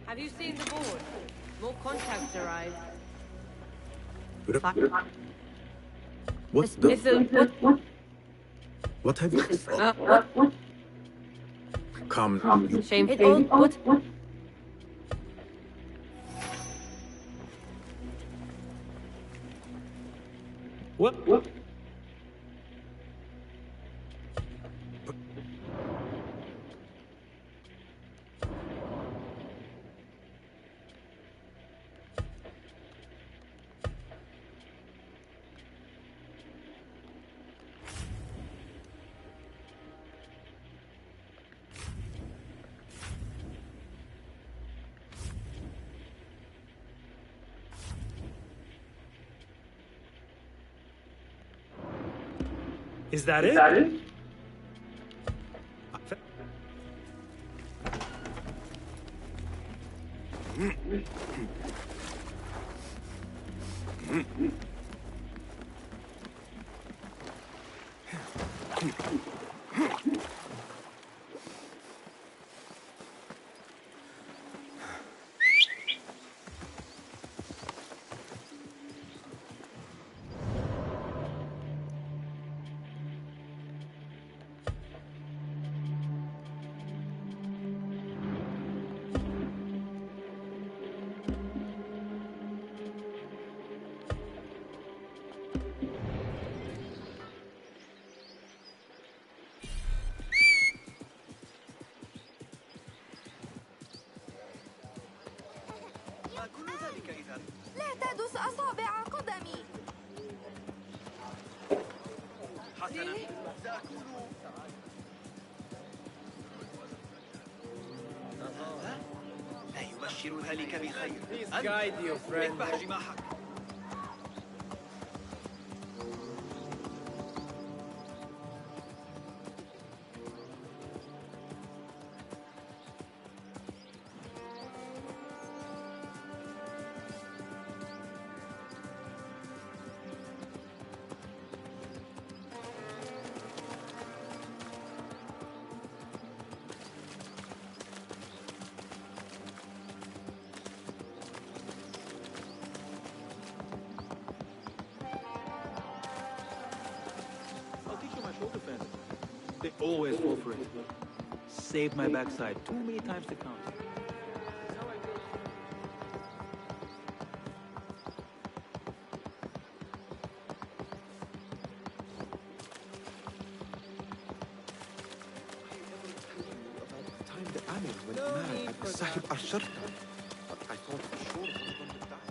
Have you seen the board? More contacts arrived. What the? What have you? What? Come, you. Shame. It all. What? What? Is that it? لا تدس أصابع قدمي. حسنا لا يبشر ذلك بخير. اذبح جماحك. They always fall for it. Saved my backside too many times to count. About the time the Amir went mad at the Sahib Asharta. But I thought for sure he was going to die.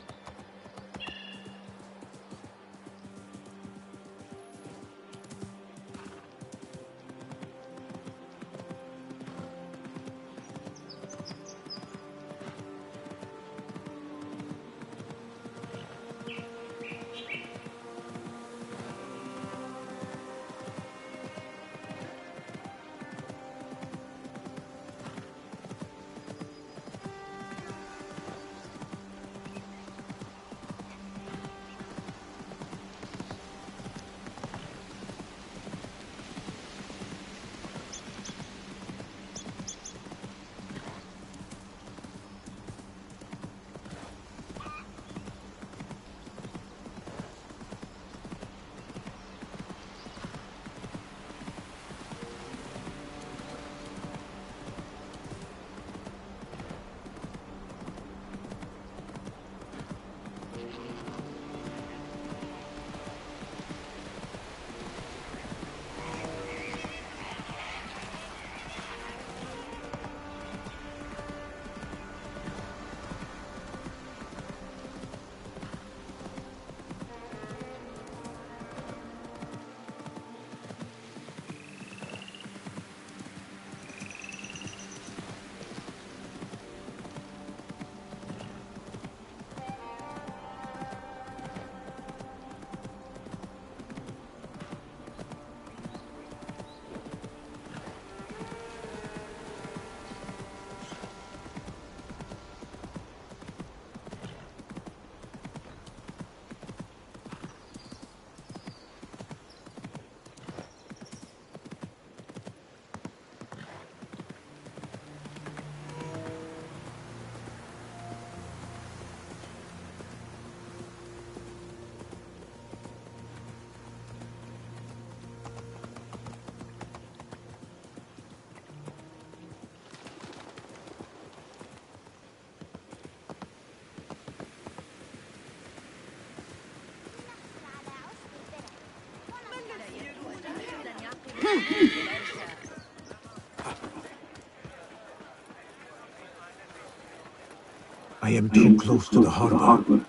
I am too close to the harbor.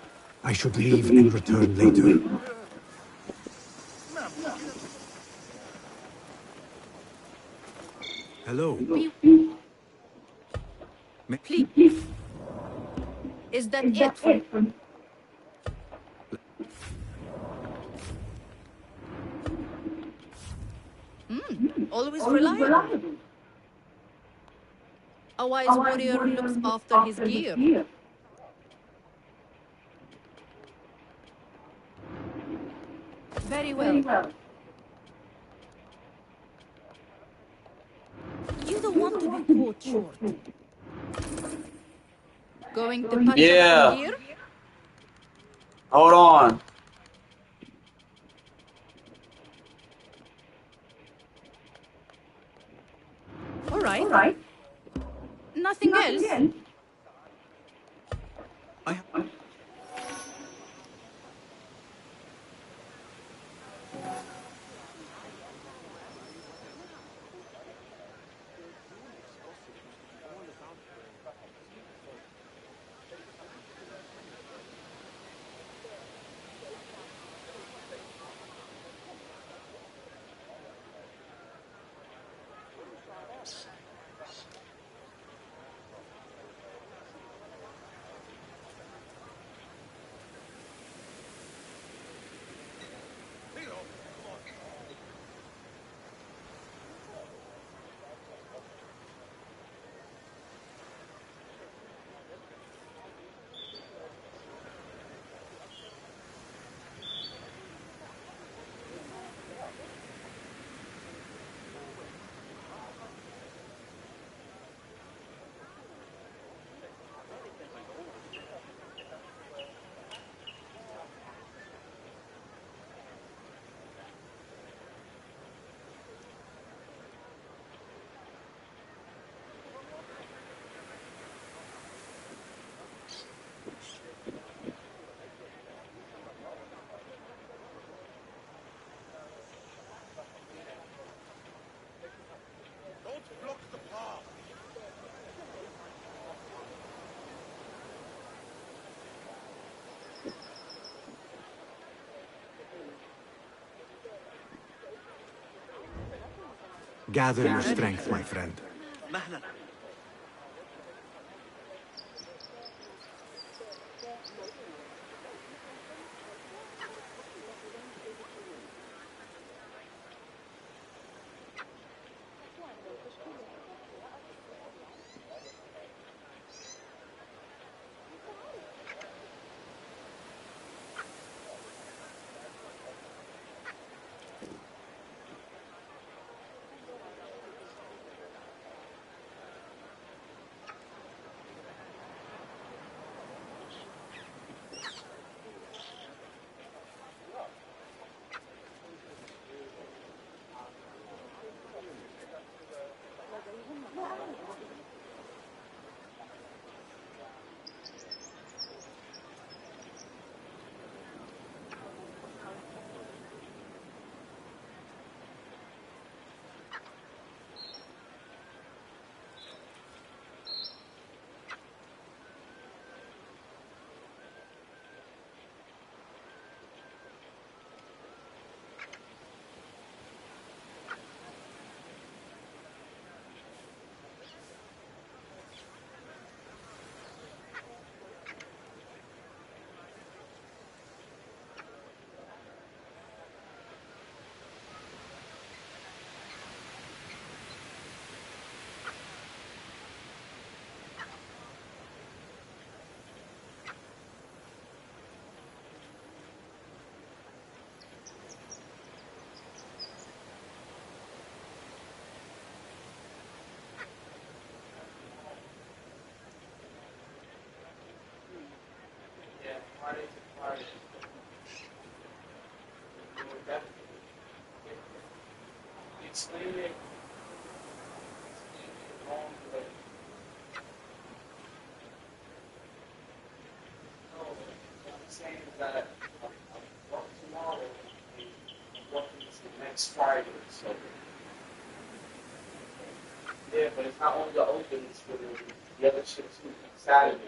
I should leave and return later. Hello. Please. Is that it for... Always reliable. A wise warrior looks after his gear. Very well. You don't want to be caught short. Going to patch up some gear? Hold on. All right. Nothing else? Gather your strength, my friend. مهلا. Friday, so Yeah, but it's not only the open, it's for the other shit too. Saturday.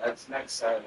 That's next Saturday.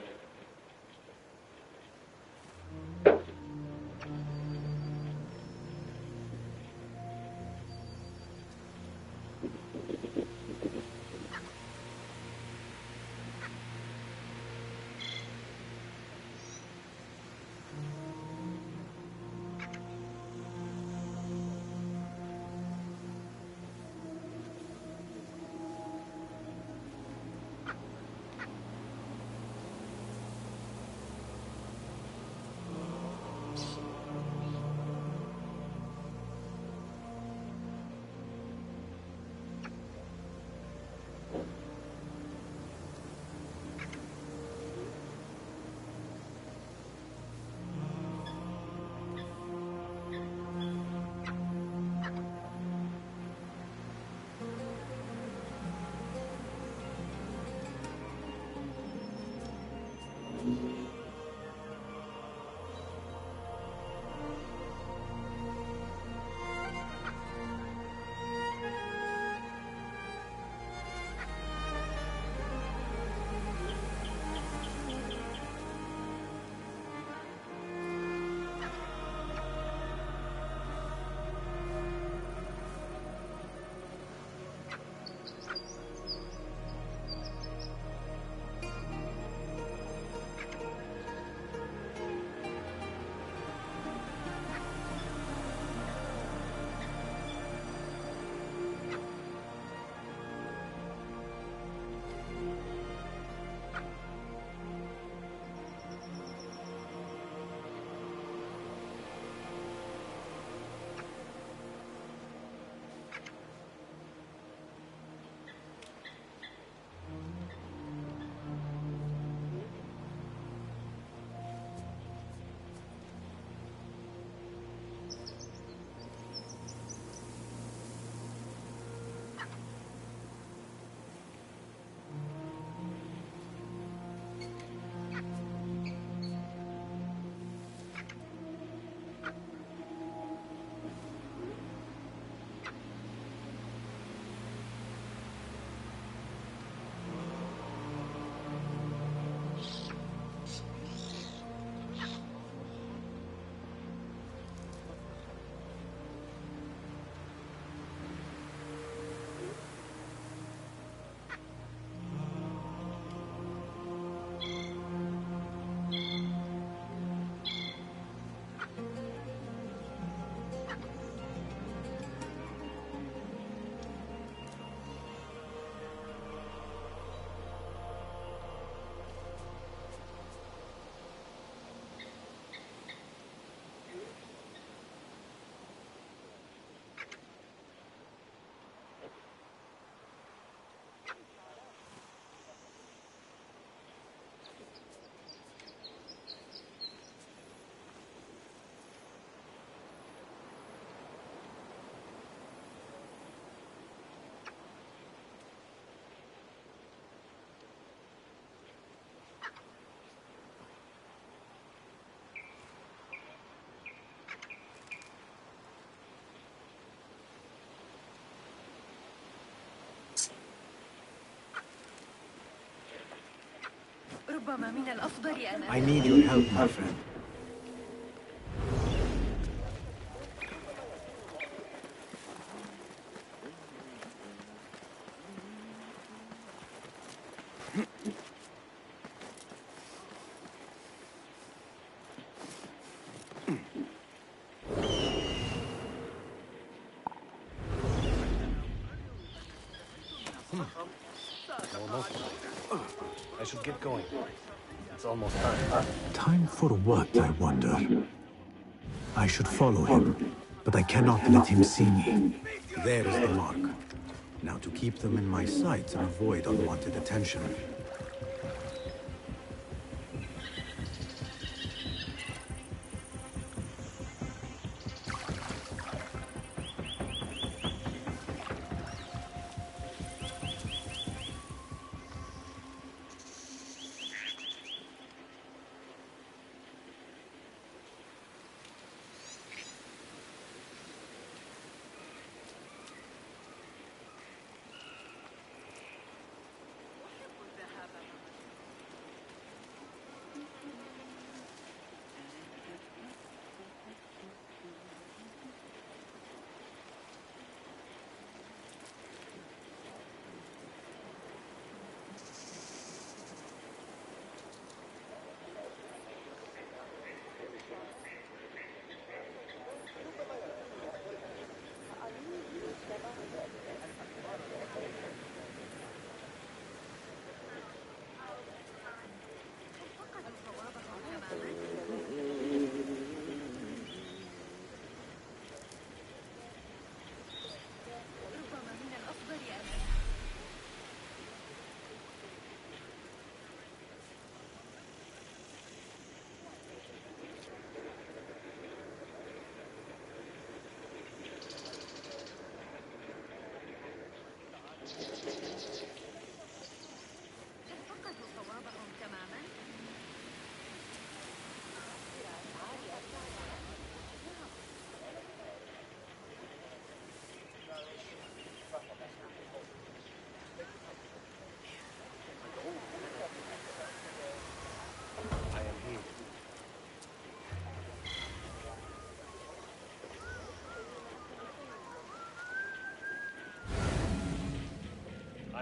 ربما من الأفضل أن I need your help, my friend. Almost. I should get going. It's almost time. Time for what, I wonder? I should follow him, but I cannot let him see me. There is the mark. Now to keep them in my sights and avoid unwanted attention.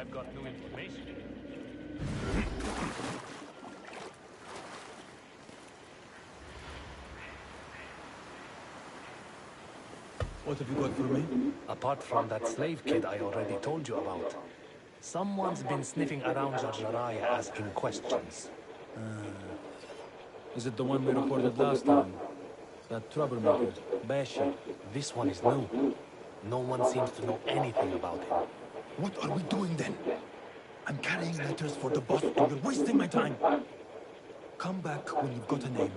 I've got new information. What have you got for me? Apart from that slave kid I already told you about, someone's been sniffing around Jarjaraya asking questions. Is it the one we reported last time? That troublemaker, Bashi, this one is new. No one seems to know anything about him. What are we doing then? I'm carrying letters for the boss. You're wasting my time. Come back when you've got a name.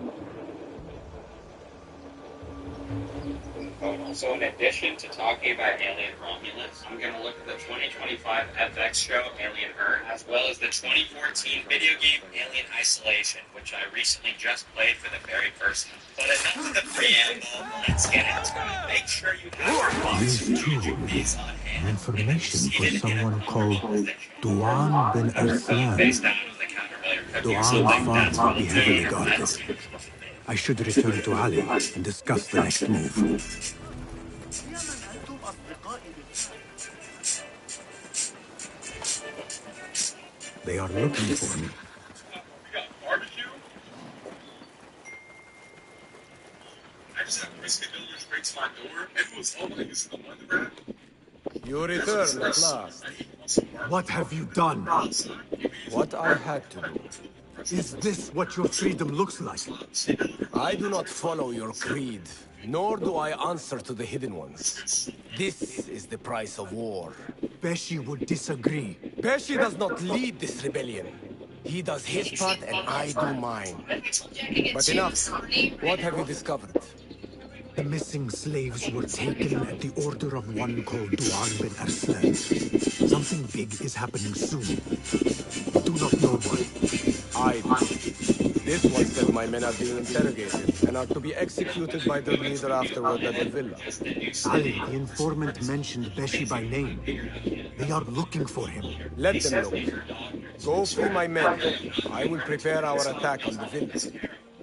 So in addition to talking about Alien Romulus, I'm going to look at the 2025 FX show Alien Earth, as well as the 2014 video game Alien Isolation, which I recently just played for the very first time. But enough of the preamble, let's get into it. Make sure you have your box These on hand. information for someone called Duan bin Arslan. Face down of the counter. Duan's farm will be heavily guarded. I should return to Ali and discuss the next move. They are looking for me. I just had brisket builders break to my door, and it was all like this in the one wrap. You return at last. What have you done? What I had to do. Is this what your freedom looks like? I do not follow your creed, nor do I answer to the hidden ones. This is the price of war. Beshi would disagree. Beshi does not lead this rebellion. He does his part and I do mine. But enough. What have you discovered? The missing slaves were taken at the order of one called Duan bin Arslan. Something big is happening soon. You do not know what. I do. This one said my men are being interrogated and are to be executed by their leader afterward at the villa. Ali, the informant, mentioned Beshi by name. They are looking for him. Let them look. Go free my men. I will prepare our attack on the villa.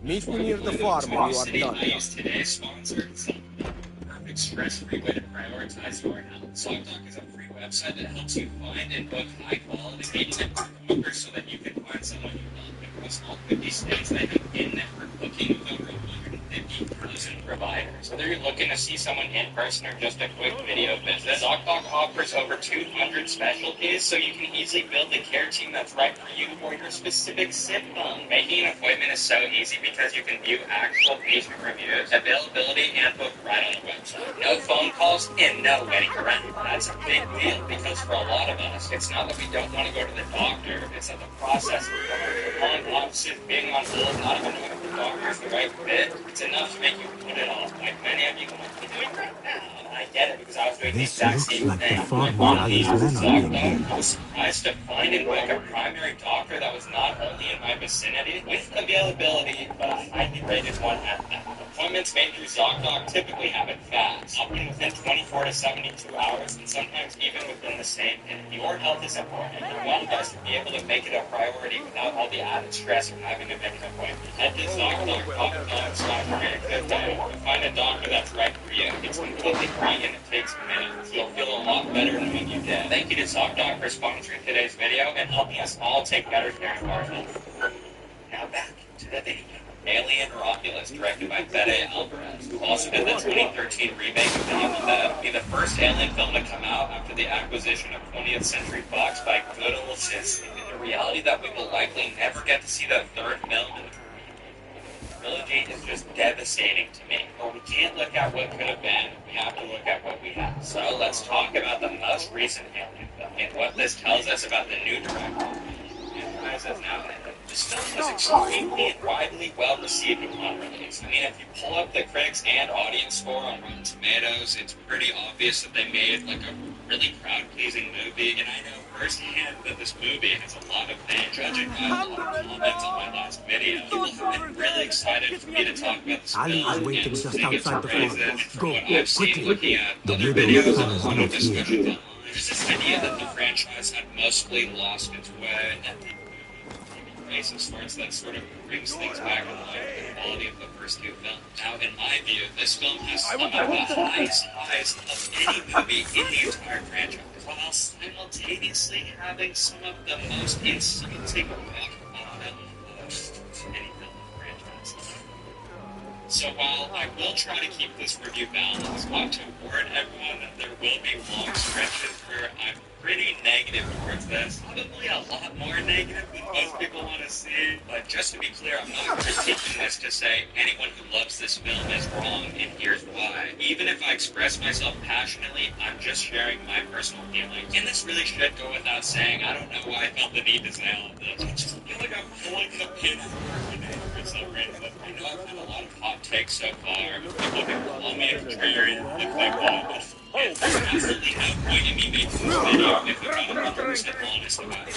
Meet me near the farm when you are done. Today's sponsor, Express free way to prioritize your health. ZocDoc is a free website that helps you find and book high-quality tech workers so that you can find someone you love across all 50 states. They have in-network booking with over 150,000 providers. Whether you're looking to see someone in person or just a quick video visit, ZocDoc offers over 200 specialties, so you can easily build the care team that's right for you or your specific symptom. Making an appointment is so easy because you can view actual patient reviews, availability, and book right on the website. No phone calls and no waiting around. That's a big deal because for a lot of us, it's not that we don't want to go to the doctor, it's that the process of going to long offices, being on hold, not even knowing if the doctor is the right fit, it's enough to make you put it off. Like many of you might be doing right now. I get it because I was doing the exact same thing. My mom needs I was surprised to find and book a primary doctor that was not only in my vicinity with availability, but a highly rated one at that. Appointments made through ZocDoc typically happen fast, often within 24 to 72 hours, and sometimes even within the same day. Your health is important, and you want us to be able to make it a priority without all the added stress of having to make an appointment. Head to ZocDoc.com/to find a doctor that's right for you. It's completely free and it takes minutes. You'll feel a lot better knowing you did. Thank you to ZocDoc for sponsoring today's video and helping us all take better care of our health. Now back to the video. Alien Romulus, directed by Fede Alvarez, who also did the 2013 remake of Dawn of the Dead, be the first Alien film to come out after the acquisition of 20th Century Fox by good old Disney. The reality that we will likely never get to see the third film in the trilogy is just devastating to me. But we can't look at what could have been, we have to look at what we have. So let's talk about the most recent Alien film, and what this tells us about the new director. This film was extremely and widely well received upon release. I mean, if you pull up the critics and audience score on Rotten Tomatoes, it's pretty obvious that they made like a really crowd-pleasing movie, and I know firsthand that this movie has a lot of fans. Judging by a lot of comments on my last video, people have been really excited for me to talk about this Ali film, is waiting and just think it's outside the farm. crazy. Go, What I've seen quickly. looking at The other middle videos sun and is a lot not of discussions here. online, there's this idea that the franchise had mostly lost its way, and basis where it's that sort of brings things back in line with the quality of the first two films. Now, in my view, this film has some of the highest highs of any movie in the entire franchise. while simultaneously having some of the most insulting rock bottom of any film franchise. So while I will try to keep this review balanced, I want to warn everyone that there will be long stretches where I'm pretty negative towards this. Probably a lot more negative than most people want to see. But just to be clear, I'm not critiquing this to say anyone who loves this film is wrong, and here's why. Even if I express myself passionately, I'm just sharing my personal feelings. And this really should go without saying. I don't know why I felt the need to say all of this. I just feel like I'm pulling the pin for some reason. I know I've had a lot of hot takes so far. People can call me a contrarian, look like that. There's absolutely no point in me making this video if I'm not 100% honest about it.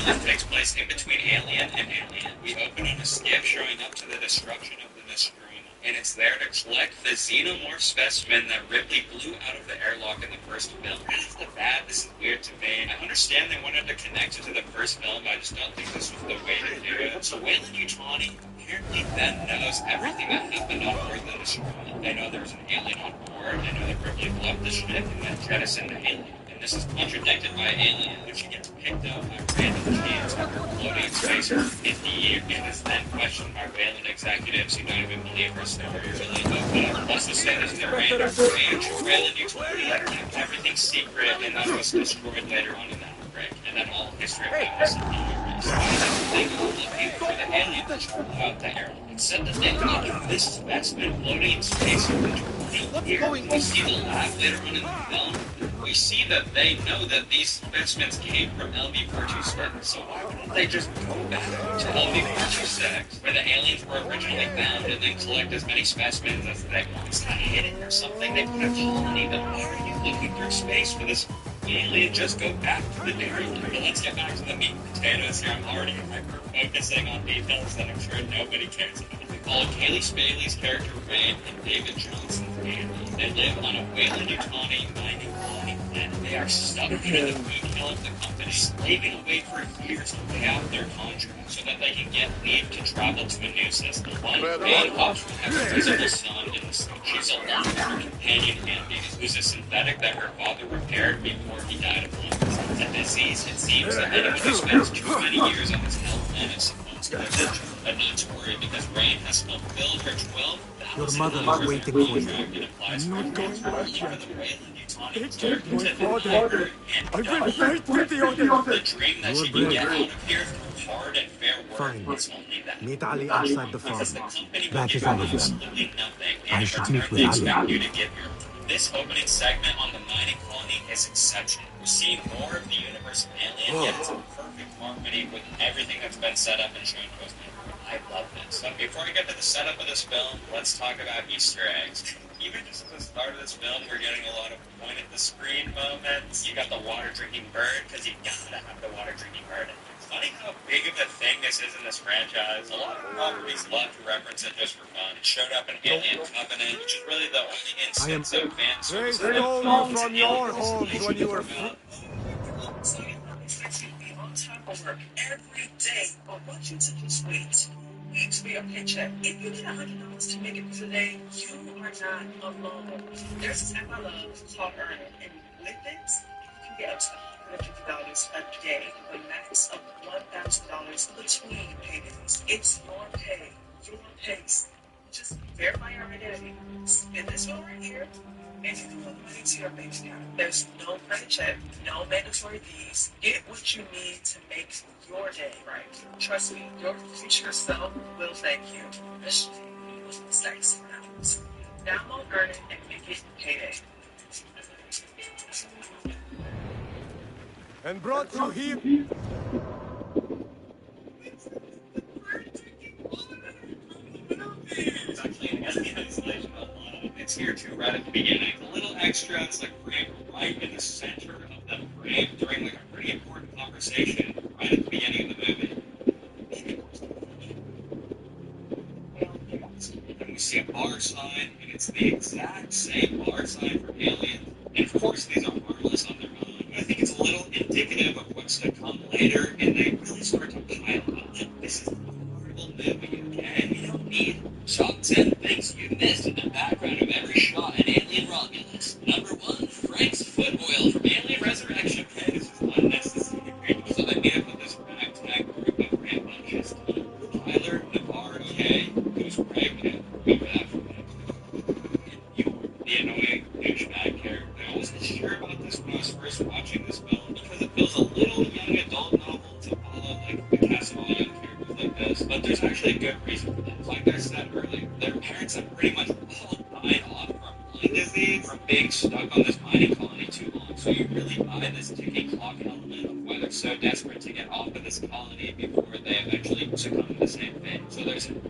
This takes place in between Alien and Alien. We open on a skiff showing up to the destruction of the Nostromo, and it's there to collect the xenomorph specimen that Ripley blew out of the airlock in the first film. That's the bad. This is weird to me. I understand they wanted to connect it to the first film, but I just don't think this was the way to do it. So Weyland-Yutani apparently then knows everything that happened on board the Nostromo. They know there was an alien on board. They know that Ripley blew up the ship and then jettisoned the alien. This is contradicted by Alien, which gets picked up by random teams after floating in space for 50 years, and is then questioned by Weyland executives who don't even believe her story. Really, but also say this in a random range. Weyland-Yutani kept everything secret, and that was destroyed later on in that break. And then all history about this they go looking for the alien that blew out the airlock. Instead that they look at this specimen floating in space for 20 years. We see the lab later on in the film. We see that they know that these specimens came from LV-426, so why wouldn't they just go back to LV-426, where the aliens were originally found, and then collect as many specimens as they want? It's not hidden or something. They put a colony, but why are you looking through space for this alien? Just go back to the dairy. But let's get back to the meat and potatoes here. I'm already hyper-focusing on details that I'm sure nobody cares about. We follow Kaylee Spaley's character Rain and David Johnson's Andy. They live on a Weyland-Yutani mining colony, and they are stuck under the food kill of the company, slaving away for years to pay out their contract so that they can get leave to travel to a new system. One, Rain hopes to have a visible son in the system. She's alone with her companion Andy, who's a synthetic that her father repaired before he died of lung disease. A disease, it seems that anyone who spends too many years on this hell planet is supposed to live. But not to worry, because Rain has fulfilled her 12,000 Your mother is waiting for you. I'm not going back yet. Take my father. I will fight with the others. The dream that she can get out of here through hard and fair work Fine. is only that. Meet Ali outside the farm. Because the company will That give is you all of them. absolutely nothing, I and should in meet return with they Ali. expect you to give your. This opening segment on the mining colony is exceptional. We're seeing more of the universe of Alien, yet it's a perfect harmony with everything that's been set up and shown to us. I love this. But before we get to the setup of this film, let's talk about Easter eggs. Even just at the start of this film, we're getting a lot of point-at-the-screen moments. You got the water-drinking bird, because you gotta have the water-drinking bird. It's funny how big of a thing this is in this franchise. A lot of properties love to reference it just for fun. It showed up in Alien Covenant, which is really the only instance of fan service that stole involves you from alien your homes when you were on top of work every day, but what you took is weeks for your paycheck. If you need $100 to make it through the day, you are not alone. There's this app I love called Earn It, and with it, you can get up to $150 a day with a max of $1,000 between payments. It's your pay, your pace. Just verify your identity. Spin this one right here, and you can put money to your bank account. There's no credit check, no mandatory fees. Get what you need to make your day right. Trust me, your future self will thank you. Especially with mistakes around. Download Earn It and make it payday. and brought you here. It's actually an alien installation of it's here too, right at the beginning. The little extra is like framed right in the center of the frame during like a pretty important conversation right at the beginning of the movie. And we see a bar sign, and it's the exact same bar sign from Alien. And of course, these are harmless on their own, but I think it's a little indicative of what's to come later, and they really start to pile up. This is a horrible movie, okay? You don't need top 10 things you missed in the background of every shot in Alien Romulus. Number 1, but there's actually a good reason for that. Like I said earlier, their parents have pretty much all died off from lung disease, from being stuck on this mining colony too long. So you really buy this ticking clock element of why they're so desperate to get off of this colony before they eventually succumb to the same fate. So there's an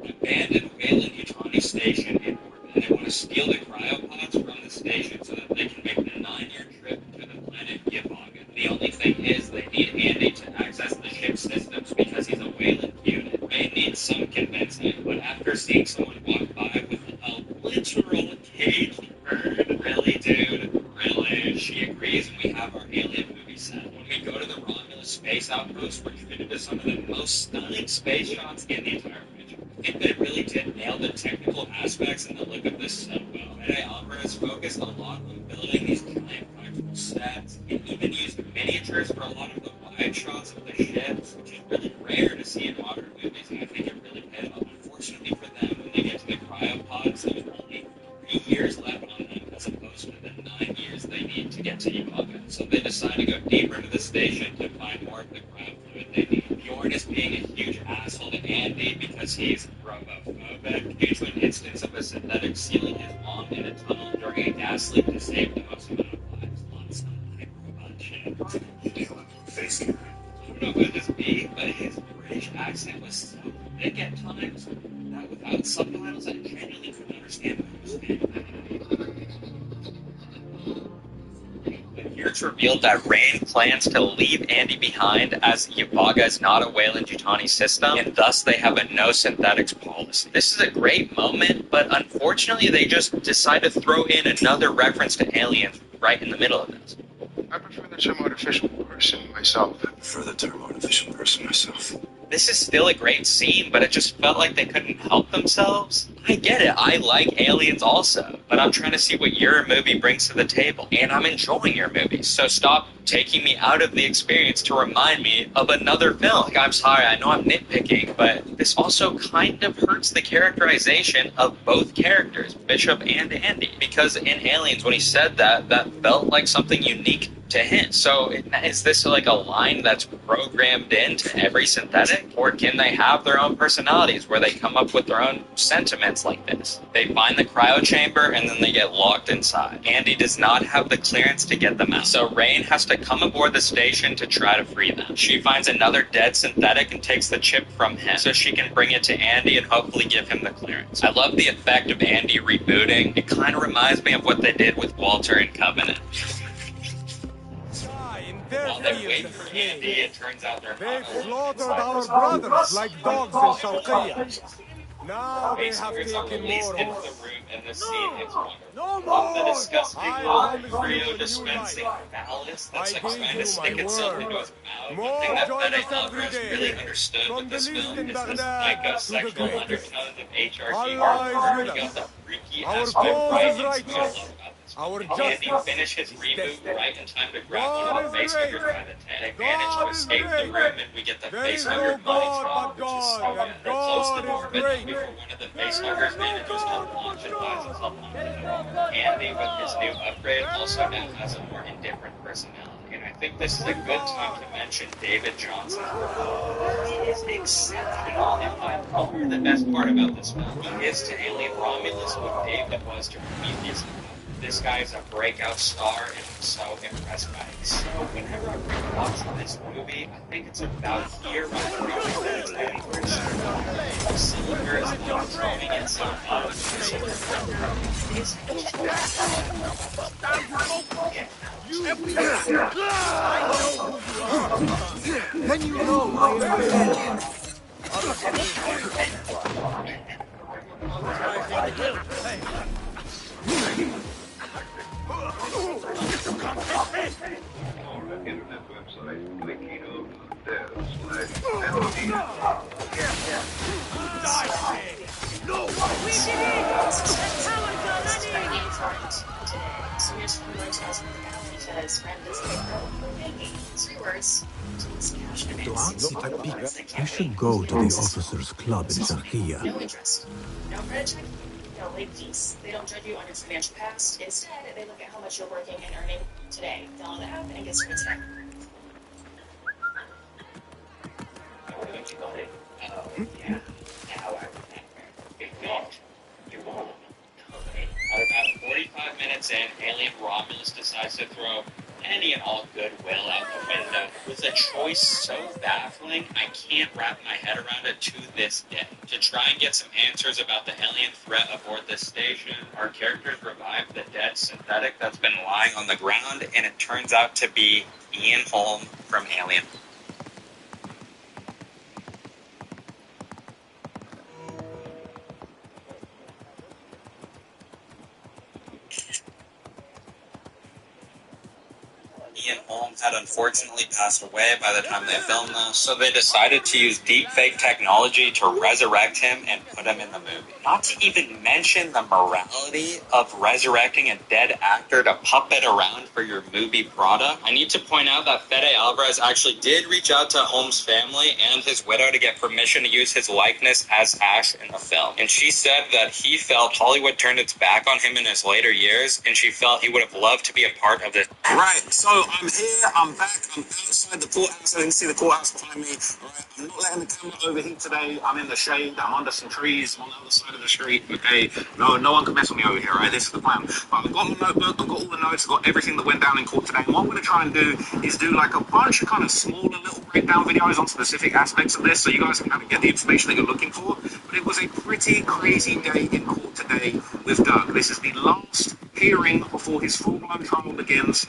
abandoned Weyland-Yutani station in orbit. They want to steal the cryopods from the station so that they can make the 9-year trip to the planet Yavaga. The only thing is they need Andy to access the ship's systems because he's a Weyland unit. Ray needs some convincing, but after seeing someone walk by with a literal caged bird, really, dude? Really? She agrees, and we have our alien movie set. When we go to the Romulus space outpost, we're treated to some of the most stunning space shots in the entire picture. I think they really did nail the technical aspects and the look of this so well. Fede Alvarez focused a lot on building these giant practical sets. It even used miniatures for a lot of the wide shots of the ships, which is really rare to see in modern movies, and I think it really paid off. Unfortunately for them, when they get to the cryopods, there's only 3 years left on them as opposed to the 9 years they need to get to Yavaga. So they decide to go deeper into the station to find more of the cryo fluid they need. Bjorn is being a huge asshole to Andy because he's robophobic due to an instance of a synthetic sealing his mom in a tunnel during a gas leak to save the most amount of lives. Lots of robot shit. I don't know if it just me, but his British accent was so thick at times that without subtitles I genuinely couldn't understand what he was saying. Here it's revealed that Rain plans to leave Andy behind as Yavaga is not a Weyland-Yutani system, and thus they have a no synthetics policy. This is a great moment, but unfortunately they just decide to throw in another reference to aliens right in the middle of this. I prefer the term artificial person myself. I prefer the term artificial person myself. This is still a great scene, but it just felt like they couldn't help themselves. I get it, I like aliens also, but I'm trying to see what your movie brings to the table, and I'm enjoying your movies, so stop taking me out of the experience to remind me of another film. Like, I'm sorry, I know I'm nitpicking, but this also kind of hurts the characterization of both characters, Bishop and Andy, because in Aliens, when he said that, that felt like something unique to him. So is this like a line that's programmed into every synthetic? Or can they have their own personalities where they come up with their own sentiments like this? They find the cryo chamber and then they get locked inside. Andy does not have the clearance to get them out. So Rain has to come aboard the station to try to free them. She finds another dead synthetic and takes the chip from him so she can bring it to Andy and hopefully give him the clearance. I love the effect of Andy rebooting. It kind of reminds me of what they did with Walter in Covenant. While they wait for Andy, it turns out they're not. They've slaughtered our brothers like dogs in Sharqiyya. Now they have taken more into of the us. room, and this scene hits wonderful. No more! The disgusting I little promise you a Rio new dispensing life. phallus I that's like gave trying you to stick my itself word. into his mouth. More One thing that join Fede us every Alvarez day. really understood From with this the least film in is this Baghdad to the psychosexual greatest. undertones of HRG. Allah is with We got us. the freaky Our ass cause right is into righteous. it. I love about this. Our Andy justice finishes is reboot destiny. right in time to grab one God of the is facehuggers great. by the tail. They manage to God is escape the great. room, and we get the There is facehugger no money God drop, but which is so God, good. and They close the God door, is but not great. before one of the facehuggers manages to launch and buys himself on it. Andy, with his new upgrade, also now has a more indifferent personality. And I think this is a good time to mention David Johnson. He is exceptional in my opinion. The best part about this film, he is to Alien Romulus what David was to Prometheus. This guy is a breakout star, and I'm so impressed by it. So whenever I rewatch this movie, I think it's about here when I realize that it's getting worse. The cylinder is not throwing itself out. Then you know I am dead. Internet website, You should go to the officers' club in Sharqiyya. No interest. No credit check. No late fees. They don't judge you on your financial past. Instead, they look at how much you're working and earning today. Download the app and get started today. Yeah. However, if not, you won't. At about 45 minutes in, alien Romulus decides to throw any and all goodwill out the window. It was a choice so baffling, I can't wrap my head around it to this day. To try and get some answers about the alien threat aboard this station, our characters revive the dead synthetic that's been lying on the ground, and it turns out to be Ian Holm from Alien. Ian Holm had unfortunately passed away by the time they filmed this, so they decided to use deepfake technology to resurrect him and put him in the movie. Not to even mention the morality of resurrecting a dead actor to puppet around for your movie product. I need to point out that Fede Alvarez actually did reach out to Holm's family and his widow to get permission to use his likeness as Ash in the film. And she said that he felt Hollywood turned its back on him in his later years, and she felt he would have loved to be a part of this. Right, so I'm here, I'm back, I'm outside the courthouse. I can see the courthouse behind me. Alright, I'm not letting the camera overheat today. I'm in the shade, I'm under some trees on the other side of the street. Okay, no one can mess with me over here, right? This is the plan. But I've got my notebook, I've got all the notes, I've got everything that went down in court today. And what I'm going to try and do is do like a bunch of kind of smaller little breakdown videos on specific aspects of this, so you guys can kind of get the information that you're looking for. But it was a pretty crazy day in court today with Doug. This is the last hearing before his full-blown trial begins.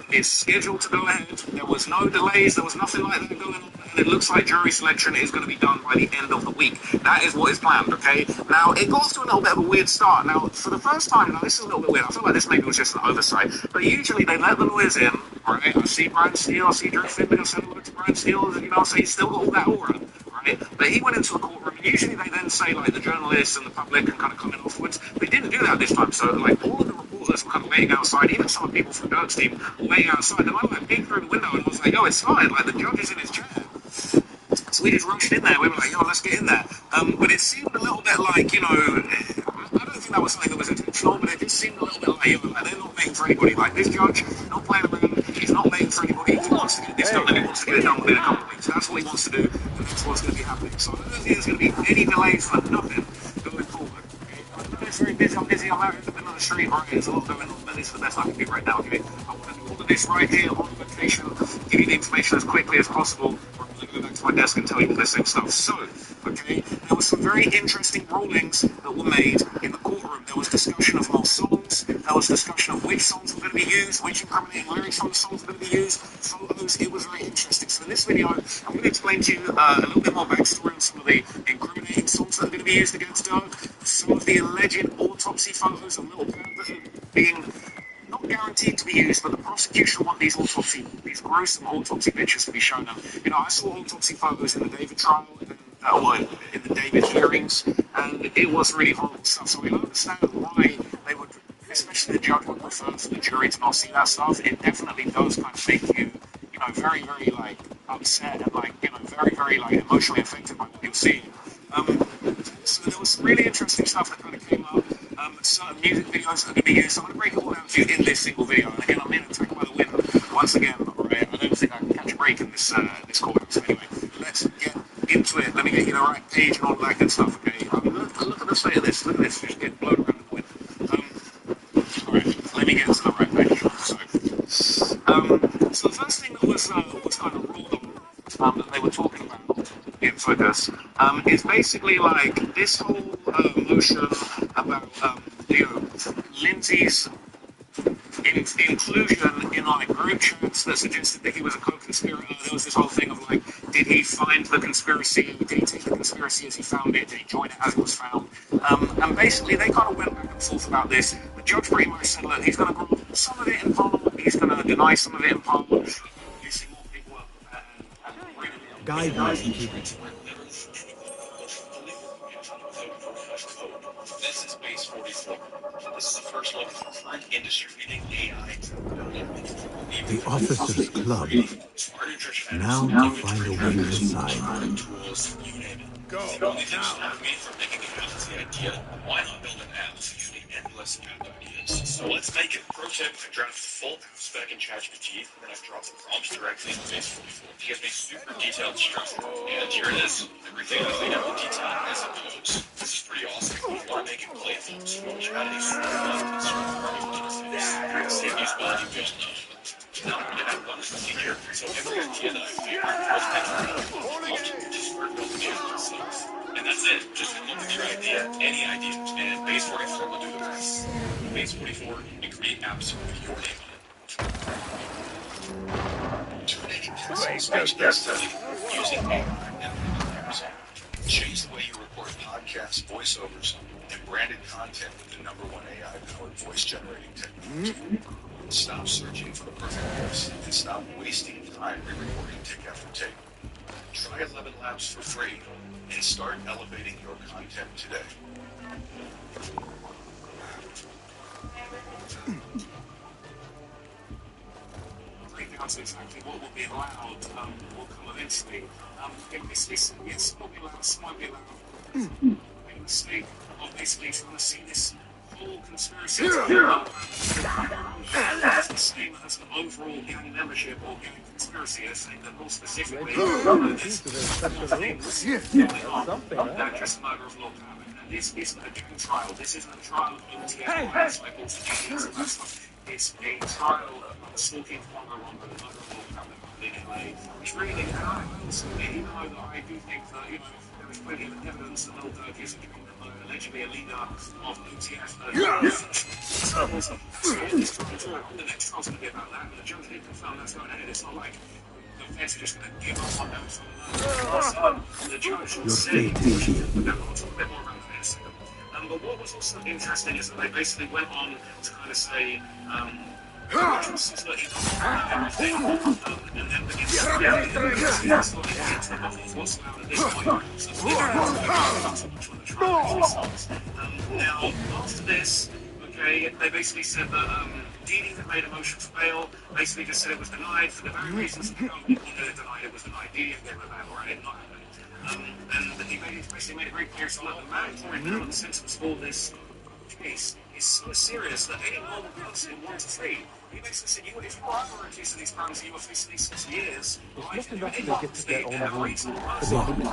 It's scheduled to go ahead. There was no delays. There was nothing like that going on. And it looks like jury selection is going to be done by the end of the week. That is what is planned, okay? Now, it got off to a little bit of a weird start. Now, for the first time, now this is a little bit weird. I feel like this maybe was just an oversight. But usually they let the lawyers in, right? I see Brian Steele. I see Drew Finley. I said hello to Brian Steele. You know, so he's still got all that aura, right? But he went into a courtroom. And usually they then say, like, the journalists and the public can kind of come in afterwards. They didn't do that this time. So, like, all of the reporters were kind of waiting outside. Even some of the people from Dirk's team were waiting outside. And I, like, peeked through the window and I was like, yo, it's started. Like, the judge is in his chair. So we just rushed in there. We were like, yo, let's get in there. But it seemed a little bit like, you know, I don't think that was something that was intentional, but it just seemed a little bit like, yo, like, they're not waiting for anybody. Like, this judge, not playing around, he's not waiting for anybody. He wants to get this done, and he wants to get it done within a couple of weeks. That's what he wants to do, and that's what's going to be happening. So I don't think there's going to be any delays for nothing going forward. Okay? It's very busy. I'm out in the middle of the street, right? There's a lot going on, but this is the best I can do right now. Okay? I want to do all of this right here on location, give you the information as quickly as possible. Go back to my desk and tell you all this same stuff. So, okay, there were some very interesting rulings that were made in the courtroom. There was discussion of most songs. There was discussion of which songs were going to be used, which incriminating lyrics from the songs were going to be used, photos. It was very interesting. So in this video, I'm going to explain to you a little bit more backstory on some of the incriminating songs that are going to be used against Doug, some of the alleged autopsy photos of little Pam that are being not guaranteed to be used, but the prosecution want these gruesome autopsy pictures to be shown them. You know, I saw autopsy photos in the David trial, and in the David hearings, and it was really horrible stuff. So we understand why they would, especially the judge would prefer for the jury to not see that stuff. It definitely does kind of make you, you know, very, very, like, upset and, like, you know, very, very, like, emotionally affected by what you're seeing. So there was some really interesting stuff that kind of came up. Certain music videos that are going to be used. So I'm going to break it all down for you in this single video. And again, I'm in Attack by the Wind once again. Right? I don't think I can catch a break in this this courthouse. Anyway, let's get into it. Let me get you the right page and all that good stuff. Okay. Look at the state of this. Look at this. Just get blown around the wind. All right. Let me get to the right page. So the first thing that was kind of ruled on that they were talking about in Focus is basically like this whole notion about you know, Lindsay's inclusion in like group chats that suggested that he was a co-conspirator. There was this whole thing of like, did he find the conspiracy? Did he take the conspiracy as he found it? Did he join it as it was found? And basically they kind of went back and forth about this. The judge pretty much said, look, he's going to grant some of it in part, he's going to deny some of it in part. Guide me to keep it. This is base 44. This is the first look at front industry AI. The Officers Club. Now to find a way inside. Go. Now. For making it out the idea. Why not build an app? endless ad ideas. So let's make it. Pro tip, I draft full spec in ChatGPT, and then I drop the prompts directly in Base 44. It gives me super detailed structure. And here it is. Everything is laid out in detail as it goes. This is pretty awesome. If you want to make it playful, just go chat a super fun constructed interface. Same usability we all know. Now I'm going to add one feature. So every idea that I figured was meant to just start building it themselves. And that's it. Just come up with your idea, any idea, and Base 44 will do the rest. Base 44 and create apps with your name on it. Terminating using AI and change the way you record podcasts, voiceovers, and branded content with the #1 AI-powered voice-generating technology. Stop searching for the perfect voice and stop wasting time re-recording take after take. Try 11 Labs for free and start elevating your content today. That's exactly what will be allowed, will come eventually. Yes, will be allowed, some won't be allowed. Make a mistake of basically trying to see this whole conspiracy as the same as an overall gang membership or gang conspiracy. They're saying that more specifically, there's things that just murder of Lord Cabot. And this isn't a gang trial. This isn't a trial of OTS like all the stuff. It's a trial of stalking Congo on the murder of Lord Cabot in LA. Which really, and I also, even though that I do think that, there is plenty of evidence that Lil Durk is allegedly a leader of OTF. The next trial's going to be about that, and the judge did confirm that's going ahead. It's not like the feds are just going to give up on them from the judge will say, I'll talk a bit more about that in a second. But what was also interesting is that they basically went on to kind of say, just that he everything, and then begin to what's allowed at this point. Now, after this, okay, they basically said that Didi had made a motion for bail, basically just said it was denied for the very reasons that the government wanted it denied. It was denied. Didi gave a bail, right? Not happening. And he basically made it very clear, so look, the mandatory minimum sentence for this case is so serious that any normal person wants to free. He basically said, if you are accused of these crimes, you are facing these 6 years. It's not enough to get to their own reasonable person. Get the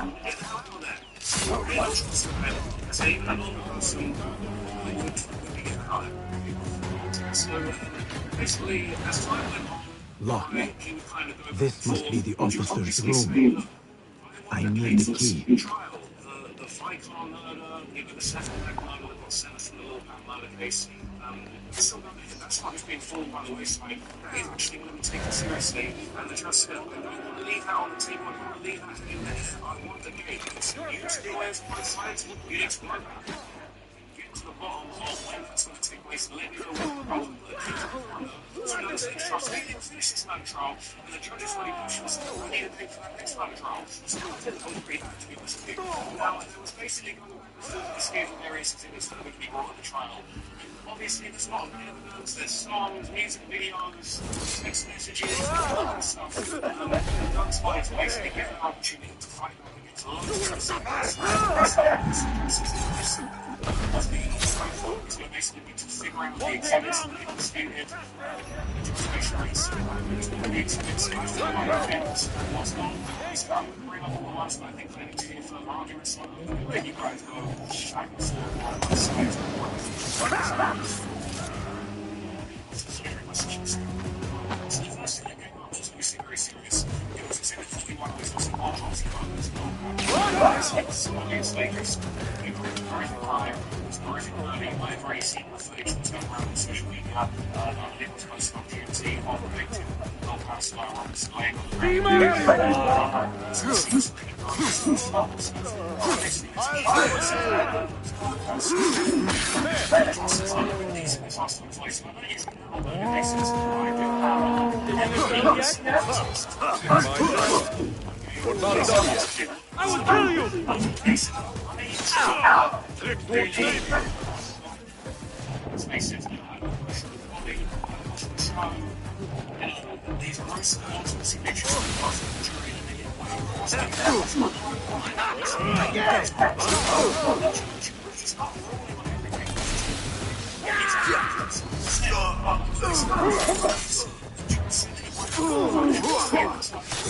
hell out of there. So, they don't trust him. So even a normal person would be getting out of there. So, basically, as time went on, Lock. This must be the officer's room. I need the key. The Vicon murder, the Saffron murder that got sentenced in the Lord Pan murder case. That's not just being fooled by the wayside. That is actually going to be taken seriously. And the judge said, I don't want to leave that on the table. I don't want to leave that in there. I want the gate. So you two lawyers on both sides, you need to know that. Get to the bottom of when that's going to take place. Let me know what the problem is. So no trust me. Finish this night trial. And the judge is really pushing us. I need to pay for that next night trial. So I didn't agree that to be honest with you. Now, there was basically going to be escaping various exhibits that would be brought at the trial. Obviously, there's a lot of evidence, there's songs, music videos, text messages, all that stuff. That's why it's basically given an opportunity to fight back against a lot of what's being straightforward is going to basically be to figure out the exhibits that are disputed, the information rates, the exhibits, what's not, what's not, bring up all the ones that I think they need to hear further arguments on, and let you guys go back and forth on both sides of the So the first thing that came up was obviously very serious. It was exhibit 41, which was an autopsy obviously, there's horrific crime, there's horrific murder, whatever you see in the footage that's going around on social media, it was posted on TNT of the victim, not passed by on display. We're not done yet. I will kill you! These gross amounts of pictures of the jury and they get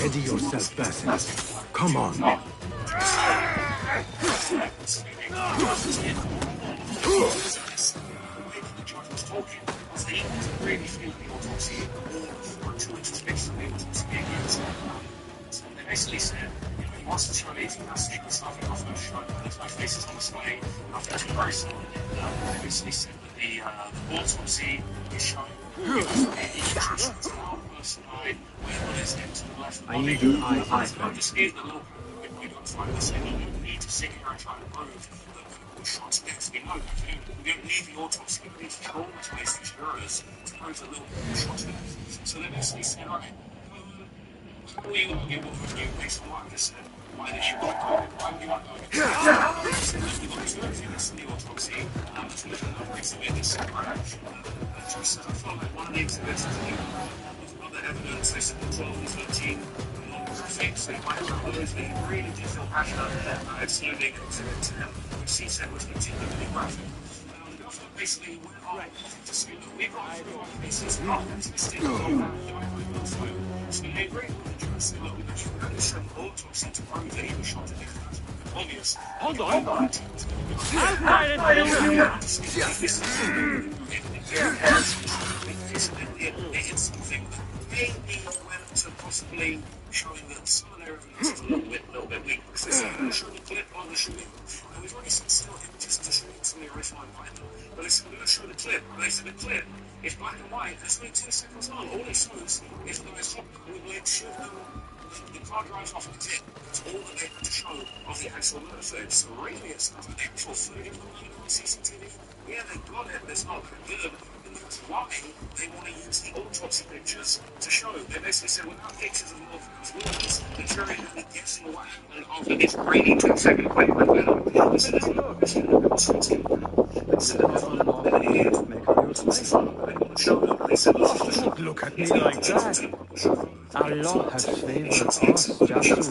Ready yourself, Basil. Come on. Really feel the autopsy or 2 inches space to be able to be against. So they basically said, you know, he wants to show 18 hours to take the stuff off of the show, because my face is on display after 2 hours. They basically said that the autopsy is showing I need your eyes, my I friend. just need the little we don't find this thing. We need to sit here and try to prove that the shots against me. No, we don't need the autopsy. We need to traumatize these jurors to prove that the shots against. So they basically said, all right, how do you argue with you based on what I just said? Why did you want to argue? Why would you want to argue? They said that we've got 2 evidence in the autopsy. To look at another exhibit is separate. Just I felt like one of the exhibits was other evidence. They said the 12 and 13 non-graphic, so you might have those that really did feel passionate excluding exhibit 10, which he said was particularly graphic. Basically, went on to say, look, we've got cases not existing so they agree with the jurors, say, look, we've actually got to show an autopsy to prove that he was shot to death. Obvious. Hold on. I'll find it something that maybe went to possibly showing that some of their evidence is a little bit weak, because they said, we'll show the clip on the shooting, and we've already seen still images of the shootings from the original indictment, but they said, we're going to show the clip, and they said the clip is black and white, it's only 2 seconds long, all it shows is the guy's hot with blade shoot them, the car drives off the tip, that's all that they had to show of the actual murder footage, so really it's not the actual footage of the murder on CCTV, yeah, they got it, but it's not very good. That's why they want to use the autopsy pictures to show. They basically said, without pictures of Wolfgang's wounds, the jury would be guessing what happened after this grainy 10-second clip went down. Don't look at me like that. Allah has favored us, Jasu.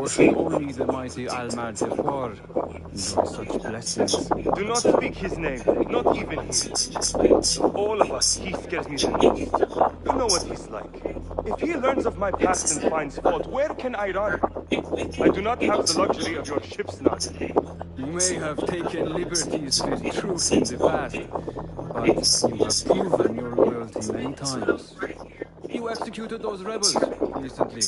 For only the mighty Al-Mardefor enjoy such blessings. Do not speak his name, not even him. Of all of us, he scares me the most. You know what he's like. If he learns of my past and finds fault, where can I run? I do not have the luxury of your ship's knot. You may have taken liberties with truth in the past, but you have proven your loyalty many times. You executed those rebels recently.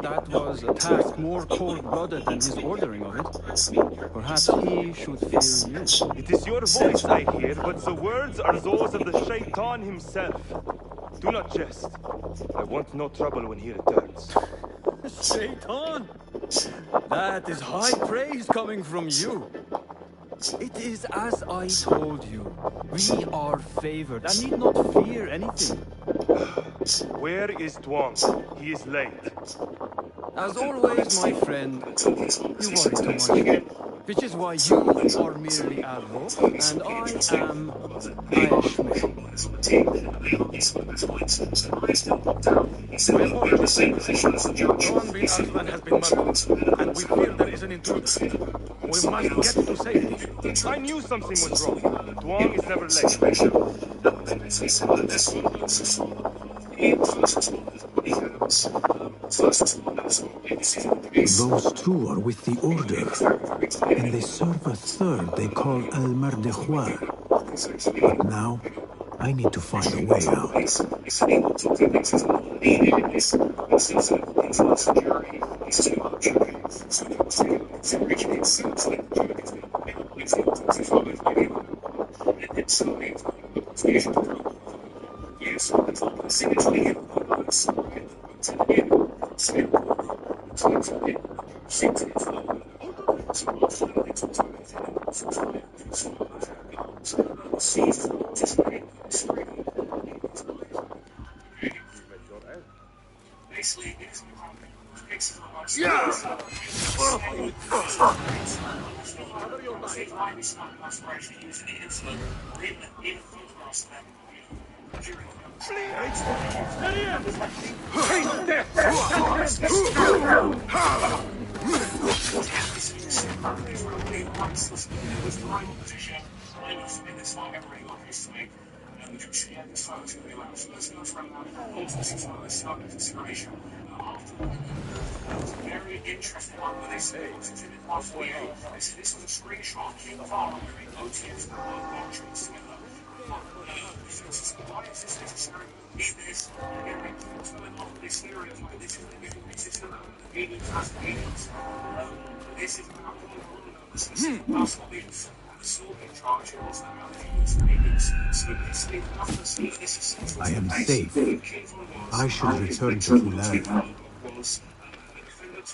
That was a task more cold-blooded than his ordering of it. Perhaps he should fear you. It is your voice I hear, but the words are those of the Shaitan himself. Do not jest. I want no trouble when he returns. Shaitan! That is high praise coming from you. It is as I told you. We are favored and need not fear anything. Where is Tuang? He is late. As always, my friend, you worry too much. Which is why you are merely Alvo, and I am Aishme. Tuang bin Alfman has been murdered, and we fear there is an intruder. We must get to safety. I knew something was wrong. Tuang is never Those two are with the Order, and they serve a third they call Al-Mardekhwar. But now, I need to find a way out. in this far everybody got used to me. We can see this photo to the left. So let's go from ultimacy photo, let's start the consideration. After that was a very interesting one where they said, this is in the past for you. They said this was a screenshot of our wearing OTS blockchains together. Why is this necessary? Need this? Again, what's going on with this theory of like, this is about the meaning past meanings. This is about this is possible meanings. I am safe. I should return to Tulare.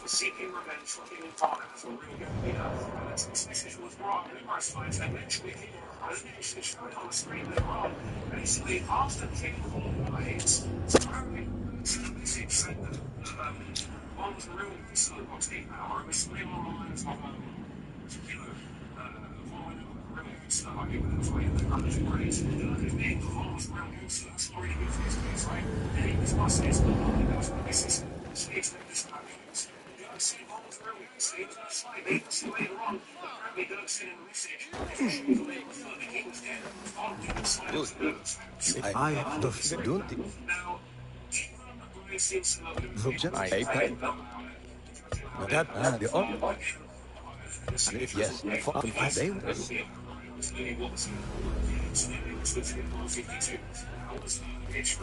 Seeking revenge for killing father as a real good leader. And this message was wrong in the first place. Eventually, as initially showed on the screen later on, basically, after the king lies, apparently, the message said that one was a real concern about state power. It was something along the lines of, I mean, with the fight, the kind of great. Look at me, the Holmes Brown Goose looks already good for his face, right? And he was must say, it's not only those places, states like this kind of news. Dirk said Holmes Brown Goose, they was not slight. They see later on, apparently Dirk said in the message, if you should believe the king was dead, all the inside of the news. I don't think. Now, I seem to know I hate that. The other. And if yes, fuck them, they will.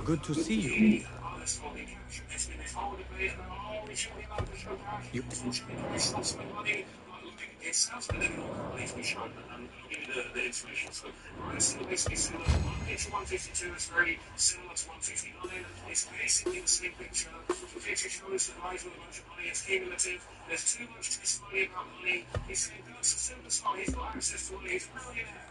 Good to see you. You. The information. So, basically similar. Picture 152 is very similar to 159. It's basically the same picture. The picture shows the rise with a bunch of money. It's cumulative. There's too much testimony about money. He's saying Dirk's a superstar. He's got access to money. He's a millionaire.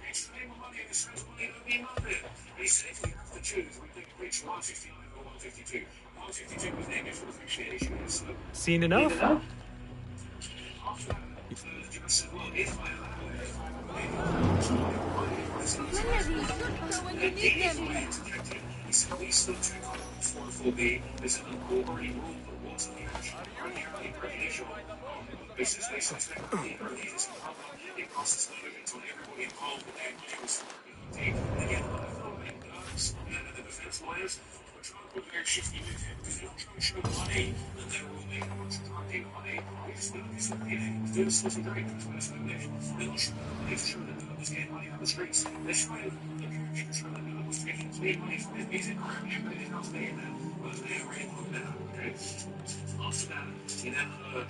It's the name of money and the sense of money that we love it. He said if we have to choose, we think picture 159 or 152. 152 was the initial appreciation. So, seen enough? after that, the judge said, well, if I allow it, he said these are two comments for the this is an already ruled that was the action inherently prejudicial basis they suspect the this it costs significance on everybody involved with their claims and again the defense lawyers were trying to put very shifty with it because they don't try to show the money that they were making a bunch of trying to take the money they just need to do this was a very good explanation they don't show the money to show that was getting money on the streets they show the character to show that was making money from his music or everything else they was there really looked at okay after that he then heard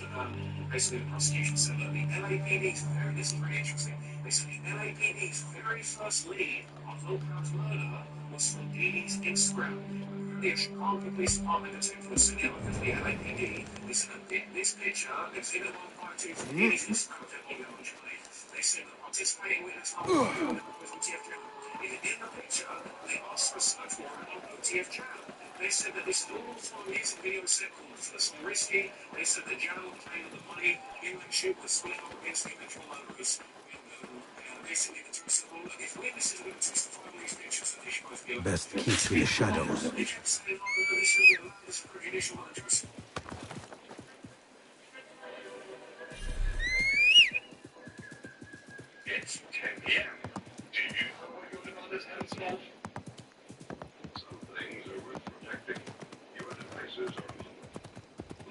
basically the prosecution said that the LAPD's this is very interesting they said the LAPD's very first lead on Lopez's murder was from Dee Dee's Instagram. The Chicago Police Department attempted to send out to the LAPD. They said that this picture is in a 152 from Dee Dee's Instagram originally. They said that participating witness was OTF Jam. In the picture, they asked for a search warrant on OTF Jam. They said that this is all from a music video set called First Risky. They said that Jam claimed that the money in the shoot was split up against the eventual murderers. Basically, the two said, well, look, if witnesses are going to testify on these pictures, then they should both be able Best keep to the shadows. They kept saying, oh, no, this is prejudicial on the truth. It's 10 p.m. Do you know what your device has now? Some things are worth protecting. Your devices are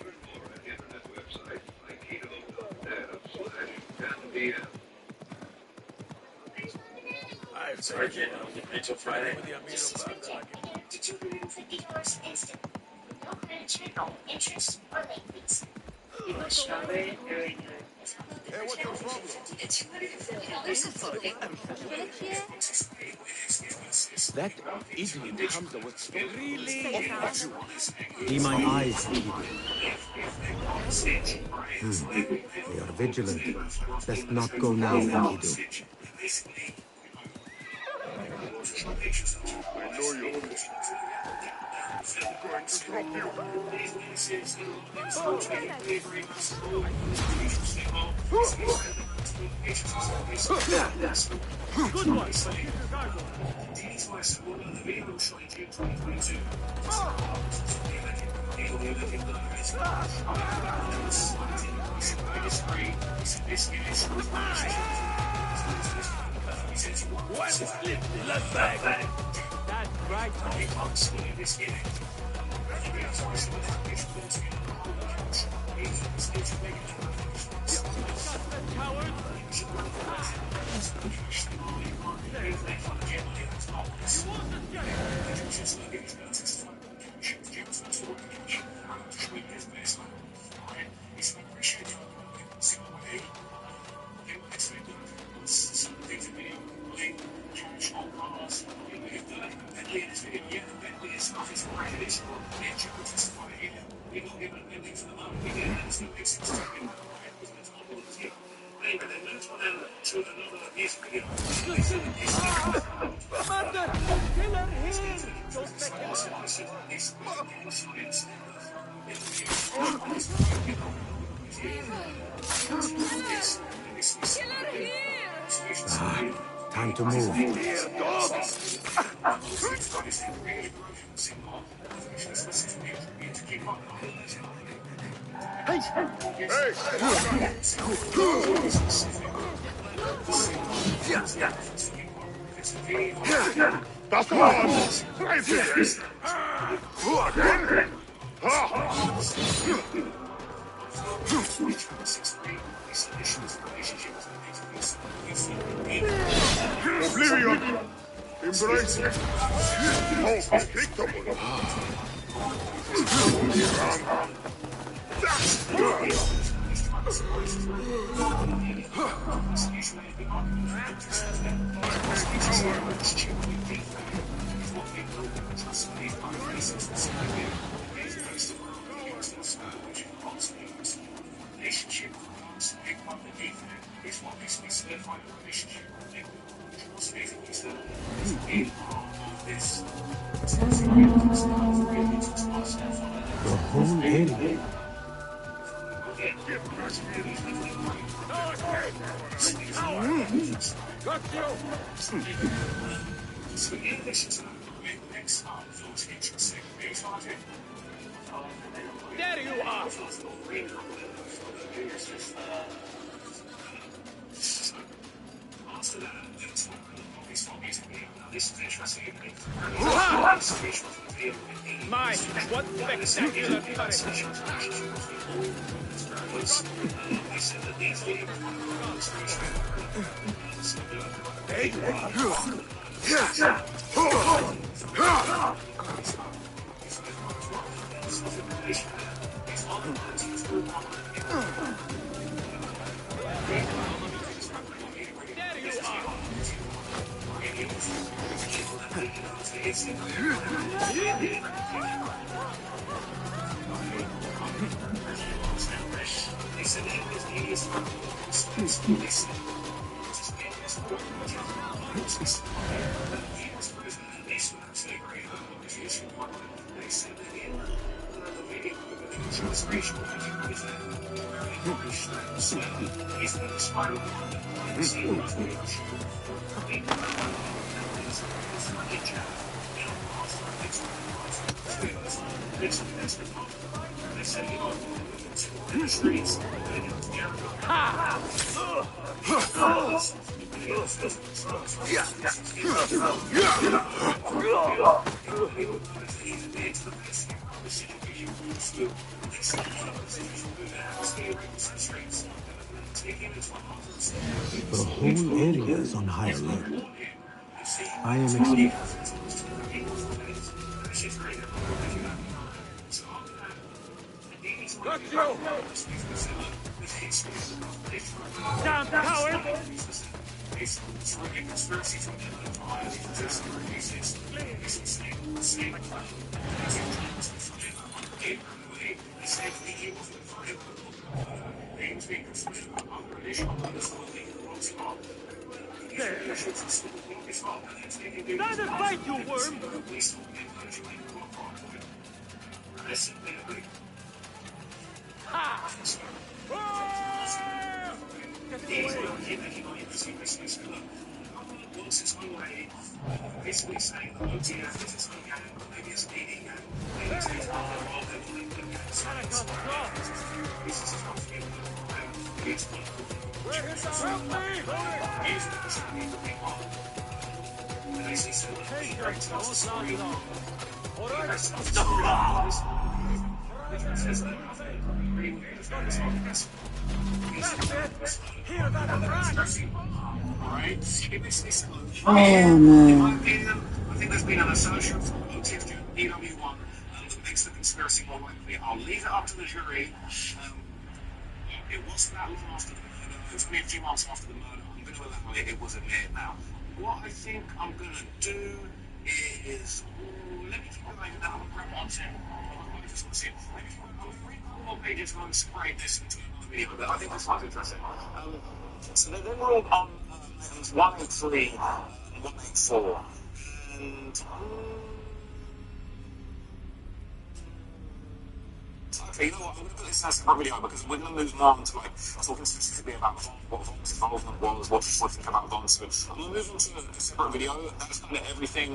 learn more at the internet website aikido.net/10pm. Sorry, kid. Until Friday. Interest or maintenance. You must shower it during Hey, what's your problem? That idiot Hamza was really Be my eyes, They are vigilant. Best not go now, Enkidu. I know you. I'm going to drop you. Good one. These were some of the video showing June 2022. Time to move. Das war's! Freiwillig! Oblivion! Embrace it! Auf, kriegt doch wohl! The whole area. There you are! My, what spectacular courage! The whole area is on high alert. I am expecting. Down, coward! Not a fight, you worm! Ha! Basically saying the OTF is its own gang, maybe it's leading gang, maybe it's a all their political gangs. Where is the help me? Oh man. I think there's been an assertion from the motive during EW1 that makes the conspiracy more likely. I'll leave it up to the jury. It wasn't that long after the murder. It was only a few months after the murder. I'm going to allow it. It was admitted now. What I think I'm going to do is... let me find out. I'm going to grab one thing. I just want to see it. Let me find out 3 more pages and I'm going to separate this into another video. But I think this might be interesting. So they're all on items 183 and 184. And... okay, you know what, I'm going to put this as a separate video because we're going to move on to like talking specifically about what Von's involvement was, what people think about Von. So I'm going to move on to a separate video that's kind of everything,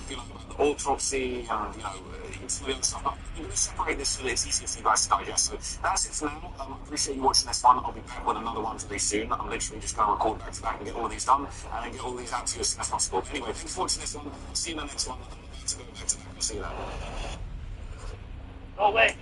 you know, about the autopsy and, you know, and stuff. But I'm going to separate this so that it's easier for you guys to digest. So that's it for now. I appreciate you watching this one. I'll be back with another one very soon. I'm literally just going to record back to back and get all of these done and then get all of these out to you as soon as possible. Anyway, thanks for watching this one. See you in the next one. I'm about to go back to back. I'll see you then. Go away.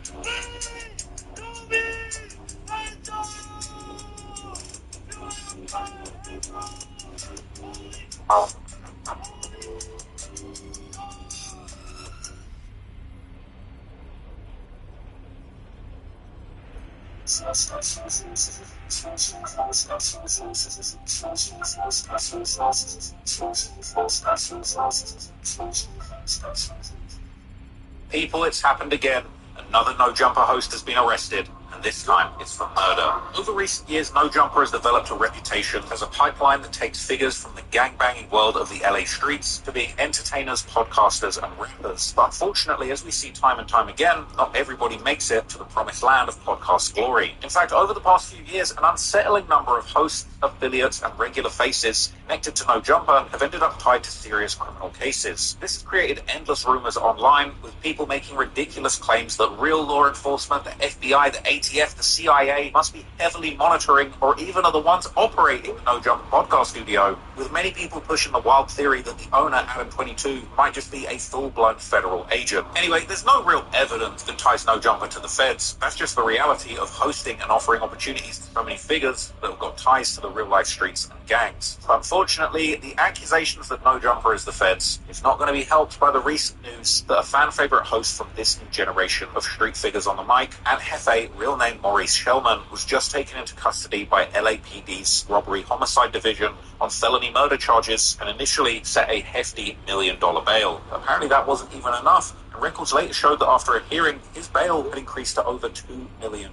People, it's happened again. Another No Jumper host has been arrested, and this time it's for murder. Over recent years, No Jumper has developed a reputation as a pipeline that takes figures from the gangbanging world of the LA streets to being entertainers, podcasters, and rappers. But unfortunately, as we see time and time again, not everybody makes it to the promised land of podcast glory. In fact, over the past few years, an unsettling number of hosts, affiliates, and regular faces connected to No Jumper have ended up tied to serious criminal cases. This has created endless rumors online, with people making ridiculous claims that real law enforcement, the FBI, the ATF, the CIA must be heavily monitoring or even are the ones operating the No Jumper podcast studio, with many people pushing the wild theory that the owner, Adam22, might just be a full-blown federal agent. Anyway, there's no real evidence that ties No Jumper to the feds. That's just the reality of hosting and offering opportunities to so many figures that have got ties to the real-life streets and gangs. But unfortunately, the accusations that No Jumper is the feds is not going to be helped by the recent news that a fan-favorite host from this new generation of street figures on the mic, and Hefe, real name Maurice Shellman, was just taken into custody by LAPD's robbery homicide division on felony murder charges and initially set a hefty $1 million bail. Apparently that wasn't even enough, and records later showed that after a hearing, his bail had increased to over $2 million,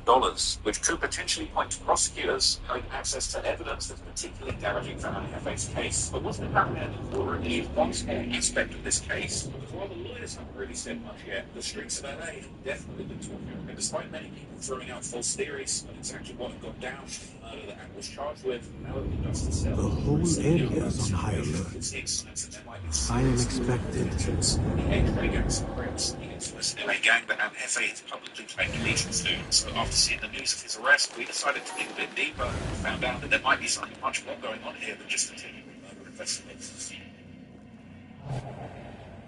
which could potentially point to prosecutors having access to evidence that's particularly damaging for Hefe's case. But what's been happening in the court is one small aspect of this case, because while the lawyers haven't really said much yet, the streets of LA have definitely been talking. And despite many people throwing out false theories on exactly what had got down to the murder that Adam was charged with, now that the dust is settled, The whole area is on high alert. I am expected. The X-ray gangs and Crips, the infamous LA gang that Adam Hefe has publicly claimed allegiance to. So after seeing the news of his arrest, we decided to dig a bit deeper and found out that there might be something much more going on here than just a genuine murder investigation.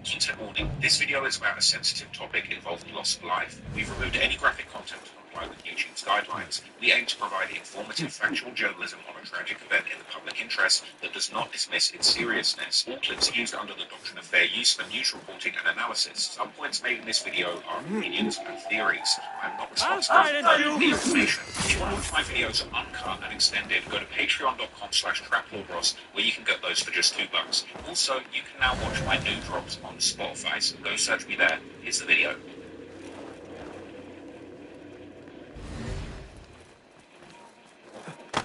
Content warning, this video is about a sensitive topic involving loss of life. We've removed any graphic content to comply with YouTube's guidelines. We aim to provide informative, factual journalism on a tragic event in the public interest that does not dismiss its seriousness. All clips are used under the doctrine of fair use for news reporting and analysis. Some points made in this video are opinions and theories. I am not responsible for the information. If you want to watch my videos uncut and extended, go to patreon.com/traplordross, where you can get those for just $2. Also, you can now watch my new drops on Spotify, so go search me there. Here's the video.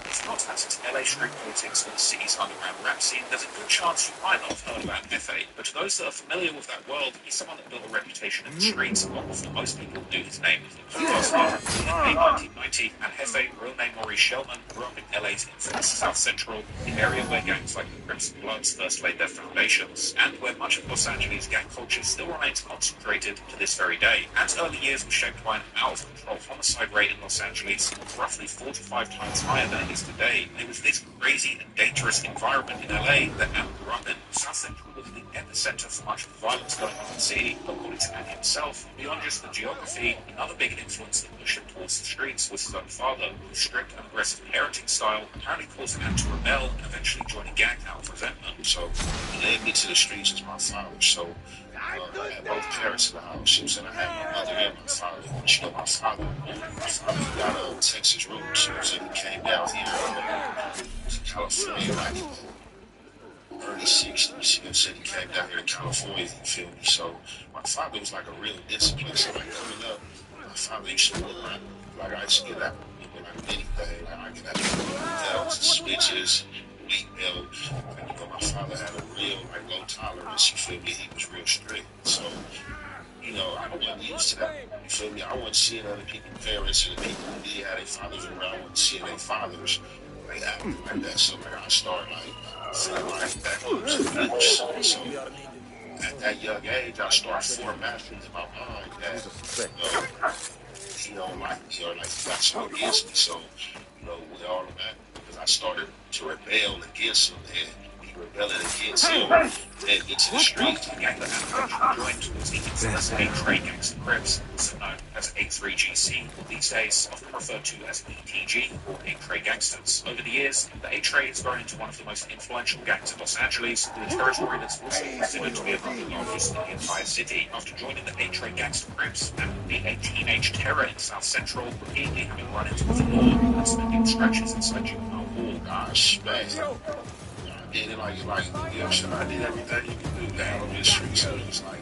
It's not as it's LA street politics or the city's underground rap scene, there's a good chance you might not have heard about Hefe, but to those that are familiar with that world, he's someone that built a reputation in the streets, and long before most people knew his name was the podcast leader. In 1990, and Hefe, real name Maurice Shellman, grew up in LA's infamous South Central, the area where gangs like the Crips and Bloods first laid their foundations, and where much of Los Angeles gang culture still remains concentrated to this very day. Ad's early years were shaped by an out-of-control homicide rate in Los Angeles, roughly 4 to 5 times higher than it is today. It was this crazy and dangerous environment in LA that Ad grew up in. South Central was the epicenter for much of the violence going on in the city. According to Andy himself, beyond just the geography, another big influence that pushed him towards the streets was his own father, whose strict and aggressive parenting style apparently caused him to rebel and eventually join a gang out of resentment. So he led me to the streets as my father. So I had both parents in the house. And I had my mother and my father. But my father got Texas roots. So he came down here to California like early 60s. You know, said he came down here to California, you feel me? So my father was like a real discipline. So like coming up, my father used to look like I used to get out, like anything. Like I get out belts, switches, weight belt. And, my father had a real like low tolerance, you feel me? He was real strict. So, I wasn't used to that. You feel me? I wasn't seeing other people's parents and the people who did have their fathers around. I wasn't seeing their fathers like acting like that. So like I started feeling like that was abuse. So at that young age, I started formatting in my mind that he don't like me or like he got something against me. So, with all of that, because I started to rebel against him and he rebelling against him and get to the streets. The gang that joined was the infamous A-Tray Gangster Crips, also known as A3GC, or these days often referred to as ETG, or A-Tray Gangsters. Over the years, the A-Tray has grown into one of the most influential gangs in Los Angeles, with a territory that's also considered to be among the largest in the entire city. After joining the A-Tray Gangster Crips and being a teenage terror in South Central, repeatedly having run into the law and spending stretches inside juvenile hall. Gosh, man. I did it like you know what I'm saying? I did everything you can do down on this street. So it was like,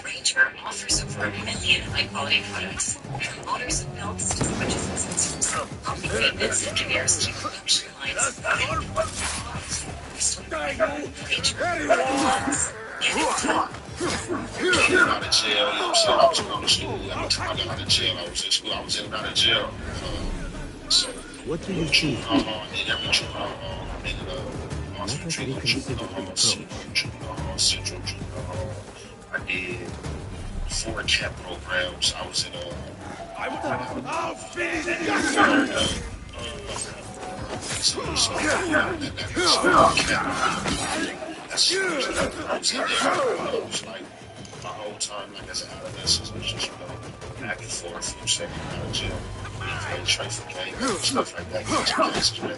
Ranger offers over 1 million high-quality products, from motors and belts to switches and sensors, helping maintenance engineers to production lines. Getting out of jail, you know what I'm saying? I was going to school. Every time I got out of jail, I was in school. I was in and out of jail. So, what do you think? I did every juvenile hall. I did Austin Juvenile Hall, Central Juvenile Hall. I did 4 camp programs. I was in my whole time, like as an adolescent, was just back and forth from second out of jail, playing traffic games, stuff like that. Cases rather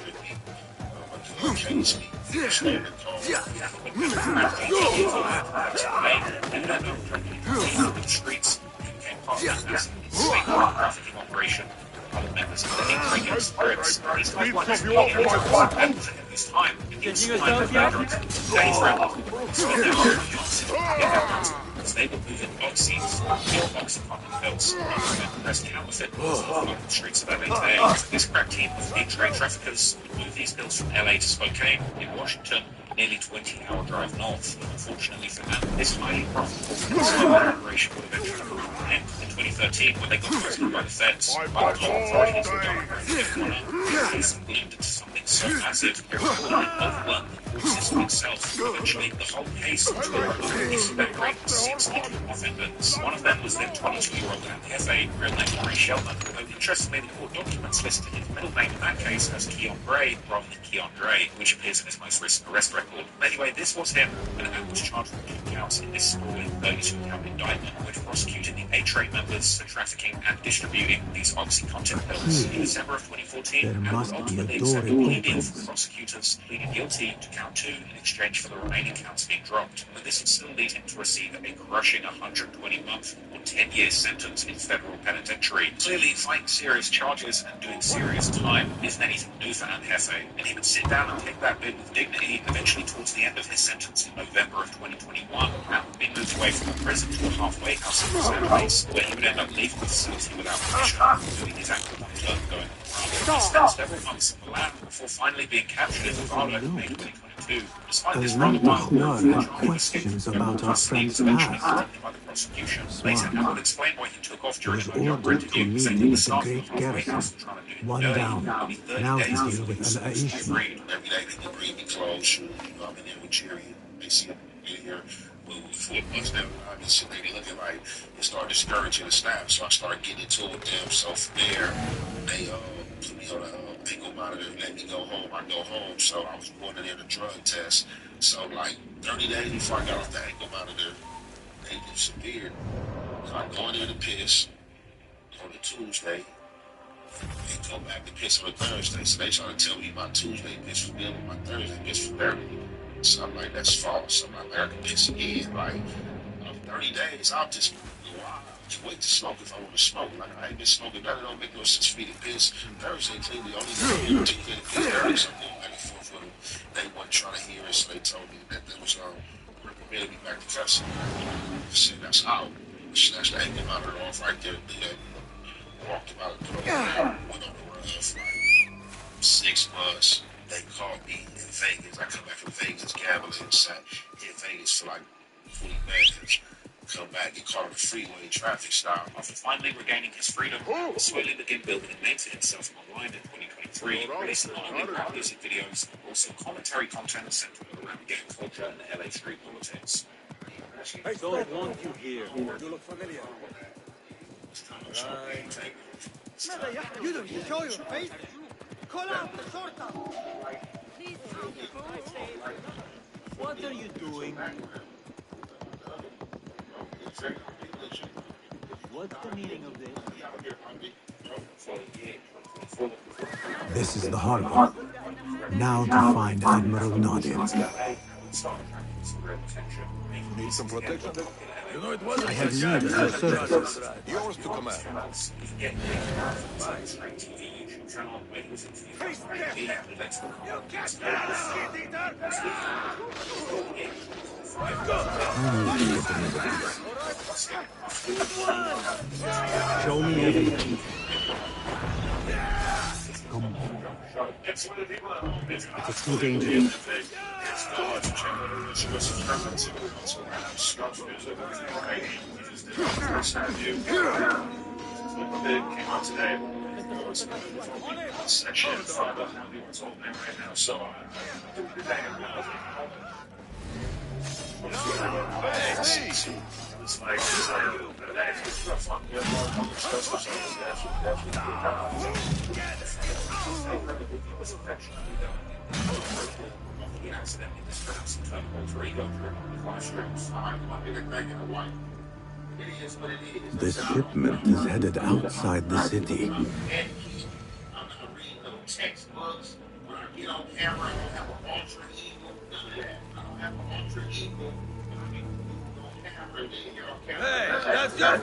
than case me. Streets became part of this trafficking operation. Other members of the A-Tray Gangster Crips, these guys weren't just looking at this time. In the time of drugs, days because they were moving boxes, real box apartment bills, and pressed counterfeit bills on the streets of LA today. This crack team of A-Tray traffickers would move these bills from LA to Spokane in Washington, nearly 20-hour drive north. Unfortunately for them, this highly profitable operation would eventually come to an end in 2013 when they got arrested by the feds. By the time authorities were done the case bloomed into something so massive, it overwhelmed the court system itself. Eventually, the whole case was released 62 offenders. One of them was then 22-year-old Jefe, real name Larry Sheldon, although interestingly the court documents listed his middle name in that case as Keon Gray rather than Keon Gray, which appears in his most recent arrest record. But anyway, this was him, and Ant was charged with 2 counts in this story, 32-count indictment, which prosecuted the A-Tray members for trafficking and distributing these OxyContin pills. In December of 2014, Ant would ultimately accept a plea deal from prosecutors, pleading guilty to count 2 in exchange for the remaining counts being dropped. But this would still lead him to receive a crushing 120-month or 10-year sentence in federal penitentiary. Clearly, fighting serious charges and doing serious time isn't anything new for Ant Jefe, and he would sit down and take that bit with dignity. Eventually, towards the end of his sentence in November of 2021, Ant would be moved away from the prison to a halfway house in Los Angeles, where he would end up leaving the facility without permission, doing his ankle turn going around. He spent several months on the lam before finally being captured in Nevada in May 2022. Despite this rather wild move, had questions about our friend's past. by the prosecution. Later, Ant would explain why he took off during a younger interview, saying he was staff of the halfway house and trying to do One down. Now he's dealing with an issue. Every day they bring me clothes, shoes, I'm in there with Jerry. They see me here with 4 months down. I mean, so they looking like it started discouraging the staff, so I started getting into it with them. So from there, they put me on a ankle monitor and let me go home. I go home, so I was going in there to drug test. So like 30 days before I got off the ankle monitor, they disappeared. So I'm going in to piss on a Tuesday. They come back to piss on a Thursday. So they trying to tell me my Tuesday piss was good, but my Thursday piss was dirty. So I'm like, that's false. I'm like, I can piss again. Like, 30 days, I'll just wait to smoke if I want to smoke. Like, I ain't been smoking nothing. It don't make no sense for me to piss. Thursday, clearly, only day to piss dirty. So I'm going back and forth with them. They wasn't trying to hear it, so they told me that they was recommending me back to cussing. I said, that's out. Snatched the ankle monitor off right there. Walked him out of the door. Went on the run for like 6 months. They called me in Vegas. I come back from Vegas, gambling, sat in Vegas for like 40 minutes. Come back, get caught on the freeway, traffic stop. After finally regaining his freedom, slowly began building and maintaining himself online in 2023, releasing not only rap music videos, but also commentary content centered around gang culture and LA street politics. I don't want you here. You look familiar. You don't show your face. Call out the shorter. What are you doing? What's the meaning of this? This is the harbor. Now to find Admiral Nadir. Need some protection? You know, it wasn't I have need of your services. Yours to command. Show me everything. Come on. It's too dangerous. This shipment is headed outside the city. Hey, that's your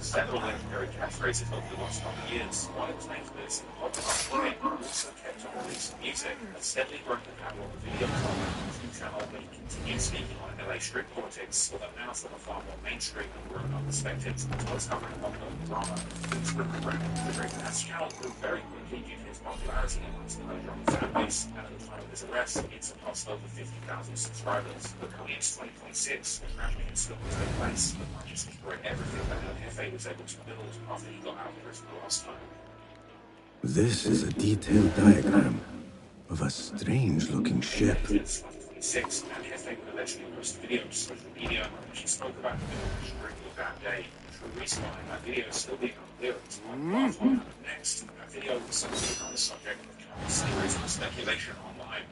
Several legendary catchphrases over the last couple of years. One of his names is also kept on releasing music and steadily growing the catalog of videos on the YouTube channel where he continued speaking on LA street politics, although now from a far more mainstream and grown-up perspective, as well as covering popular drama. His channel grew very quickly due to his popularity amongst the local fan base, and at the time of his arrest, it surpassed over 50,000 subscribers. But coming into 2026, tragedy had still to take place, but might just destroy everything that LFA was able to build after he got out of prison the last time. This is a detailed diagram of a strange-looking ship. 2026, and LFA would eventually post videos to social media, and she spoke about the village during the bad day. The reason why that video is still being unclear is what happened next. That video was something on the subject of countless theories and speculation online.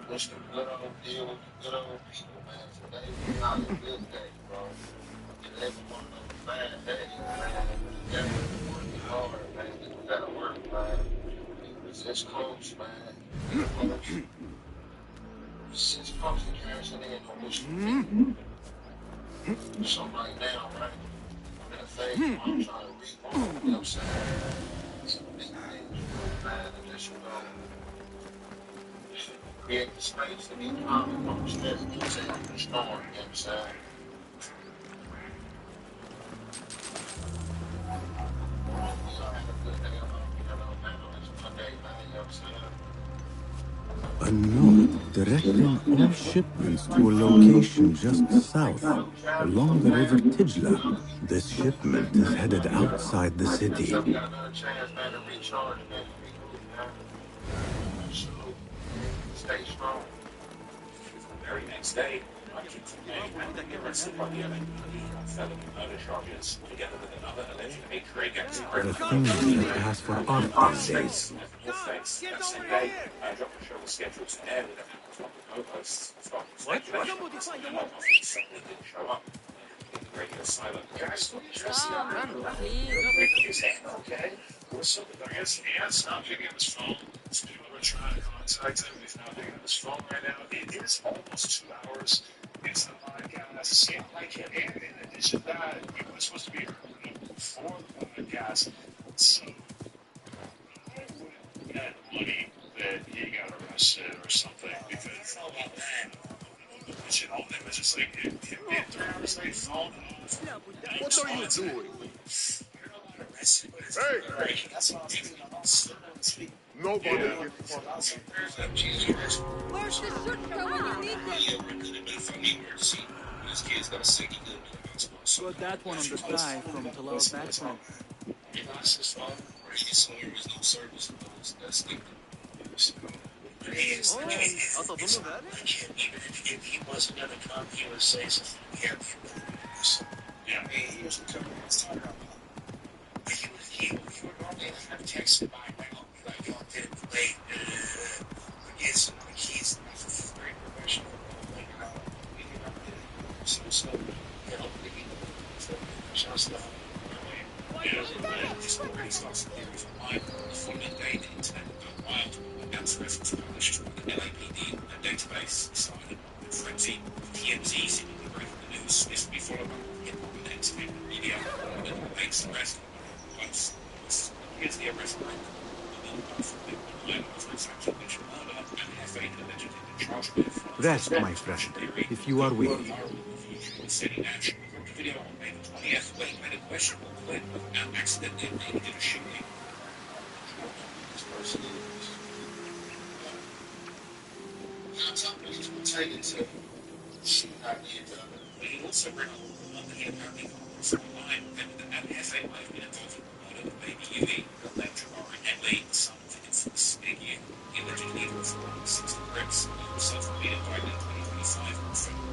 What's the good old deal with the good old people, man? Today was not a good day, bro. Today was one of those bad days, man. Yeah, working hard, man. People gotta work, man. We was this close, man. Since close to cashing in on this week. So right now, right, I'm in a phase where I'm trying to reborn, you know what I'm saying? Some big things, man, and just, create the space to be calm and instead of continuing the storm, you know what I'm saying? A note directing all shipments to a location just south, along the river Tijla. This shipment is headed outside the city. Stay strong. very next day, I took from me and been arrested by the LAPD on felony murder charges, together with another alleged A-grade gangster The criminal. thing we pass for art these days. That same day, Drop the Show was scheduled to air with one of the co-hosts, starting speculation and obviously suddenly didn't show up. The radio silent. Guys, what interesting. Okay. What's up with yeah, it's not picking up his phone. People are trying to contact him. He's not picking up his phone right now. It is almost 2 hours. It's the podcast. Seemed like him. And in addition to that, he was supposed to be early before the podcast. So, I would bet money that he got arrested or something because it's all about that. You know, it was just like him being 3 hours late, phone off. What are you doing? Hey! Nobody here. Where's the shooter when you need them? Got that one on the fly from Talal's background. He lost his phone, or he saw there was no service in those. That's the Even if he wasn't going to come, he would say something. yeah, he was coming his time out. He would normally have texted my mom, like, on the late, forget some of the keys, very professional. Like, so, you know, just stuff. This already starts to theories online. Before midday, the internet went wild. Announced reference published from the LAPD and database cited with frenzy. TMZ seemingly breaking the news. This will be followed by hip-hop and entertainment media. And then the makes the rest once. Here's the arrest rate. And then from the line for example, mentioned murder and F8 allegedly been charged with. Rest, my friend, if you are weary. City Nash recorded a video on May the 20th where he made a questionable clip and accidentally did a shooting. He also read on that he apparently from line and FA might have been involved in the murder of baby Yui, the lecturer Warren Henley, the son of the infamous Big U. He allegedly performed 60 grips. He himself will be indicted in 2025 on federal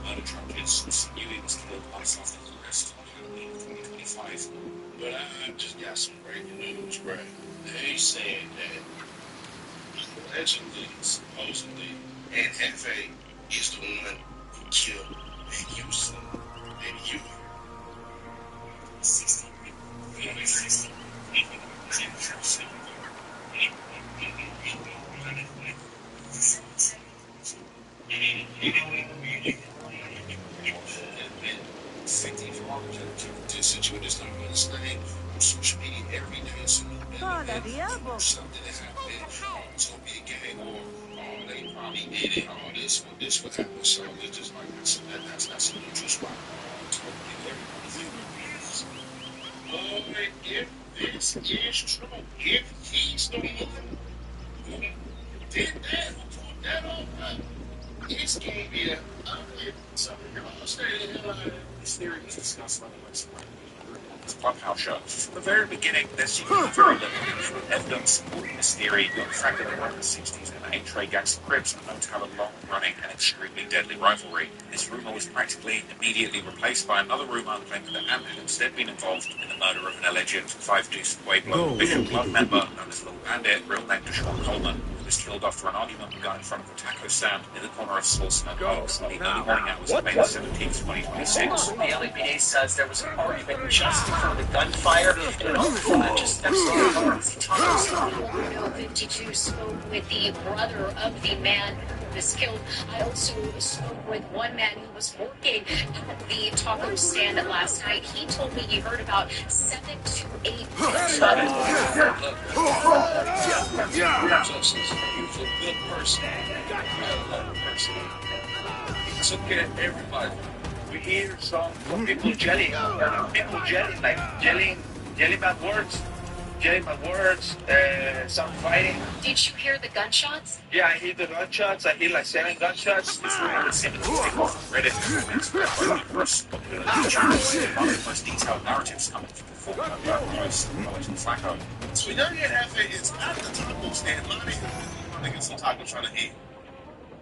murder charges. Yui was killed months after his arrest on Halloween 2025. But I just got some breaking news, right? They saying that allegedly, supposedly, and FA is the one who killed Big Houston and you. 60. Since you just don't understand on social media every day, so something that happened, it's gonna be a gang or they probably did it, all this would happen. So it's just like that's a neutral spot. If this is true, if he's the one who did that, who put that on, it's gave me a something else. This theory was discussed on the website. It's a Clubhouse show. From the very beginning, there seemed to be very little evidence supporting this theory, but the fact that the 1960s and A-Trade gangster Crips are known to have a long-running and extremely deadly rivalry. This rumour was practically immediately replaced by another rumour claiming that Ant had instead been involved in the murder of an alleged Five-Deuce Pueblo Bishop Club member known as Little Bandit, real name Deshaun Coleman, who was killed after an argument begun in front of a taco stand in the corner of Slauson and Oaks on the early morning hours of May 17th, 2026. The LAPD says there was an argument just before the gunfire, and it all just next door. Bruno 52 spoke with the brother of the man who was killed. I also spoke with one man who was working at the taco stand last night. He told me he heard about 7 to 8 You're a good person. He took care of everybody. We hear some people jelly, like jelly bad words. Some fighting. Did you hear the gunshots? Yeah, I hear the gunshots. I hear like 7 gunshots. This rumor would seem to take off Reddit. One of the most detailed narratives coming from the former post College and Flacco. So we don't get half it. It's not the taco stand. A lot of niggas on taco trying to eat.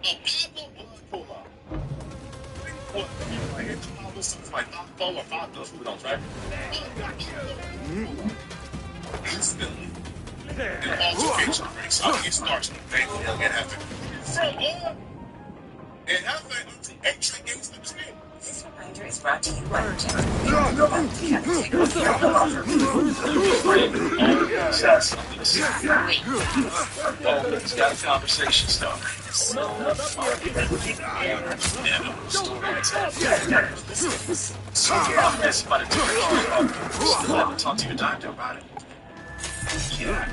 A Pablo pull up. What? Like, it's probably something like 4 or 5 dozen who knows, right? Instantly. In altercation race, how he starts to bang the young and have to from on. And have to until H against the team. This reminder is brought to you by It's got a conversation started. Talk to your doctor about it. Yeah,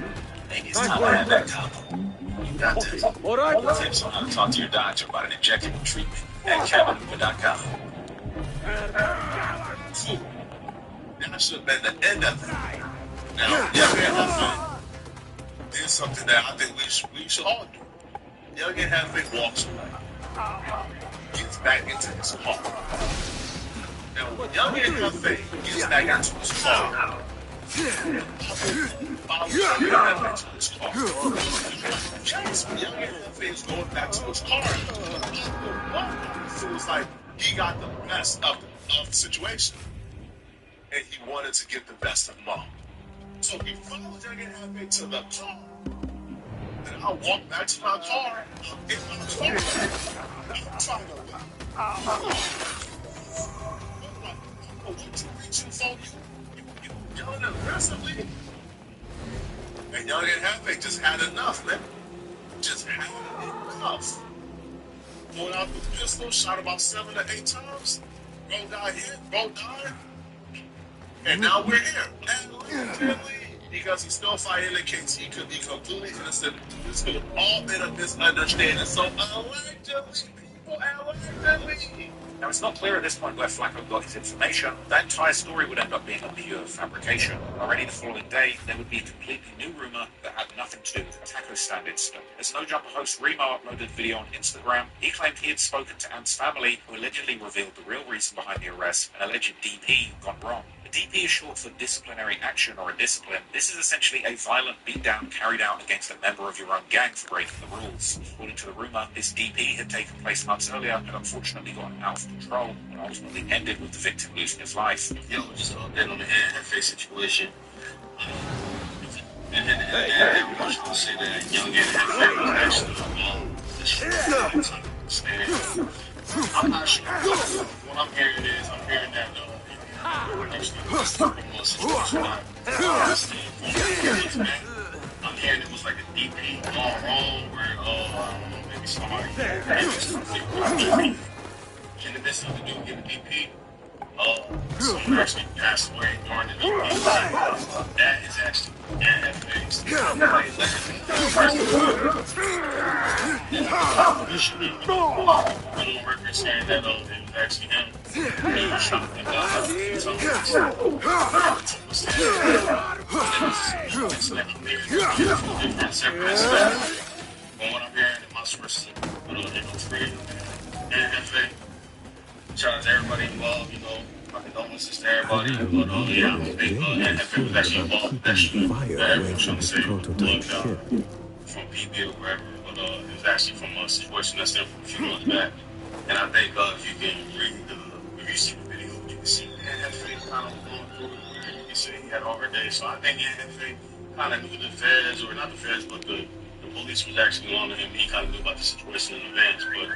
maybe it's time to have that couple. You got to. All right. Tips on how to talk to your doctor about an injectable treatment at CabineUber.com. That should have been the end of it. Now, yeah, there's something that I think we should all do. Young and Halfway walks away. Gets back into his car. Now, when Young and Halfway gets back into his car, follows Young and Halfway to his car. Young and Halfway is going back to his car. Feels like he got the best of the situation. And he wanted to get the best of them all. So he followed Young and Halfway to the car. And I walk back to my car. In my car. I'm trying to win. You yelling aggressively. And Young and Halfway just had enough, man. Just had enough. Pulled out the pistol, shot about 7 or 8 times. Bro died here, bro died. And now we're here. And because he still fighting the case, he could be completely innocent. This could have all been a misunderstanding. So allegedly, people allegedly. Now, it's not clear at this point where Flacco got his information. That entire story would end up being a pure fabrication. Already the following day, there would be a completely new rumor that had nothing to do with the taco stand incident. As No Jumper host Remo uploaded a video on Instagram, he claimed he had spoken to Ant's family, who allegedly revealed the real reason behind the arrest, an alleged DP gone wrong. DP is short for disciplinary action or a discipline. This is essentially a violent beatdown carried out against a member of your own gang for breaking the rules. According to the rumor, this DP had taken place months earlier and unfortunately gotten out of control and ultimately ended with the victim losing his life. Yo, just update on the NFA situation. And everyone's going to say that Young and NFA was actually I'm not sure. What I'm hearing is, I'm hearing that I'm hearing it was like a DP gone wrong where maybe somebody in the midst of the dude getting DP. Someone actually passed away during the DP. That is actually NFA's. On record saying that it was actually him. He was shot and died. So from what I'm hearing in my sources, Creed, NFA. Shout out to everybody involved, my condolences to everybody, but yeah, I think NFA was actually involved with that shit. Everyone's trying to say from PB or wherever, but it was actually from a situation that's there from a few months back. And I think if you can read if you see the video, you can see NFA kind of going through it where you can see he had a hard day. So I think NFA kind of knew the feds, or not the feds, but the police was actually on to him. He kind of knew about the situation in advance, but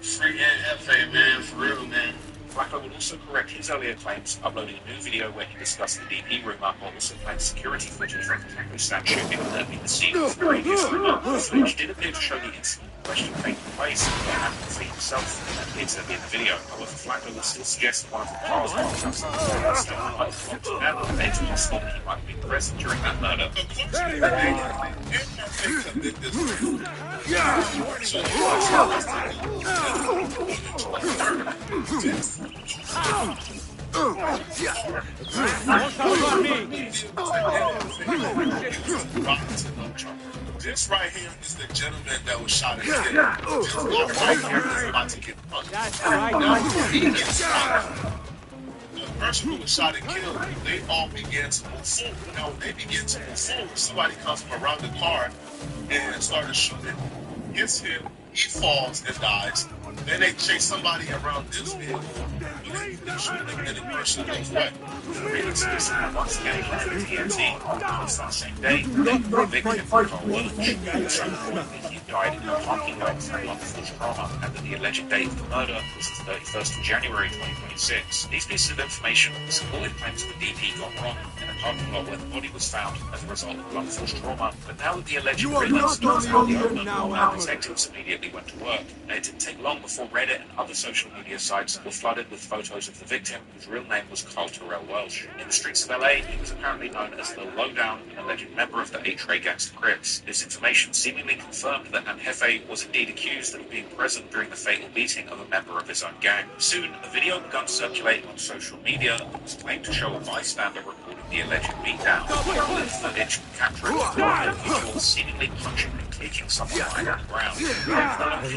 free NFA, man, for real, man. Flacco would also correct his earlier claims, uploading a new video where he discussed the DP rumor, while also claimed security footage from the taco stand shooting that had been the scene of the previous rumor. The footage did appear to show the incident in question taking place, but had to see himself, and appears to be in the video. However, Flacco would still suggest that one of the cars was outside the stand and it's possible that he might have been present during that murder. This right here is the gentleman that was shot and killed. This guy right here is about to get punched. The person who was shot and killed, they all began to move forward. Now, when they begin to move forward, somebody comes from around the car and started shooting. Hits him, he falls and dies. Then they chase somebody around this vehicle. They shoot an admitted person goes away. Once again, TNT. On that same day, the victim, Carl Lynch, he died in a parking lot from unforced trauma, and that the alleged date of the murder was the 31st of January 2026. These pieces of information supported claims that the DP got wrong in a parking lot where the body was found as a result of unforced trauma. But now that the alleged realized the owner, detectives immediately went to work. And it didn't take long before Reddit and other social media sites were flooded with photos of the victim, whose real name was Carl Terrell Welsh. In the streets of LA, he was apparently known as the Lowdown, an alleged member of the A-Tray gangster Crips. This information seemingly confirmed that Anjefe was indeed accused of being present during the fatal beating of a member of his own gang. Soon, a video began circulating on social media that was claimed to show a bystander recording the alleged beatdown. The footage capturing an individual seemingly punching and kicking someone lying on the ground. The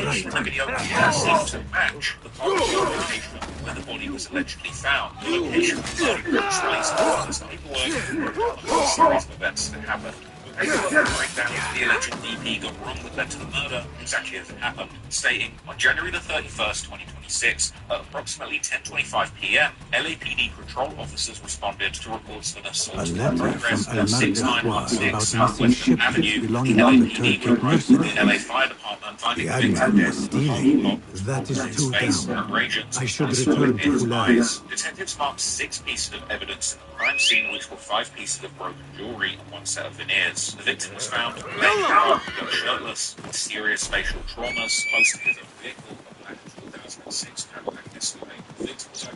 location in the video seemed to match the location where the body was allegedly found. The location of the body was released as paperwork for a series of events that happened. Breakdown the alleged DP got wrong that led to the murder, exactly as it happened, stating, on January the 31st, 2026, at approximately 10:25 p.m., LAPD patrol officers responded to reports that a A assault letter from El Marquez about missing Southwestern shipments Avenue. belonging The to the LAPD Turkic were to the LA mercenaries. Fire Department finding The the victim admiral dead was in the stealing. parking lot. That is His too face down. outrageous. I should His return in to his Fulani. eyes. Detectives marked 6 pieces of evidence in the crime scene, which were 5 pieces of broken jewelry and 1 set of veneers. The victim was found naked, shirtless, with serious facial traumas, close to his own vehicle, a black 2006 Cadillac Escalade. The victim was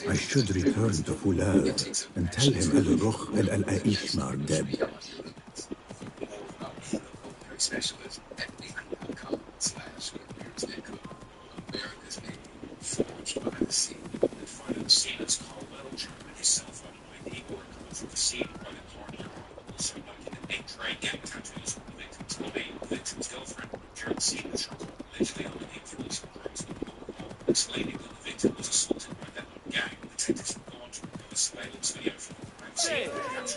I should return to Fulad and tell him El Ruch El Al Aish are dead. Specialist at America's name forged by the scene. The final scene is Carl Welch and his cell phone and ID were recovered from the scene by the coroner, also documenting 8 tray gang tattoos on the victim's body. The victim's girlfriend, during the scene, was shot allegedly under the influence of drugs and alcohol, explaining that the victim was assaulted by their own gang. Detectives have gone to recover surveillance video from the crime scene. Around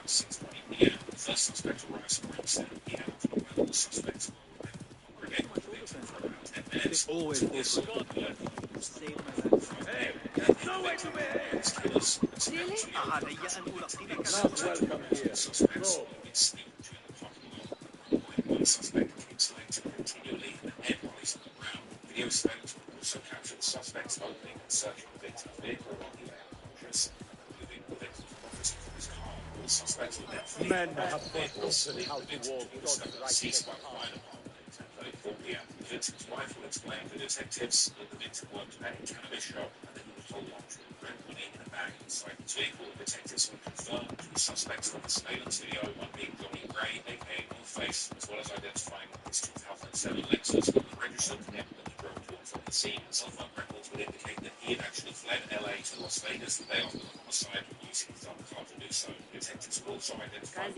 6:20 p.m., the first suspect arrives around 7 p.m. While the suspects congregate with the victim for about 10 minutes. Always this one suspect became selected continually and head released on the ground. Video surveillance also captured the suspects opening and searching the victim's vehicle while he lay unconscious and removing the victim's property from his car. All suspects were then fleeing. Men have forgotten how to walk Seized by the fire department at 10:34 p.m. The victim's wife will explain to detectives that the victim worked at a cannabis shop and that he was told not to rent money in a bag inside his vehicle. Detectives will confirm to the suspects of the surveillance video, one being Johnny Gray, aka Northface, as well as identifying his 2007 Lexus that was registered to him that he drove towards on the scene. Cell phone records would indicate that he had actually fled LA to Las Vegas the day after the homicide, using his own car to do so. Detectives will also identify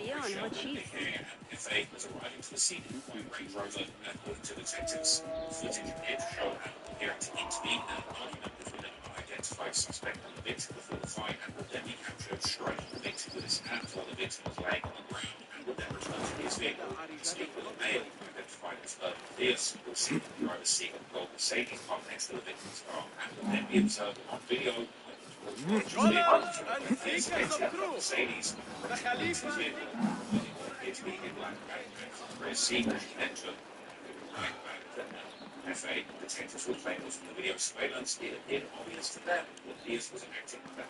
FA was arriving to the scene in a Range Rover, and according to detectives, footage appeared to show Hannibal appearing to intervene in an argument between an unidentified suspect and the victim before the fight, and would then be captured striking the victim with his hands while the victim was laying on the ground, and would then return to his vehicle and speak with a male identified as Urban Pierce, who was seen in the driver's seat of the gold Mercedes parked next to the victim's car, and would then be observed on video Mercedes, appeared to be in black backpack. Scene as he entered FA, detectives will claim was from the video surveillance. It appeared obvious to them that Pierce was acting under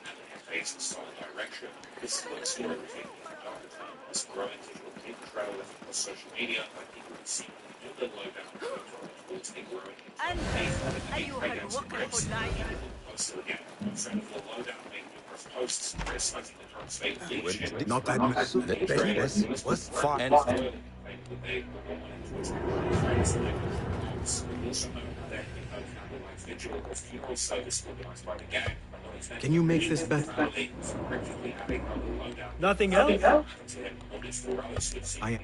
FA's sole direction. This is what the story became in darker time. This growing digital paper trail left across social media by people who seem to do the lowdown towards a growing posted again. A friend of the lowdown made numerous posts criticizing the current state of leadership. Not that was far and Can you make this better? Nothing else? I am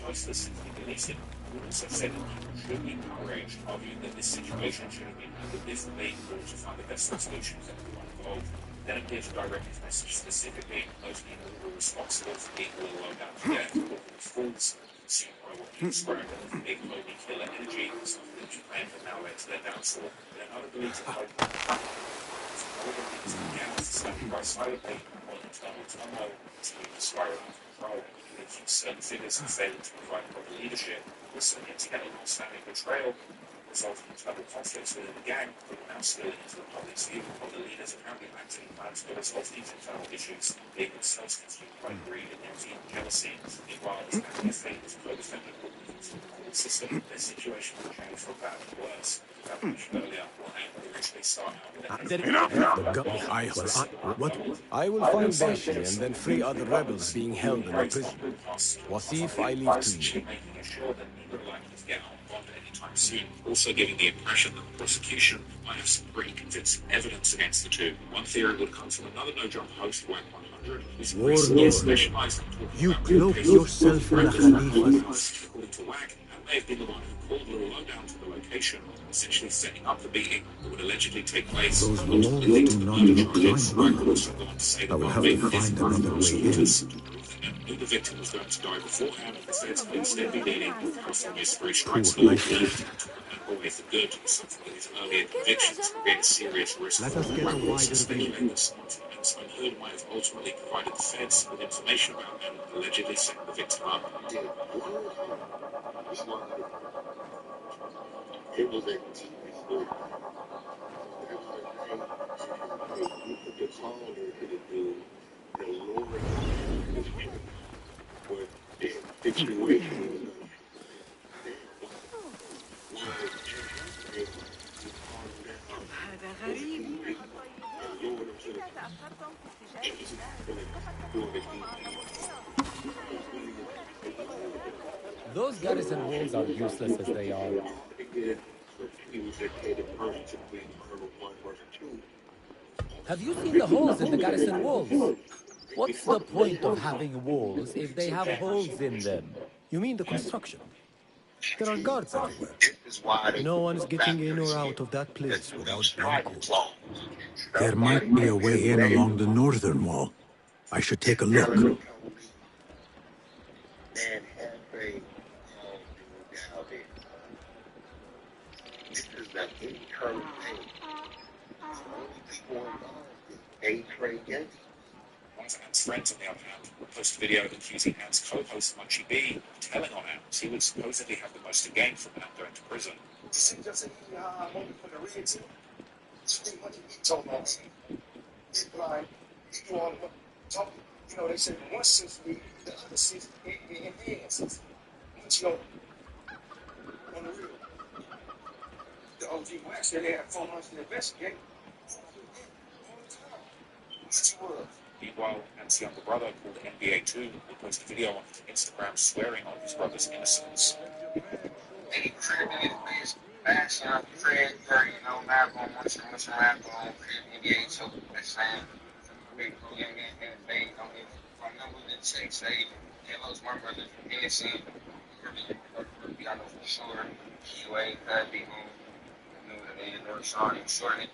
also said that people should be encouraged, arguing that this situation should have been handled differently in order to find the best solution for everyone involved. Then appeared to direct his message specifically at those people who were responsible for being all alone down to death, or who were fools. consumed by what you described as big holy killer energy, something that you claim that now led to their downfall. Then other beliefs in hope. Standing by silently, while internal turmoil is being spiral out of control, including certain figures who failed to provide proper leadership, also yet to get a long-standing betrayal, resulting in internal conflicts within the gang that are now spilling into the public's view, while the leaders apparently acting plans to resolve these internal issues, being themselves consumed by greed and envy and jealousy. Meanwhile, as Anthony Faye's co-defendant will move through the court system, their situation will change from bad to worse. As I mentioned earlier, what would originally start out with I will find Banshee and then free other rebels being held in the prison. Wasif, I leave to you. making sure that neither are likely to get out of bond anytime soon, also giving the impression that the prosecution might have some pretty convincing evidence against the two. One theory would come from another no-jump host, WAG 100, who's recently specialized in talking You about cloak yourself in the Khalifa's... According to WAG, that may have been the one who called the lowdown to the location, essentially setting up the beating that would allegedly take place. Those walls do not look climbable. I will have to find another way in. Knew the victim was going to die beforehand, instead of instead be leading from his three strikes Cool. away for good, something that his earlier convictions would be a serious risk. Let us get a wider view. Unheard might have ultimately provided the feds with information about them, allegedly setting the victim up. It was a TV story. The caller could do the Lord what the situation هذا غريب. Those garrison walls are useless as they are. Have you seen the holes in the garrison walls? What's the point of having walls if they have holes in them? You mean the construction? There are guards everywhere. No one's getting in or out of that place without being caught. There might be a way in along the northern wall. I should take a look. And this is the internal thing. A-Trade gets. One of Ant's friends, on the other hand, will post a video accusing Ant's co-host Munchie B of telling on Ant he would supposedly have the most to gain from Ant going to prison. You know, they said one symphony, the other symphony, the enhanced symphony. But you know, on the real, the OG Wax, they had 4 months to investigate. Meanwhile, Ant's younger brother, called NBA 2, will post a video on his Instagram swearing on his brother's innocence. Hey, Fred, man, bash out Fred, you know, map on what's map on NBA 2, that's saying. Big young man, they don't even remember the say, hello's my brother from NC. I know for sure, QA, that'd be home. I knew that they didn't know Sean, sure, man,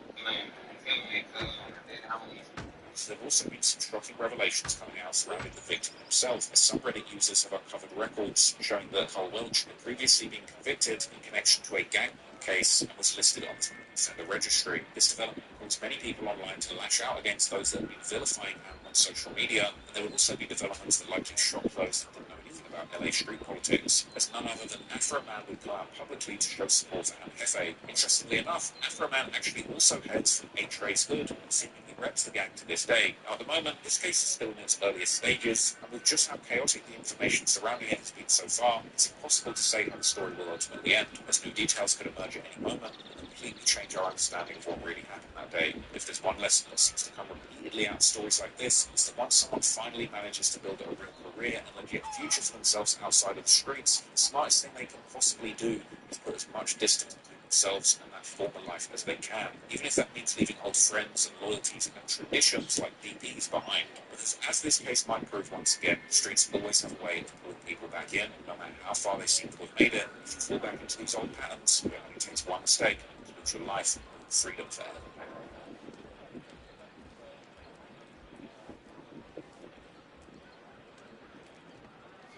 There have also been some shocking revelations coming out surrounding the victim himself, as some Reddit users have uncovered records showing that Carl Welch had previously been convicted in connection to a gang case and was listed on the offender registry. This development caused many people online to lash out against those that have been vilifying him on social media, and there will also be developments that likely shock those that didn't know anything about LA street politics, as none other than Afro Man would go out publicly to show support to Hefe. Interestingly enough, Afro Man actually also heads from H-Race Hood and seemingly reps the gang to this day. Now, at the moment, this case is still in its earliest stages, and with just how chaotic the information surrounding it has been so far, it's impossible to say how the story will ultimately end, as new details could emerge at any moment and completely change our understanding of what really happened that day. If there's one lesson that seems to come repeatedly out of stories like this, it's that once someone finally manages to build a real career and legit future for themselves outside of the streets, the smartest thing they can possibly do is put as much distance between themselves and that former life as they can, even if that means leaving old friends and loyalties and traditions like DPs behind. Because as this case might prove once again, streets always have a way of pulling people back in, no matter how far they seem to have made it. If you fall back into these old patterns, it only takes one mistake to lose your life and freedom forever.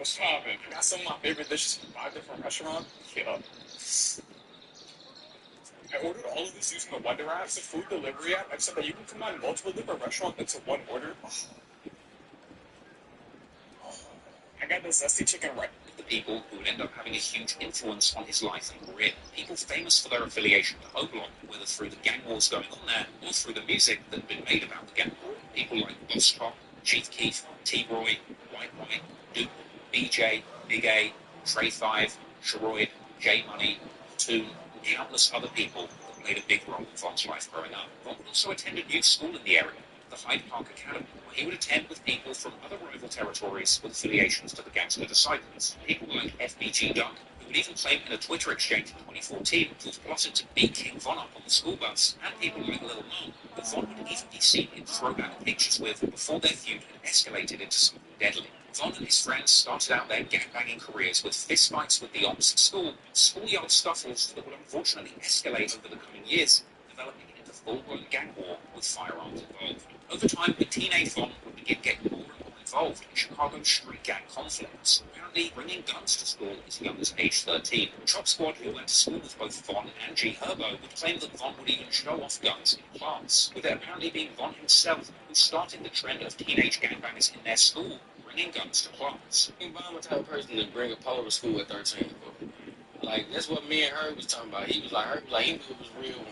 What's poppin'? I got some of my favorite dishes from 5 different restaurants. Yeah. I ordered all of this using the Wonder app. It's a food delivery app, except that you can combine multiple different restaurants into one order. I got the zesty chicken right. The people who would end up having a huge influence on his life and career. People famous for their affiliation to O-Block, whether through the gang wars going on there or through the music that had been made about the gang war. People like Boss Top, Chief Keef, T-Roy, White White, Duke, BJ, Big A, Trey 5, Sheroid, J Money, Toon, and countless other people that played a big role in Von's life growing up. Von also attended youth school in the area, the Hyde Park Academy, where he would attend with people from other rival territories with affiliations to the gangster disciples. People like FBG Duck, who would even claim in a Twitter exchange in 2014 to have plotted to beat King Von up on the school bus, and people like Lil Mo, who Von would even be seen in throwback pictures with before their feud had escalated into something deadly. Von and his friends started out their gangbanging careers with fistfights with the ops at school, schoolyard scuffles that would unfortunately escalate over the coming years, developing into full-blown gang war with firearms involved. Over time, the teenage Von would begin getting more and more involved in Chicago's street gang conflicts, apparently bringing guns to school as young as age 13. Chop Squad, who went to school with both Von and G Herbo, would claim that Von would even show off guns in class, with it apparently being Von himself who started the trend of teenage gangbangers in their school, bringing guns to class. I'm the type of person to bring a polo to school at 13. Like, that's what me and Herb was talking about. He was like, he knew it was real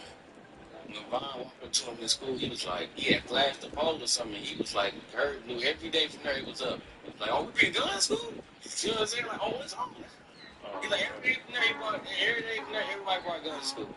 when Von walked up to him in school. He was like, he had flashed the pole or something. He was like, Herb knew every day from there he was up. He was like, oh, we bring guns to school? You know what I'm saying? Like, oh, it's on. He's like, every day from there, everybody brought guns to school.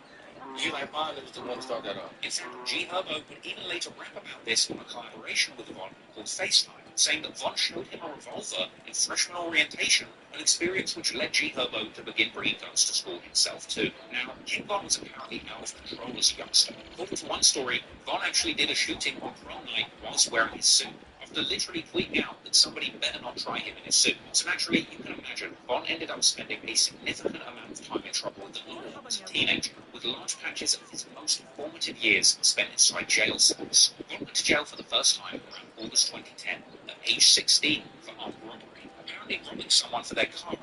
He like Von was the one to start that off. In fact, G Herbo would even later rap about this on a collaboration with Von called FaceTime, saying that Von showed him a revolver in freshman orientation, an experience which led G Herbo to begin bringing guns to school himself too. Now, King Von was apparently out of control as a youngster. According to one story, Von actually did a shooting on prom night whilst wearing his suit, after literally tweeting out that somebody better not try him in his suit. So naturally, you can imagine, Von ended up spending a significant amount of time in trouble in the law as a teenager, with large patches of his most formative years spent inside jail cells. Von went to jail for the first time around August 2010, at age 16, for armed robbery, apparently robbing someone for their car,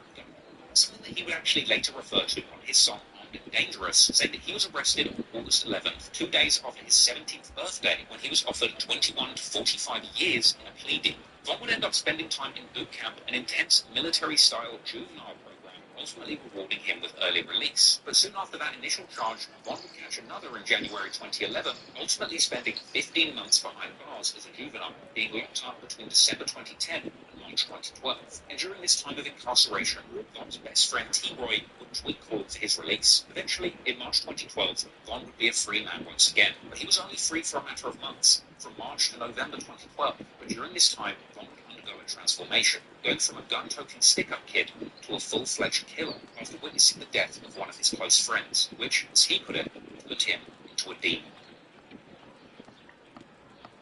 something that he would actually later refer to on his song Armed and Dangerous, saying that he was arrested on August 11th, 2 days after his 17th birthday, when he was offered 21 to 45 years in a plea deal. Von would end up spending time in boot camp, an intense military-style juvenile program, ultimately rewarding him with early release. But soon after that initial charge, Von would catch another in January 2011, ultimately spending 15 months behind bars as a juvenile, being locked up between December 2010 and March 2012. And during this time of incarceration, Von's best friend T-Roy would tweet calls for his release. Eventually, in March 2012, Von would be a free man once again, but he was only free for a matter of months, from March to November 2012. But during this time, Von would undergo a transformation, going from a gun-toting stick-up kid to a full-fledged killer after witnessing the death of one of his close friends, which, as he put it, put him into a demon.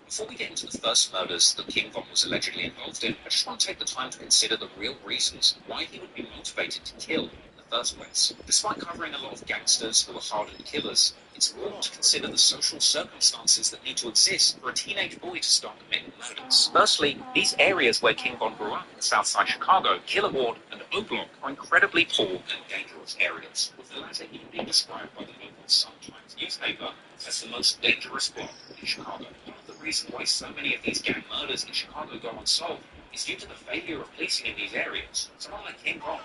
Before we get into the first murders that King Von was allegedly involved in, I just want to take the time to consider the real reasons why he would be motivated to kill in the first place. Despite covering a lot of gangsters who are hardened killers, it's important to consider the social circumstances that need to exist for a teenage boy to start committing murders. Firstly, these areas where King Von grew up, Southside Chicago, Killer Ward, and O-Block, are incredibly poor and dangerous areas, with the latter even being described by the local Sun-Times newspaper as the most dangerous block in Chicago. The reason why so many of these gang murders in Chicago go unsolved is due to the failure of policing in these areas. Someone like King Von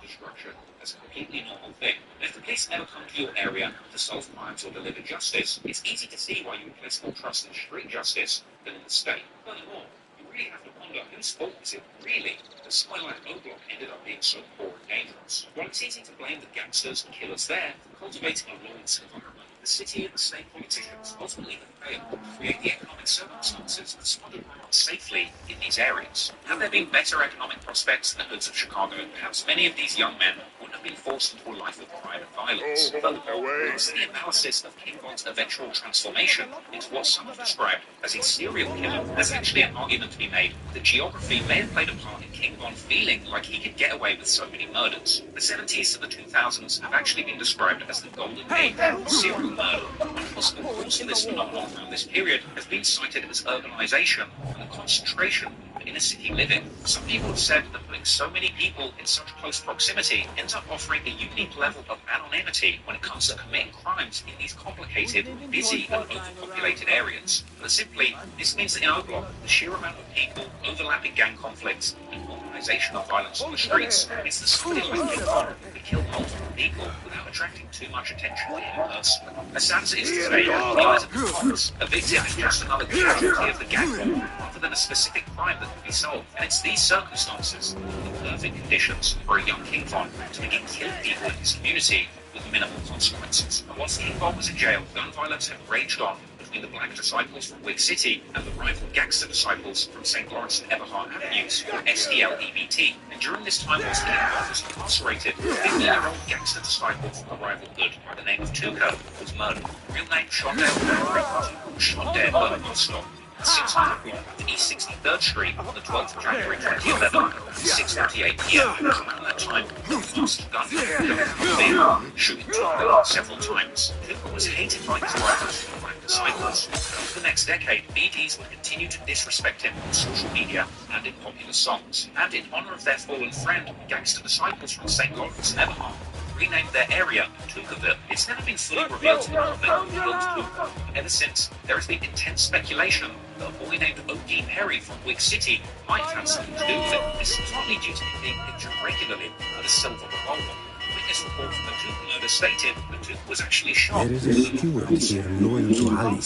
destruction as a completely normal thing. And if the police never come to your area to solve crimes or deliver justice, it's easy to see why you would place more trust in street justice than in the state. Furthermore, you really have to wonder whose fault is it really that somewhere like O-Block ended up being so poor and dangerous. While it's easy to blame the gangsters and killers there for cultivating a lawless environment, the city and the state politicians ultimately have failed to create the economic circumstances that someone could grow up safely in these areas. Have there been better economic prospects in the hoods of Chicago, perhaps many of these young men wouldn't have been forced into a life of crime and violence. Furthermore, it's the analysis of King Von's eventual transformation into what some have described as a serial killer. There's actually an argument to be made that geography may have played a part in King Von feeling like he could get away with so many murders. The 70s to the 2000s have actually been described as the golden age of serial murder. One possible cause for this phenomenon around this period has been cited as urbanization and the concentration of inner city living. Some people have said that putting so many people in such close proximity ends up offering a unique level of anonymity when it comes to committing crimes in these complicated, busy, and overpopulated areas. But simply, this means that in Oblong, the sheer amount of people, overlapping gang conflicts, and organisation of violence on the streets means that somebody like King Kong could kill multiple people without attracting too much attention to him personally. As sad as it is to say, in the eyes of the cops, a victim is just another casualty of the gang war, rather than a specific crime that can be solved. And it's these circumstances, the perfect conditions for a young King Kong to begin killing people in his community with minimal consequences. And once King Kong was in jail, gun violence had raged on between the black disciples from Whig City and the rival gangster disciples from St. Lawrence and Eberhard Avenues, or SDL-EBT. And during this time, whilst King Kong was incarcerated, a 15-year-old gangster disciple from the rival hood by the name of Tuco was murdered. Real name Shondale, shot dead by the bus stop. 600 block of East 63rd Street on the 12th of January 2011 at 6:48 p.m. Around that time, the masked gunman shooting Tuco several times. Tuco was hated by his rivals and black disciples. Over the next decade, BDs would continue to disrespect him on social media and in popular songs. And in honor of their fallen friend, gangster disciples from St. Lawrence and Eberhard renamed their area Tucaville. It's never been fully revealed to anyone that killed Tuco. Ever since, there has been intense speculation that a boy named O.D. Perry from Whig City might have something to do with it. This is partly due to him being pictured regularly with a silver revolver. Witness report from the Tuco murder stated that Tuco was actually shot. There is a steward here loyal to Ali.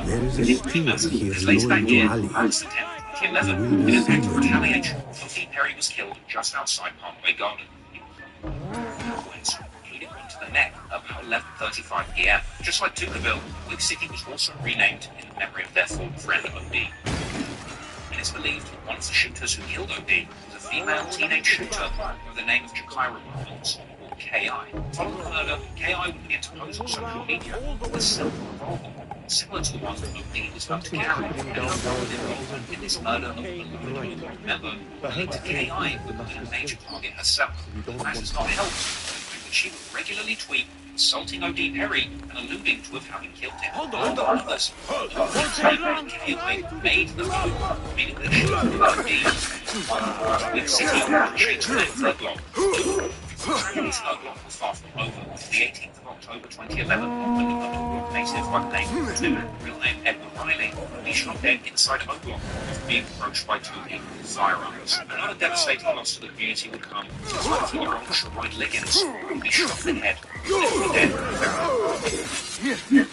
There is a steward here loyal to Ali. 11, in an act of retaliation, O.D. Perry was killed just outside Parkway Garden. Including one to the neck about 11:35 p.m. Just like Tucaville, Whig City was also renamed in memory of their fallen friend O.D. And it's believed that one of the shooters who killed O.D. was a female teenage shooter with the name of Jakira Reynolds, or K.I. Following the murder, K.I. would begin to pose on social media with a silver revolver, similar to the one that O.D. was about to carry, and involved in this murder of a member, leading to K.I. becoming a major target herself. That has not helped, but she would regularly tweet insulting O.D. Perry and alluding to having killed him. Hold on. Others, K.I. made the move, meaning that she killed O.D. Whig City, she to their third block. Tragedies in Oblong was far from over. The 18th of October 2011, when the Oblong native by the name of real name Edward Riley, he shot dead inside Oblong after being approached by two people with firearms. Another devastating loss to the community would come as 20-year-old Sherrod Liggins would be shot in the head, dead.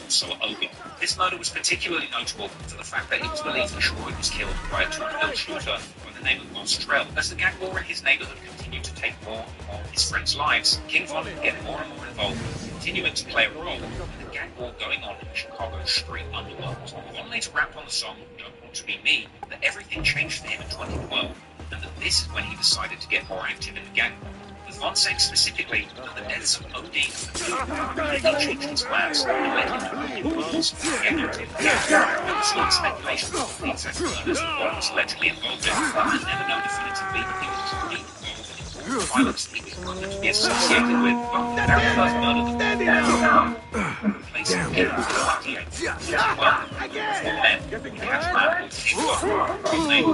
Also at Oblong. This murder was particularly notable for the fact that it was believed that Sherrod was killed by a two-killed shooter by the name of Ross Trell. As the gang war in his neighborhood continued to take more and more of his friends' lives, King Von would get more and more involved, continuing to play a role in the gang war going on in Chicago's street underworld. Von later rapped on the song Don't Want to Be Me that everything changed for him in 2012, and that this is when he decided to get more active in the gang war. With Von saying specifically that the deaths of O.D. and changed his plans and led him to importance of getting active. There was some speculation of the exact murders that Von was allegedly involved in, and never know definitively that he was truly involved in violence that he was rumored to be associated with. But the very first murder that place in 1958 four men, he had a man called name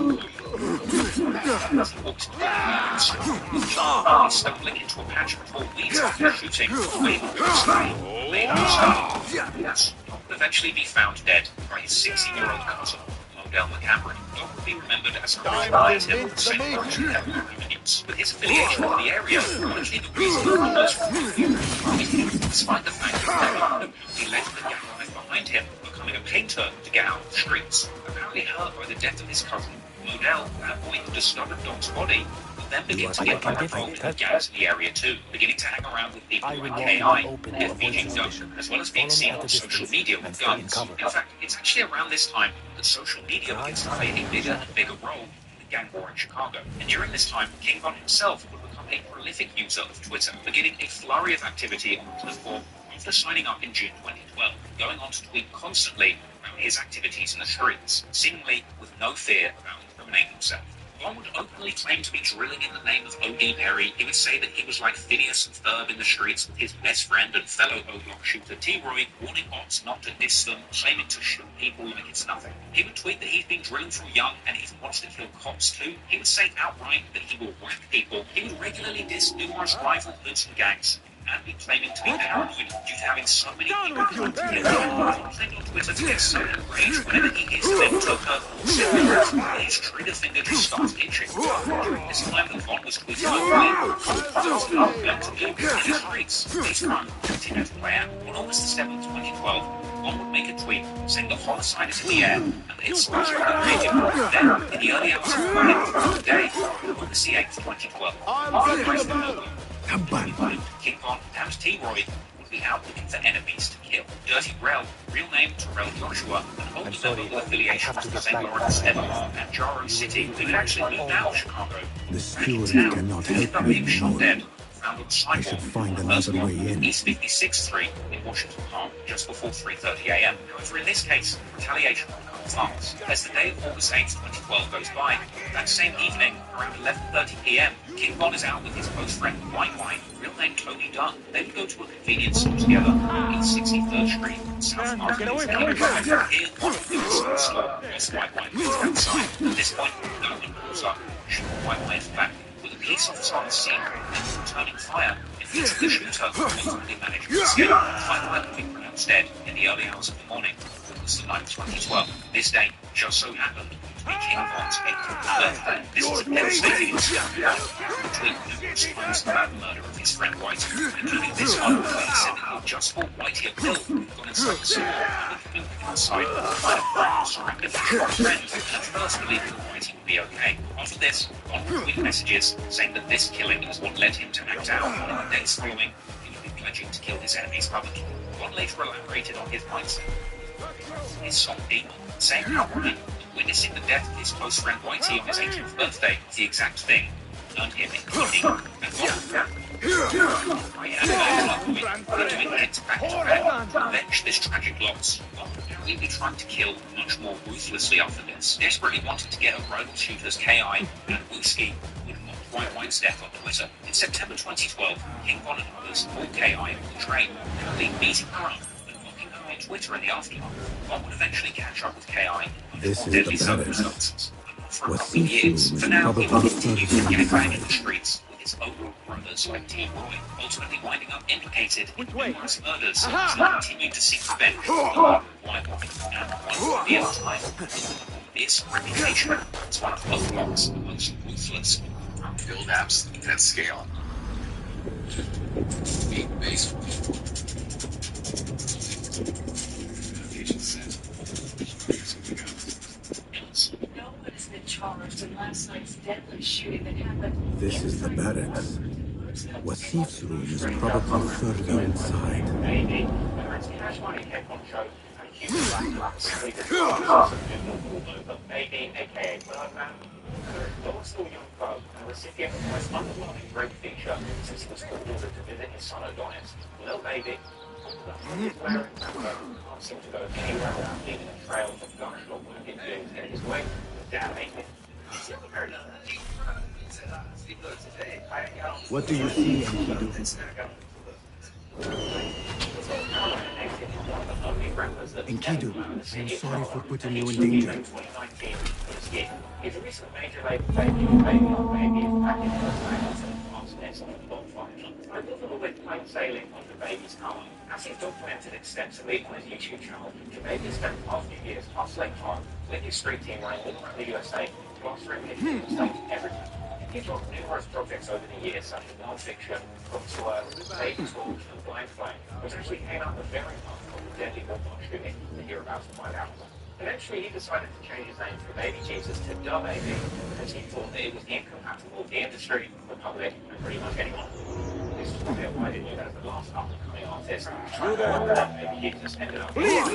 stumbling into a patch of tall weeds after shooting, would eventually be found dead by his 16-year-old cousin, Modell McCameron. Doc would be remembered as an original native of St. Lawrence and Eberhard Avenues. With his affiliation with the area, largely the reason that he was from despite the fact that he left the gang life behind him, becoming a painter to get out of the streets. Apparently hurt by the death of his cousin, Modell, that boy who discovered Doc's body, would then begin to get more involved with gangs in the area too, beginning to hang around with people like K.I. and FBG Doug, as well as being seen on social media with guns. In fact, it's actually around this time that social media begins to play a bigger and bigger role in the gang war in Chicago. And during this time, King Von himself would become a prolific user of Twitter, beginning a flurry of activity on the platform after signing up in June 2012, going on to tweet constantly about his activities in the streets, seemingly with no fear about incriminating himself. One would openly claim to be drilling in the name of O.D. Perry. He would say that he was like Phineas and Ferb in the streets with his best friend and fellow O-Block shooter T-Roy, warning bots not to diss them, claiming to shoot people like it's nothing. He would tweet that he's been drilling from young and he wants to kill cops too. He would say outright that he will whack people. He would regularly diss numerous rival hoods and gangs, and be claiming to be paranoid due to having so many people trying to kill him. One thing on Twitter to get so enraged whenever he hits the big toker, his trigger finger just starts itching. During this time, the Von was tweeting in the streets. This time, continued to play out. On August 7th, 2012, Von would make a tweet saying the homicide is in the air and that it's supposed to be created. Then, in the early hours of the morning, today, August 8th, 2012, King Von and T-Roy would be out looking for enemies to kill. Dirty Rel, real name Terrell Joshua, an older member of affiliation to St. Lawrence, Evermore, and Jaro City, who had actually moved out of Chicago. The steward cannot help me anymore. Found on I sidewalk should find another way in. East 56th Street in Washington Park, just before 3:30 a.m. However, in this case, retaliation will come fast. As the day of August 8th, 2012 goes by, that same evening, around 11:30 p.m., King Von is out with his close friend White Wine, real name Tony Dunn. They would go to a convenience store together in 63rd Street, South Market. Here, one of the store, West White Wine goes outside. At this point, no one pulls up, shooting White Wine's back. With a police officer on the scene and returning fire, it feels the shooter ultimately managed to escape. White Wine would be pronounced dead in the early hours of the morning. August 9th, 2012. This day just so happened to be King Von's 80th birthday. This was a devastating incident. Between numerous times about the murder of his friend Whitey, including this one where he said that he just thought Whitey a pill, gone inside the store, and coming outside, find a friend surrounded by his friend, and at first believing that Whitey would be okay. After this, Von would tweet messages saying that this killing is what led him to act out, and in the days following, he would be pledging to kill his enemies publicly. Von later elaborated on his mindset. His song Demon, saying outright that witnessing the death of his close friend Whitey on his 80th birthday was the exact thing earned him including and doing it back to back to avenge this tragic loss. He would be trying to kill much more ruthlessly after this. Desperately wanting to get a rival shooters KI and Whiskey would mock White Wine's death on Twitter. In September 2012, King Von and others called KI on the train and being beating her up. Twitter in the aftermath. One would eventually catch up with KI This is deadly the barracks. circumstances. For a What couple of years, seems for now, he will probably continue further to get inside. bang in the streets with his own brothers like T-Roy, ultimately winding up implicated in numerous murders as he continued to seek revenge for the murder of White Wine and one the other time. This reputation is one of O-Block's most ruthless. Build apps that scale. Big base. No one has been charged in last night's deadly shooting that happened. This is the barracks. Wasif's room is probably further inside. Maybe, aka Birdman, still young folk and recipient of the most underwhelming great feature since he was called over to visit his son Adonis. Little baby, can't seem to go anywhere without leaving a trail of gush or wounded things in his way. Damn it. What do you see, Enkidu? Enkidu, I am sorry for putting you in danger. His recent major label debut, Baby on Baby, is back in Los Angeles and Fox Nest on the bonfire. I live a little bit plain sailing on the baby's car. As he's documented extensively on his YouTube channel, Jamaica spent the past few years hustling hard with his street team running all around the USA, plastering his mistakes everywhere. He's run numerous projects over the years, such as non-fiction, Book Swerve, Baby Talk, and Blind Flame, which actually came out the very month of the deadly Woodblock shooting that you're about to find out. Eventually, he decided to change his name from Baby Jesus to Da Baby because he thought that it was incompatible with the industry, the public, and pretty much anyone. This was probably why he knew that as the last up-and-coming artist. Baby Jesus ended up being the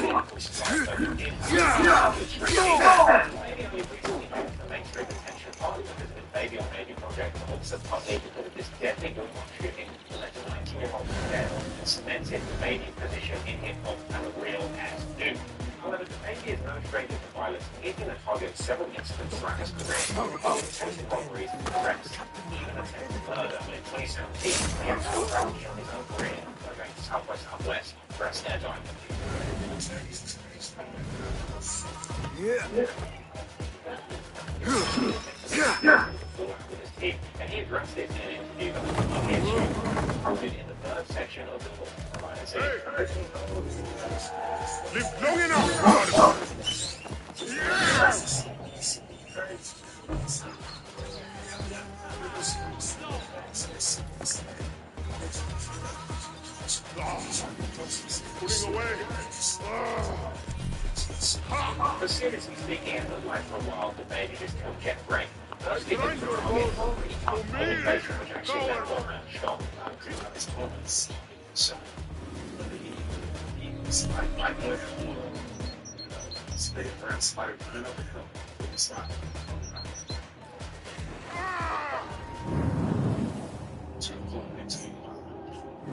mainstream attention partly because of his Baby on Baby project, but also partly because of this deadly Woodblock shooting that led to 19-year-old death and cemented the Baby position in hip-hop as a real ass dude. However, the Baby is no stranger to violence. He's been a target of several incidents throughout his career, attempted robberies and arrests, even attempted murder. And in 2017, he actually tragedy on his own career by going to Southwest for a snare dive. And he addressed it in an interview that was quoted in the third section of the book. Live long enough! Putting away! But seriously speaking, it looked like for a while the baby just killed Jeff Gray. Those people who were on it already tough communication, which actually left one man shot. So, I know Spider around Spider running over the hill with the slap.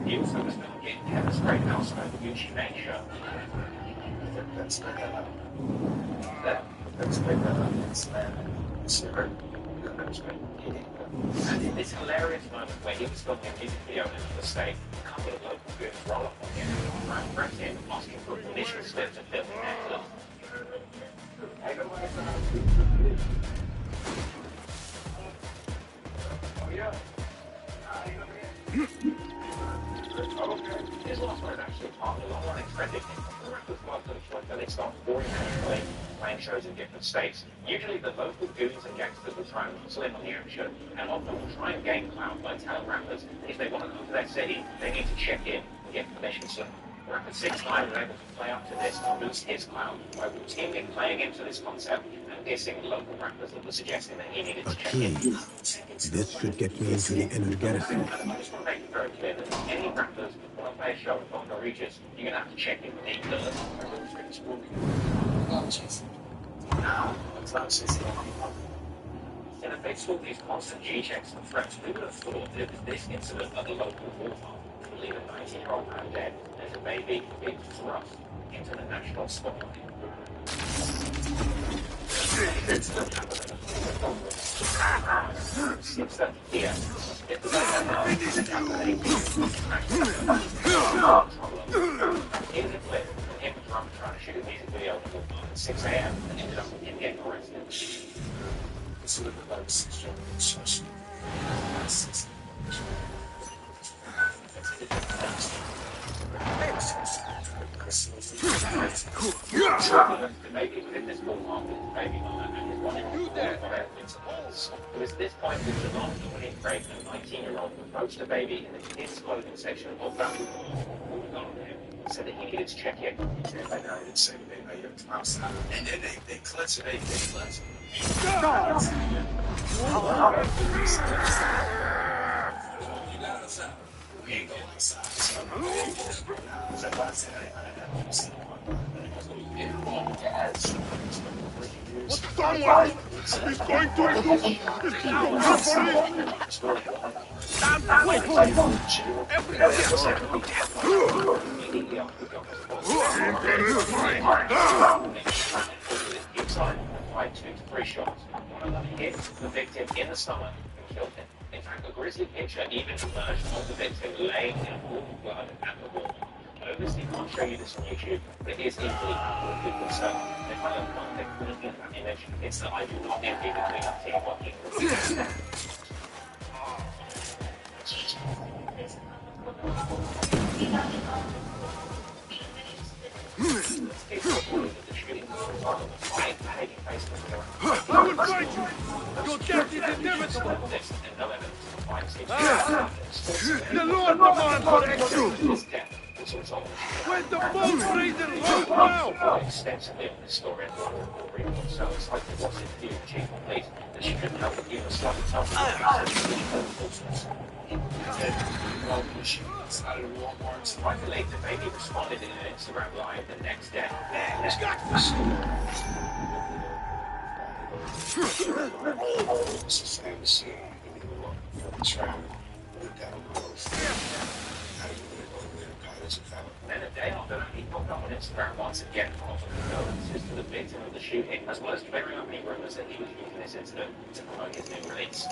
He also was not getting Kevin's great house by the Gucci Mane show. Let's pick that up. Let's pick that up. And in this hilarious moment where he was filming a music video in the state, a couple of local goods roll up on him and press him, asking for a permission slip to film the necklace. His last one is actually partly long unexpected. The rappers work to the point that they start pouring out playing shows in different states. Usually the local goons and gangsters will try and muscle in on the action, and often will try and gain clout by telling rappers if they want to come to their city, they need to check in and get permission slip. Rapper 6 9 was able to play up to this and boost his clout by routinely playing into this concept and dissing local rappers that were suggesting that he needed to check in. This should get me into the inner garrison. I just want to make it very clear that any rappers want to play a show in Bondi Regis, you're going to have to check in with me first. And if they saw these constant G-checks and threats, we would have thought that it was this incident at the local war farm to leave a 19-year-old man dead as a baby being thrust into the national spotlight. Here, here's a clip of him and Trump trying to shoot a music video at 6 a.m. and ended up with him getting arrested. Maybe within this ball market, maybe not, and his one in it was this point that the non-dominant pregnant 19-year-old approached the baby in the kids' clothing section of that said that he needed to check in. He said, I know, it's saying they made it outside. And then they clutched it, they clutched it. Stop! We ain't going outside. What's someone? He's going to do. He's going to wait. Fired 2 to 3 shots. One of them hit the victim in the stomach and killed him. In fact, a grisly picture even emerged of the victim laying in a pool of blood at the wall. I obviously can't show you this on YouTube, but it is equally good concern. If I have one thing to look at that image, it's that I do not envy the cleanup team working for I will fight you! Your death is inevitable! The Lord demands for action! When the boat raises low now! Extensively on this story and so it's like it was in the chief of police that she couldn't help but give a slightly tough Right later, the baby responded in an Instagram live the next day. He's got this. Then a day after that, he popped up on Instagram once again, offering condolences. witnesses to the victim of the shooting, as well as clearing up any rumors that he was using this incident to promote his new release.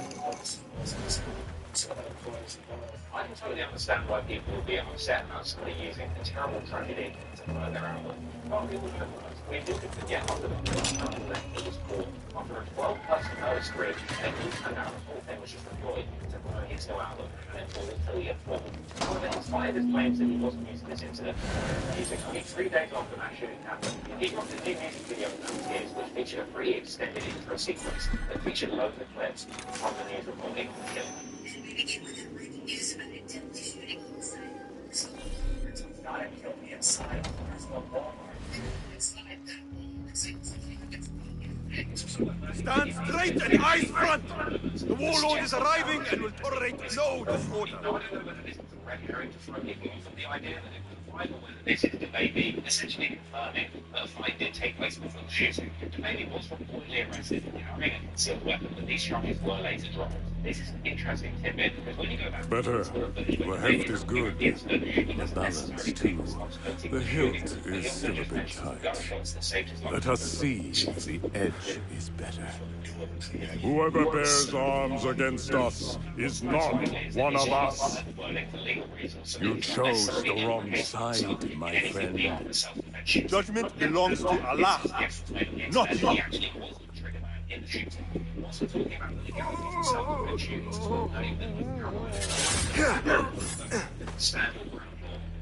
I can totally understand why people would be upset about somebody using a terrible tragedy to promote their album. But people don't realize, we do forget after the first album that he was caught after a 12-person murder spree, and he turned out the whole thing was just a ploy to promote his new album, and then fall until he had fallen. However, in spite of his claims that he wasn't using this incident, music only 3 days after that shooting happened, he dropped a new music video from Tears, which featured a pretty extended intro sequence that featured loads of clips from the news reporting of the killing. Stand straight and eyes front! The warlord is arriving and will tolerate no disorder. The idea that it was vital when this is the baby, essentially confirming that a fight did take place before the shooting. The baby was reportedly arrested for carrying a concealed weapon, but these charges were later dropped. This is an interesting tidbit because when you go back Better. The heft is good. The balance, too. The hilt is still a bit tight. Let us see if the edge is better. Whoever bears arms against us is not one of us. You chose the wrong side, my friend. Judgment belongs to Allah, not you.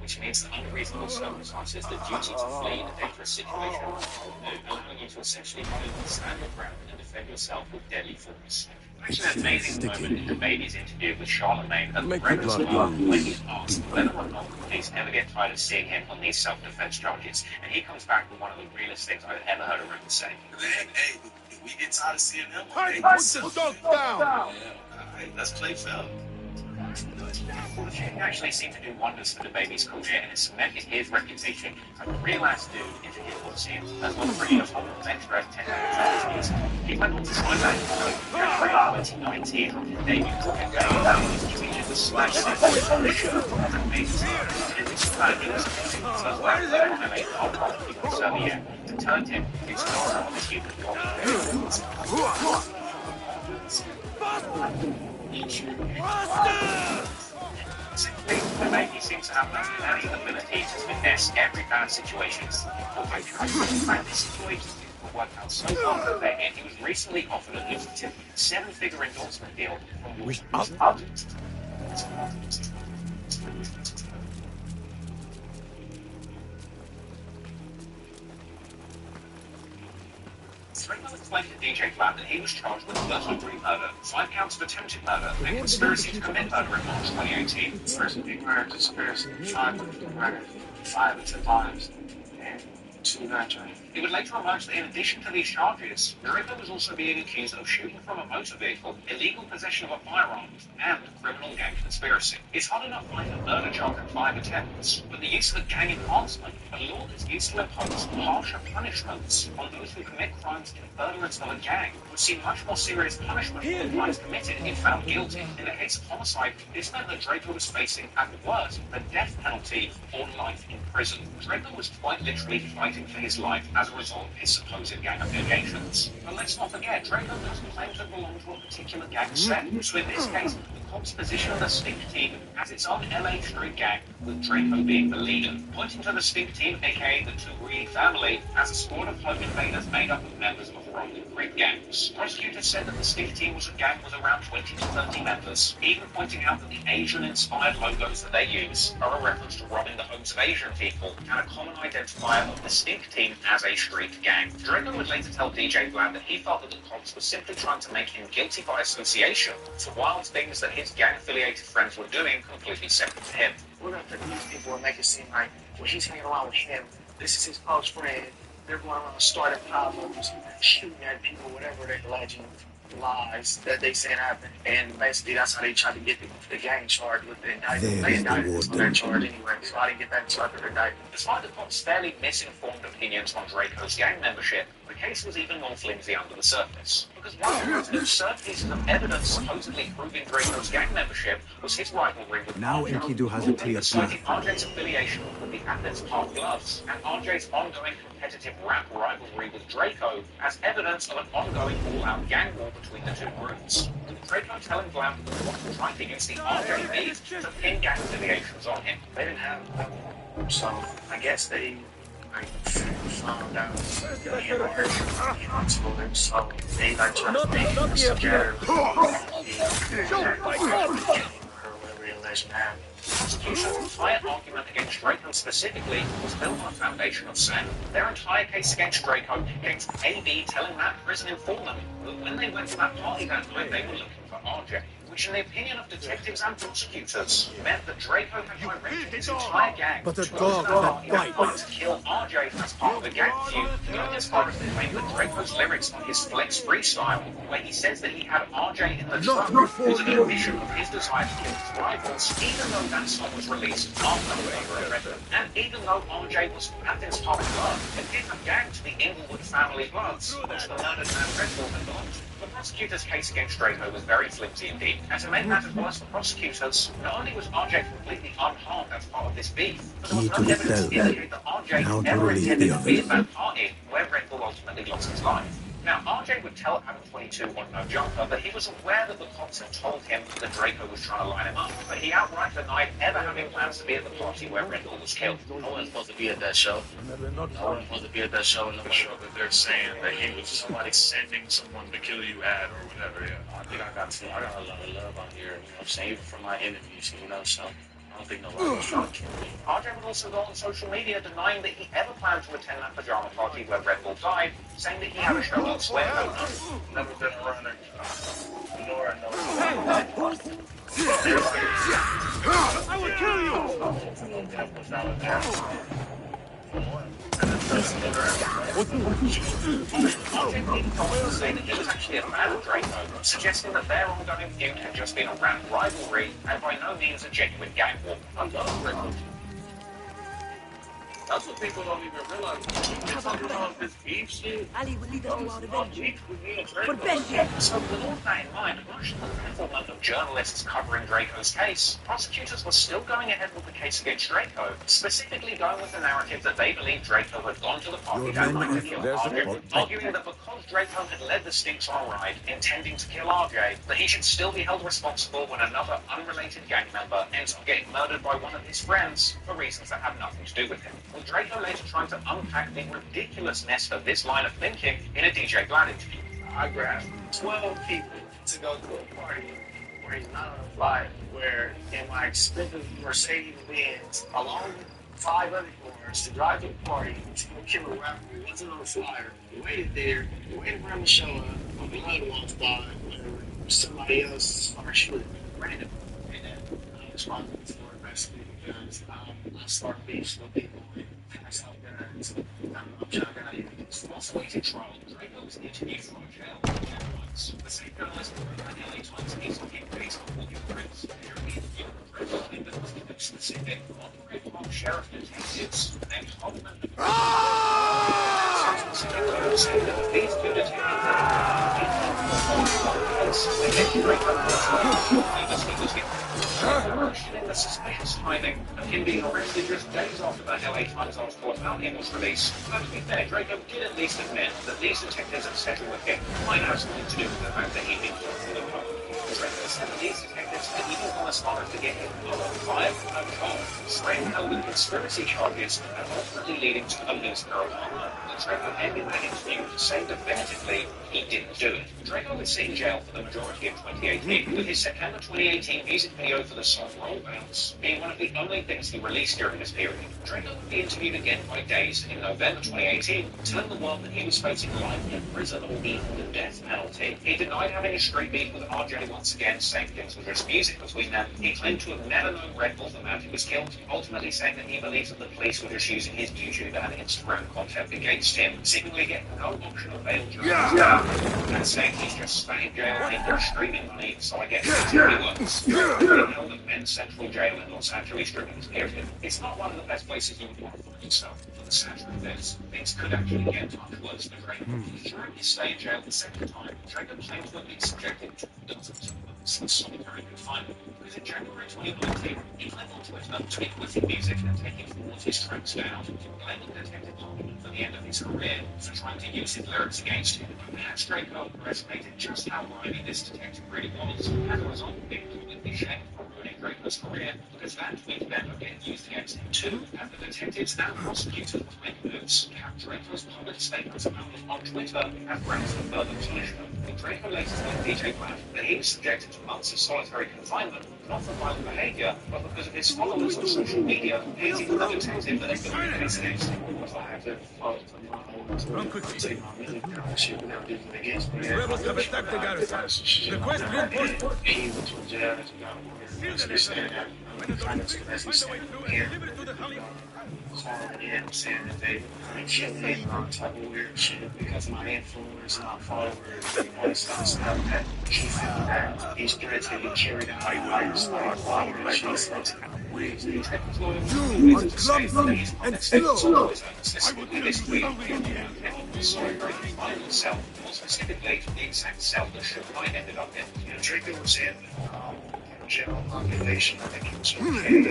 Which means that under reasonable circumstances, the duty to flee in a dangerous situation, allowing you to essentially stand your ground and defend yourself with deadly force. Actually, an amazing moment in the baby's interview with Charlemagne at the Rebels Bar when he's asked whether or not police ever get tired of seeing him on these self-defense charges, and he comes back with one of the realest things I've ever heard a rapper say. Hey, we get tired of seeing him. Hey, put the dog down! Hey, let's play film. He actually seemed to do wonders for the baby's career, and it cemented his reputation as a real ass dude into his audience, as well as bringing a whole extra 10 years. He went on to sign that in 2019 on his debut campaign that was featured the slash on the show. In this time, he was amazing. So as well as that, I made all the people so yeah, to turn him into one of the human The baby seems to have that innate ability to finesse every bad situation. And this situation will work out so well for the baby, and he was recently offered a lucrative 7-figure endorsement deal from Draco explained to DJ Vlad that he was charged with first-degree murder, 5 counts of attempted murder, and conspiracy to commit murder in March 2018. First-degree murder, conspiracy, 5 murder, 5 times, and 2 naturally. It would later emerge that in addition to these charges, Draco was also being accused of shooting from a motor vehicle, illegal possession of a firearm, and criminal gang conspiracy. It's hard enough finding a murder charge in 5 attempts, but the use of a gang enhancement, a law that's used to impose harsher punishments on those who commit crimes in furtherance of a gang, would see much more serious punishment for the crimes committed if found guilty. In the case of homicide, this meant that Draco was facing, at worst, the death penalty or life in prison. Draco was quite literally fighting for his life as a result of his supposed gang affiliations. But let's not forget, Draco doesn't claim to belong to a particular gang set, so in this case, the cops position the Stink Team as its own LA street gang, with Draco being the leader, pointing to the Stink Team, aka the Tugri family, as a squad of home invaders made up of members of Roman and Creed gangs. Prosecutors said that the Stink Team was a gang with around 20 to 30 members, even pointing out that the Asian-inspired logos that they use are a reference to robbing the homes of Asian people, and a common identifier of the Stink Team as a street gang. Draco would later tell DJ Vlad that he felt that the cops were simply trying to make him guilty by association for wild things that his gang-affiliated friends were doing completely separate to him. We're going to put these people and make it seem like when he's hanging around with him, this is his close friend. They're going around starting problems, shooting at people, whatever they alleging lies that they said happened. And basically, that's how they try to get the gang charged with the indictment. They indicted us on that charge anyway, so I didn't get that charge with the indictment. Despite the cops' fairly misinformed opinions on Draco's gang membership, The case was even more flimsy under the surface, because one of the most absurd pieces of evidence supposedly proving Draco's gang membership was his rivalry with Now RJ. Enkidu has a clear Citing path. RJ's affiliation with the Athens Park Gloves and RJ's ongoing competitive rap rivalry with Draco as evidence of an ongoing all-out gang war between the two groups. With Draco telling Blount that he was trying to use the RJ beef to pin gang affiliations on him. They didn't have so I guess they found out he had heard told him, so they like tried to make him together. Prosecution's entire argument against Draco specifically was built on a foundation of sin. Their entire case against Draco against AB telling that prison informant that when they went to that party that night they were looking for RJ, which in the opinion of detectives and prosecutors meant that Draco had directed his entire gang But a to dog that bites. to kill RJ as part of the gang feud, going as far as to claim that Draco's lyrics on his Flex freestyle, where he says that he had RJ in the trunk, was an admission of his desire to kill his rivals, even though that song was released after the record. And even though RJ was Athens Park Blood and did a gang to the Inglewood family Bloods, which the murdered man Red Bull had belonged to. The prosecutor's case against Draco was very flimsy indeed, and to make matters worse for prosecutors, not only was RJ completely unharmed as part of this beef, but there was no evidence to indicate that RJ ever intended to be at that party where Red Bull ultimately lost his life. Now, RJ would tell Adam 22 on No Jumper that he was aware that the cops had told him that Draco was trying to line him up, but he outright denied ever having plans to be at the party where Red Bull was killed. No one's supposed to be at that show. No one's supposed to be at that show. The show that they're saying that he was somebody sending someone to kill you at or whatever. Yeah. I think I got a lot of love on here. You know what I'm saying? Even from my interviews, you know, so I don't think nobody was trying to kill me. RJ would also go on social media denying that he ever planned to attend that pajama party where Red Bull died, saying that he had a show elsewhere. Never been a runner. Nor I know. I will kill you! Saying that he was actually a fan of Draco, suggesting that their ongoing feud had just been a rap rivalry and by no means a genuine gang war. That's what people don't even realize. They're talking about this beef shit. Ali will lead us to our revenge. For vengeance! So with all that in mind, much to the bafflement of journalists covering Draco's case, prosecutors were still going ahead with the case against Draco, specifically going with the narrative that they believed Draco had gone to the party that night to kill RJ, arguing that because Draco had led the Stinks on a ride, intending to kill RJ, that he should still be held responsible when another unrelated gang member ends up getting murdered by one of his friends for reasons that have nothing to do with him. With Draco later trying to unpack the ridiculousness of this line of thinking in a DJ Glad interview. I grabbed 12 people to go to a party where he's not on a flyer, where in my expensive Mercedes-Benz, along with 5 other cars, to drive to the party to go kill a rapper who wasn't on a flyer. We waited there, we waited for him to show up, when blood walked by, when somebody else started shooting. Ready to I'm responsible for it, basically, because I start beefs with people and pass out guns. I'm trying to get Also waiting trial, Draco was interviewed from jail once. The same journalist wrote an LA Times piece on him based on what he prints. Draco claimed that was the specific on-the-record home sheriff detectives named Hoffman. Saying that these two detectives they gave Draco questioning the suspicious timing of him being arrested just days after the LA Times article about him was released. But to be fair, Draco did at least admit that these detectives had settled with him might have something to do with the fact that he'd been killed for the public. Draco said that these detectives had even gone as far as to get him fired from a job, spraying held with conspiracy charges, and ultimately leading to a loose marijuana. Draco ended that interview to say definitively he didn't do it. Draco would sit in jail for the majority of 2018, with his September 2018 music video for the song Roll Bounce being one of the only things he released during this period. Draco would be interviewed again by Days in November 2018, telling the world that he was facing life in prison or even the death penalty. He denied having a street beef with RJ once again, saying things were just music between them. He claimed to have never known Red Bull of the man who was killed, ultimately saying that he believes that the police were just using his YouTube and Instagram content against him, seemingly getting no option of bail and saying he's just staying in jail and streaming money, so I guess that's how he works. He's held at Men's Central Jail in Los Angeles during this period. It's not one of the best places you would want to find yourself, but the sad truth is, things could actually get much worse than Draco. During his stay in jail the second time, Draco claimed to have been subjected to dozens of solitary confinement, because in January 2019, he went on Twitter to quitting music and taking 40 tracks down, blaming Detective Longman for the end of his career for trying to use his lyrics against him. Perhaps Draco underestimated just how grimy this detective really was, and as a result, being completely shamed for ruining Draco's career, because that tweet then would get used against him too, and the detectives and prosecutors would make moves to have Draco's public statements about him on Twitter as grounds for further punishment. Draco later told DJ Graf that he was subjected to months of solitary confinement, not for violent behaviour, but because of his followers on social media hating the detective that had been the case against him. Run quickly. The rebels have attacked the garrison. Request reinforcements. Calling in saying that they killed me on type of weird shit because of my influence, not followers, all this kind of stuff that he felt that these threats can be carried out by his followers. You are clumsy and slow. Specifically, the exact cell that Shepard ended up in. Draco was in general population. I think it was okay. He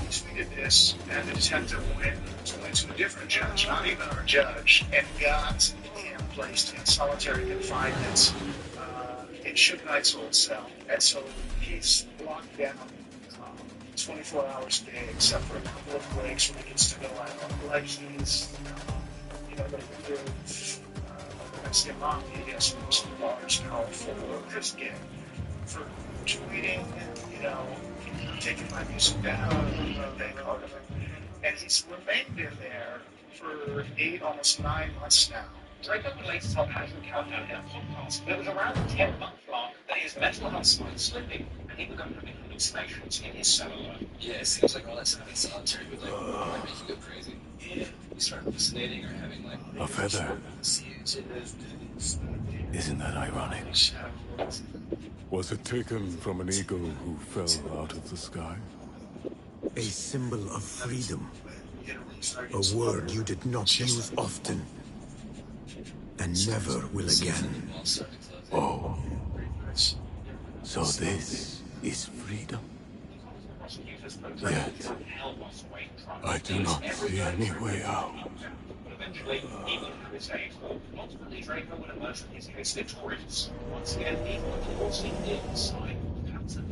tweeted this, and the detective went to a different judge, not even our judge, and got him placed in solitary confinement in Suge Knight's old cell. And so he's locked down 24 hours a day, except for a couple of breaks when he gets to go out. Like he's, going to prove Mexican mafia against most large, powerful workers again for tweeting, taking my music down, that part of it. And he's remained in there for 8, almost 9 months now. Draco would later tell Patrick Countdown in a podcast that it was around the 10-month mark that his mental health started slipping, and he began having hallucinations in his cell alone. Yeah, it seems like all that stuff in solitary would make you go crazy. Yeah. You start hallucinating or having a feather. Isn't that ironic? Was it taken from an eagle who fell out of the sky? A symbol of freedom. A word you did not use often. And never will again. Oh. So this is freedom? Yet, I do not see any way out. Eventually, even through his age, ultimately Draco would emerge from his case victorious. Once again, even with the force he did inside,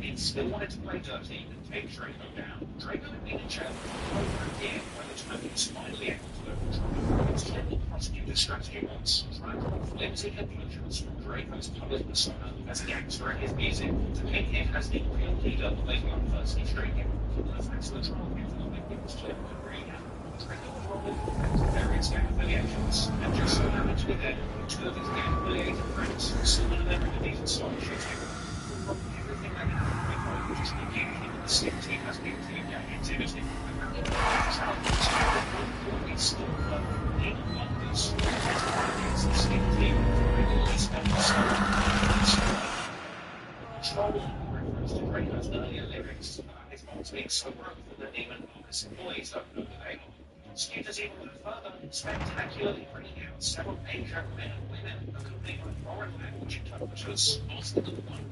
he still wanted to play dirty and take Draco down. Draco had been in jail for over a year by the time he was finally able to overthrow. It was clear the prosecutor's strategy was trying to draw flimsy conclusions from Draco's public persona as a gangster in his music to paint him as the real leader of a young person he's drinking. The facts of the trial came to the victim's clear what really happened. Draco was robbed of various gang affiliations, and just so happened to be there, 2 of his gang affiliated friends, some of them in a decent started shooting. Everything that happened with Draco just became him and the STIG team as guilty of gang activity. Apparently, the trial was always still in London's the STIG team regularly spent the summer. Troll reference to Draco's earlier lyrics about his moms being so broke that the demon office employees don't know the name. Scooters even went further, spectacularly bringing out several Asian men and women accompanied by foreign language interpreters, asking them one by one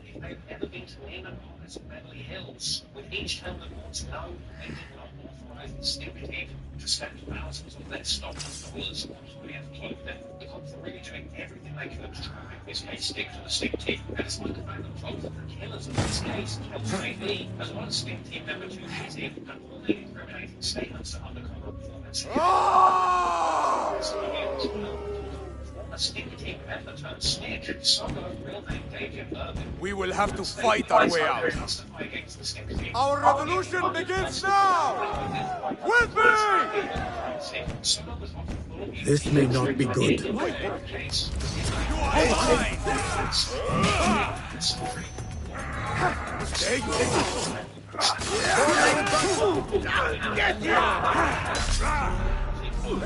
if they've ever been to Neiman Marcus in Beverly Hills, with each telling the courts no, they did not authorize the STIG team to spend thousands of their stolen dollars on high-end clothing. The cops were really doing everything they could to try and make this case stick to the STIG team, and despite the fact that both of the killers of this case held JB, as well as STIG team member 2 Shitty, and all the incriminating statements to undercover performance. A STIG team member turned snitch, Soccer's real name David Irvin. We will have to fight our way out. Our revolution begins now! With me! This may not be good. You are mine!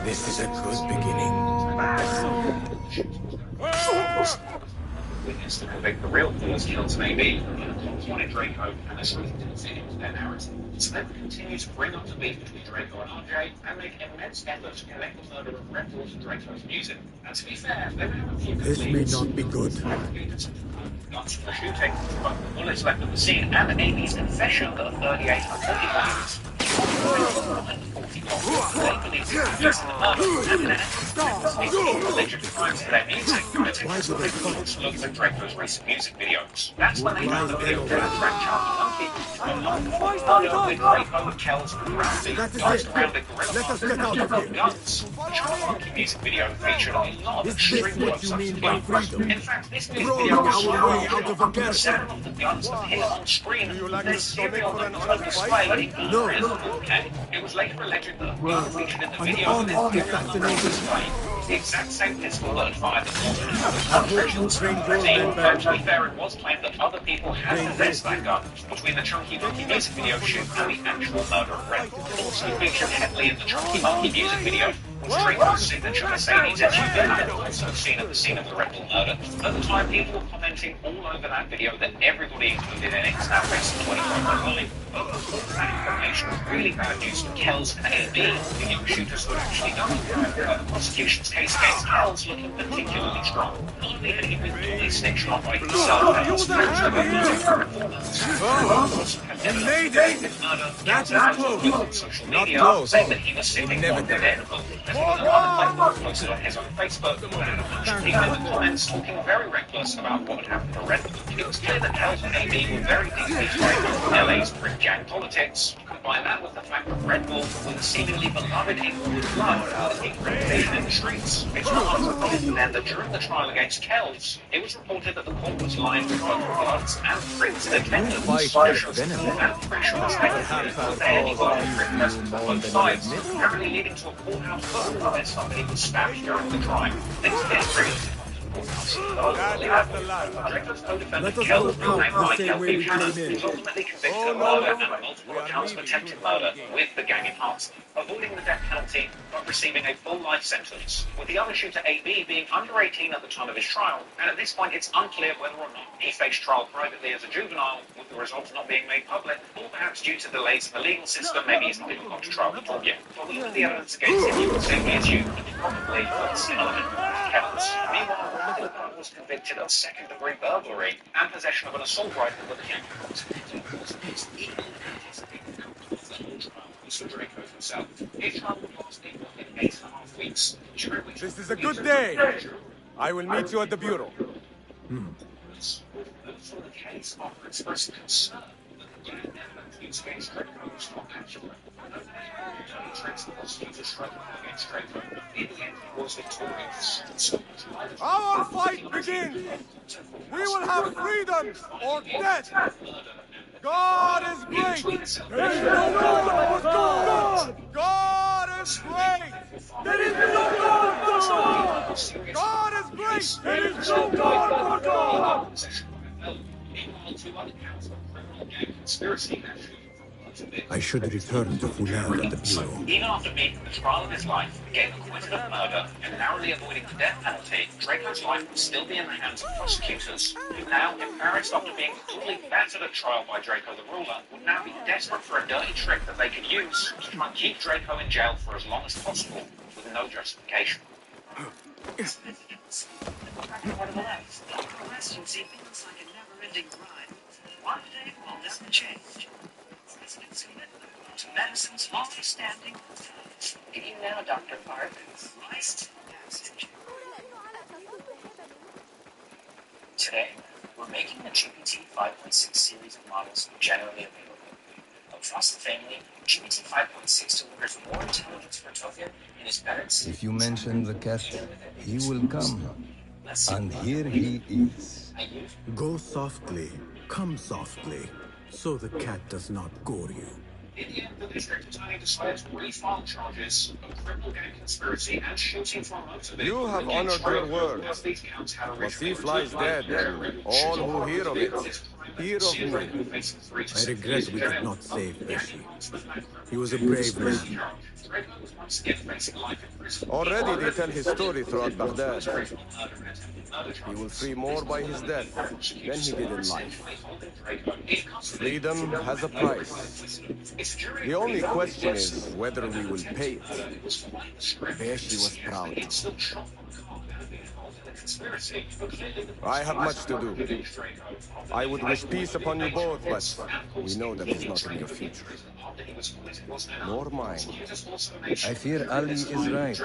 This is a good beginning. Witness to convict the real killers killed maybe wanted Draco and this really didn't fit into their narrative. So they would continue to bring up the beef between Draco and RJ and make immense efforts to connect the murder of Red Bull to Draco's music. And to be fair, they would have a few This may not be good. Guns from the shooting, but the bullets left at the scene and Amy's confession that a 38 and 40 bullets. They believe the murder and then alleged crimes to their music. Look at Draco's recent music videos. That's when they found the video of Frank Charlie Monkey from murder with Draco, Kells, and Ralphie guns surrounding gorilla guns. The Charlie Monkey music video featured a lot of extreme close-ups of guns. In fact, this music video was several of the guns appear on screen. There's serial numbers on display. Okay. It was later alleged that the gun featured in the video of this display the exact same pistol that had fired the original screen. To be fair, it was claimed that other people had possessed that gun between the Chunky Monkey music video shoot and the actual murder of Red. Also featured heavily in the Chunky Monkey music video was Draco's signature Mercedes SUV, also seen at the scene of the Red Bull murder. At the time, people were commenting all over that video that everybody included in it is now racing 25 but that information was really bad news for Kells and AB, the young shooters who had actually done it. The prosecution's case against Kells looking particularly strong. Not only had he been duly snitched on by himself and his friends who were losing for informants, that's close. Social media saying that he was sitting on the dead. Posted on his own Facebook, people in the comments talking very reckless about what had happened to Red Bull. It was clear that Kells and AB were very deeply tied with LA's brick gang politics. Combine that with the fact that Red Bull was a seemingly beloved Inglewood club with a reputation in the streets. It's not unsurprising then that during the trial against Kells, it was reported that the court was lined with both bloods and prints in attendance. And pressure was taken for any witness on both sides, apparently leading to a courthouse burglary where somebody was stabbed during the crime. Things get really Draco's co-defendant Kells, renamed Michael Buchanan, was ultimately convicted of murder and multiple accounts of attempted murder with the gang enhancement, avoiding the death penalty but receiving a full life sentence, with the other shooter AB being under 18 at the time of his trial, and at this point it's unclear whether or not he faced trial privately as a juvenile, with the results not being made public, or perhaps due to delays in the legal system, maybe he's not even gone to trial at all yet. But looking at the evidence against him, you would say he is you, probably similar to Kells. Meanwhile, was convicted of second-degree burglary and possession of an assault rifle with a gang. This is a good day. I will meet you at the bureau. For the case, offer expressed concern that the gang against Draco was not accurate. Tricks the prosecutor striking against Draco. In the end, he was victorious. Our fight begins! We will have freedom or death! God is great! There is no God but God! God is great! There is no God but God! God is great! There is no God but God! Meanwhile, 2 other counts of criminal gang conspiracy I should return to Foulard at the bureau. Even after being the trial of his life, getting acquitted of murder, and narrowly avoiding the death penalty, Draco's life would still be in the hands of prosecutors, who now, embarrassed after being totally battered at trial by Draco the Ruler, would now be desperate for a dirty trick that they could use to try and keep Draco in jail for as long as possible, with no justification. Presidency feels like a never-ending grind. One day will never change. President's commitment to medicine's long-standing. Get you now, Dr. Park. Christ passage. Today, we're making the GPT 5.6 series of models generally available. Across the family, GPT 5.6 delivers more intelligence for Tokyo and is better at If you mention the cat, he will come. And here he is. Go softly, come softly, so the cat does not gore you. In the end, the district attorney decides to refile charges of criminal gang conspiracy and shooting for a motive. You have honored your word. As these counts had But he originally flies dead, and all who hear of it Hear of me. I regret we could not save Beshi. He was a brave man. Already they tell his story throughout Baghdad. He will free more by his death than he did in life. Freedom has a price. The only question is whether we will pay it. Beshi was proud. I have much to do. I would wish peace upon you both, but we know that is not in your future. Nor mine. I fear Ali is right.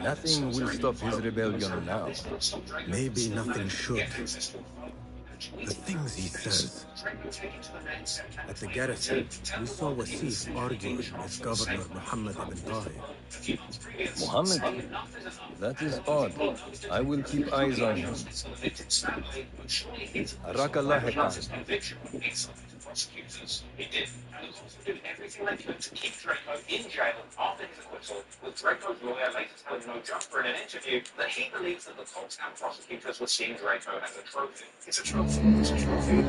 Nothing will stop his rebellion now. Maybe nothing should. The things he says. At the garrison, we saw Wasif arguing with Governor Muhammad ibn Tahir. Muhammad? That is odd. I will keep eyes on him. Arakallah Prosecutors. He did, and of course did everything they could to keep Draco in jail after his acquittal, with Draco's lawyer later telling no jumper in an interview that he believes that the cops and prosecutors were seeing Draco as a trophy. It's a trophy. It's a trophy. You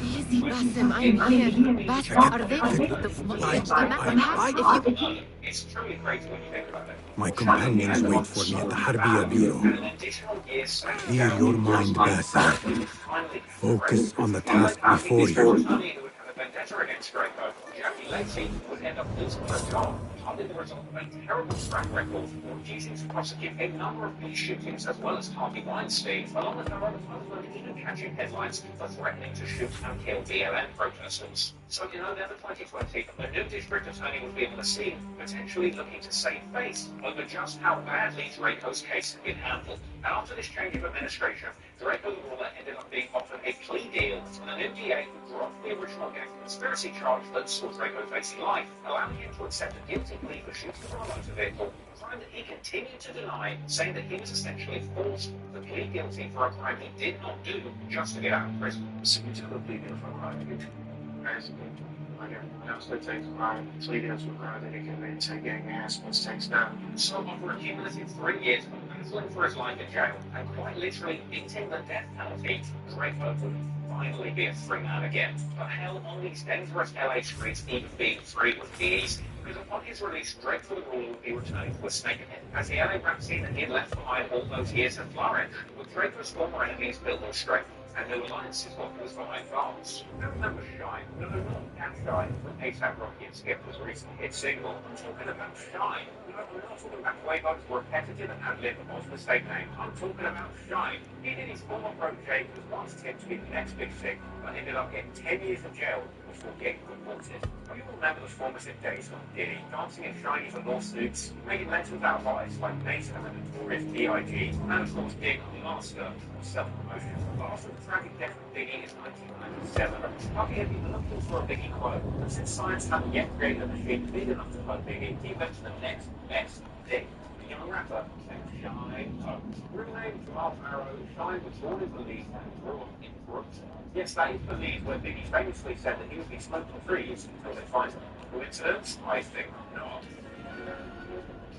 Easy, Basim, I'm here. Basim, are they My companions wait for me at the Harbiya Bureau. Clear your mind, Basim. Focus on the task before you. would end up losing their job, partly the result of a terrible track record of refusing to prosecute a number of police shootings as well as Harvey Weinstein, along with their other even catching headlines for threatening to shoot and kill BLM protesters. So in November 2020, a new district attorney would be on the scene, potentially looking to save face over just how badly Draco's case had been handled. And after this change of administration, Draco the Ruler ended up being offered a plea deal from an new DA who dropped the original gang conspiracy charge that saw Draco facing life, allowing him to accept a guilty plea for shooting from a motor vehicle, a crime that he continued to deny, saying that he was essentially forced to plead guilty for a crime he did not do just to get out of prison. So you took a plea deal for a crime you did. Like everyone else that takes a crime, plea deals for a crime that he committed, take gang aspects, takes down. So over a cumulative 3 years of battling for his life in jail and quite literally beating the death penalty, Draco would finally be a free man again. But hell on these dangerous LA streets, even being free would be easy. Because upon his release, Draco the Ruler would be returning to a snakehead, as the LA rap scene that he had left behind all those years had flourished, with Draco's former enemies building strength and new alliances while he was behind bars. I remember Shine. No, not that Shine, when ASAP Rocky and Skip was a recent hit single. I'm talking about Shine. No, I'm not talking about Quavo's repetitive ad-lib of the same name. I'm talking about Shine. He did his former protege who was once tipped to be the next big thing, but ended up getting 10 years of jail before getting deported. You will remember the formative days of Diddy, dancing in shiny velour suits, making lentils out of ice like Mason and the notorious B.I.G., and of course being a master of self-promotion. But after the tragic death of Biggie in 1997, Puffy had been looking for a Biggie quote, and since science hadn't yet created a machine big enough to quote Biggie, he went to the next best thing. The young rapper named Shine Poe. Real name Jamal Farrow, Shine was born in Belize and grew up in Brooklyn. Yes, that is Belize, where Biggie famously said that he would be smoking trees until they find him. Coincidence? I think not.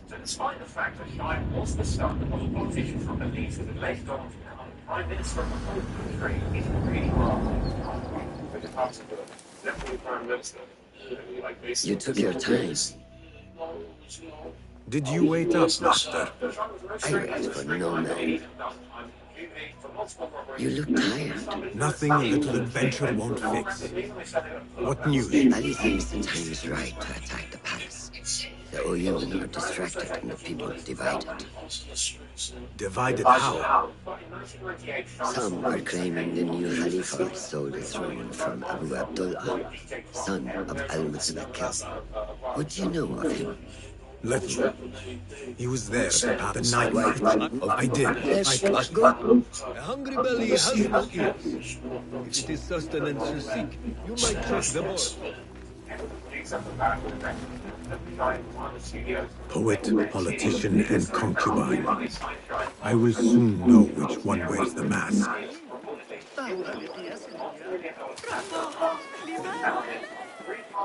So despite the fact that Shine was the son of a politician from Belize who had later on become Prime Minister of the whole country, he's really wrong. Like a possible deputy prime minister. You took your time. Did you wait up, Master? I wait for no man. You look tired. Nothing a little adventure won't fix. What news? Ali thinks the time is right to attack the palace. The Oyun are distracted and the people divided. Divided how? Some are claiming the new Khalifa stole the throne from Abu Abdullah, son of Al-Mutawakkil. What do you know of him? Little. He was there the night. I did. Let's go. A hungry belly has no ears. If it is sustenance you seek, you might check the board. Poet, politician, and concubine. I will soon know which one wears the mask.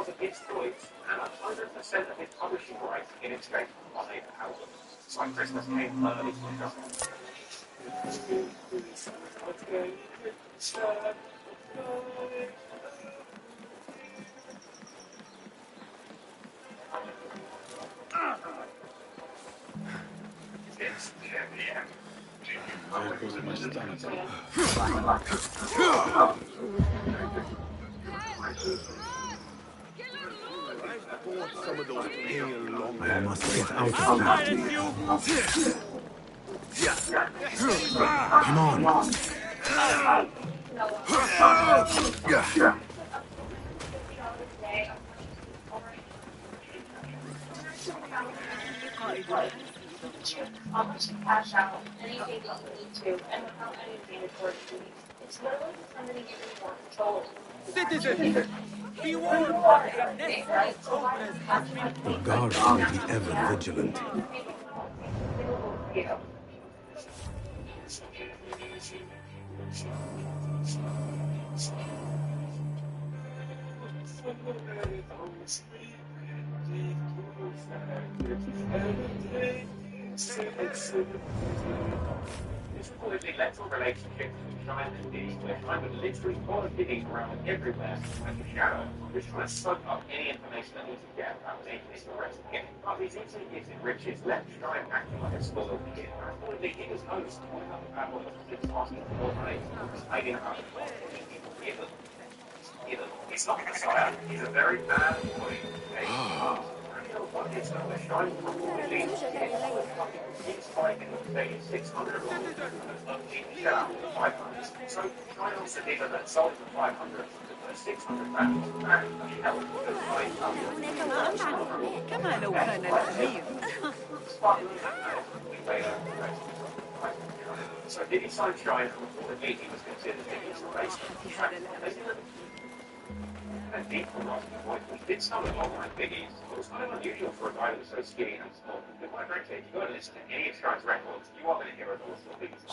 of its toys and 100% of its publishing rights in its great holiday house. So when Christmas came early to I must get out of here. Come on. Cash out anything that you need to, and without any mandatory fees. It's literally somebody giving you more control. Citizens, be warned, a nest of cobras has been The guards will be ever vigilant. This electoral relationship between Shine and Diddy, where Shine would literally follow Diddy around everywhere like a shadow, just trying to soak up any information that he could get about making this arrest again. But these easily gives it riches, left Shine acting like a spoiled kid. Probably he was honest about the bad boys, just asking for more money, hiding about He's not a messiah, he's a very bad boy. What is that? We're Shine probably he's fighting say 600 or 500. So Shine also did that sold for 500. 600 grand. كما لو كان الأمير. So did he sign Shine and reportedly he was considered Diddy's replacement? And people we did some of online biggies. It was kind of unusual for a guy who was so skinny and small. But quite frankly, if you go and listen to any of Shine's records, you are going to hear a lot of biggies.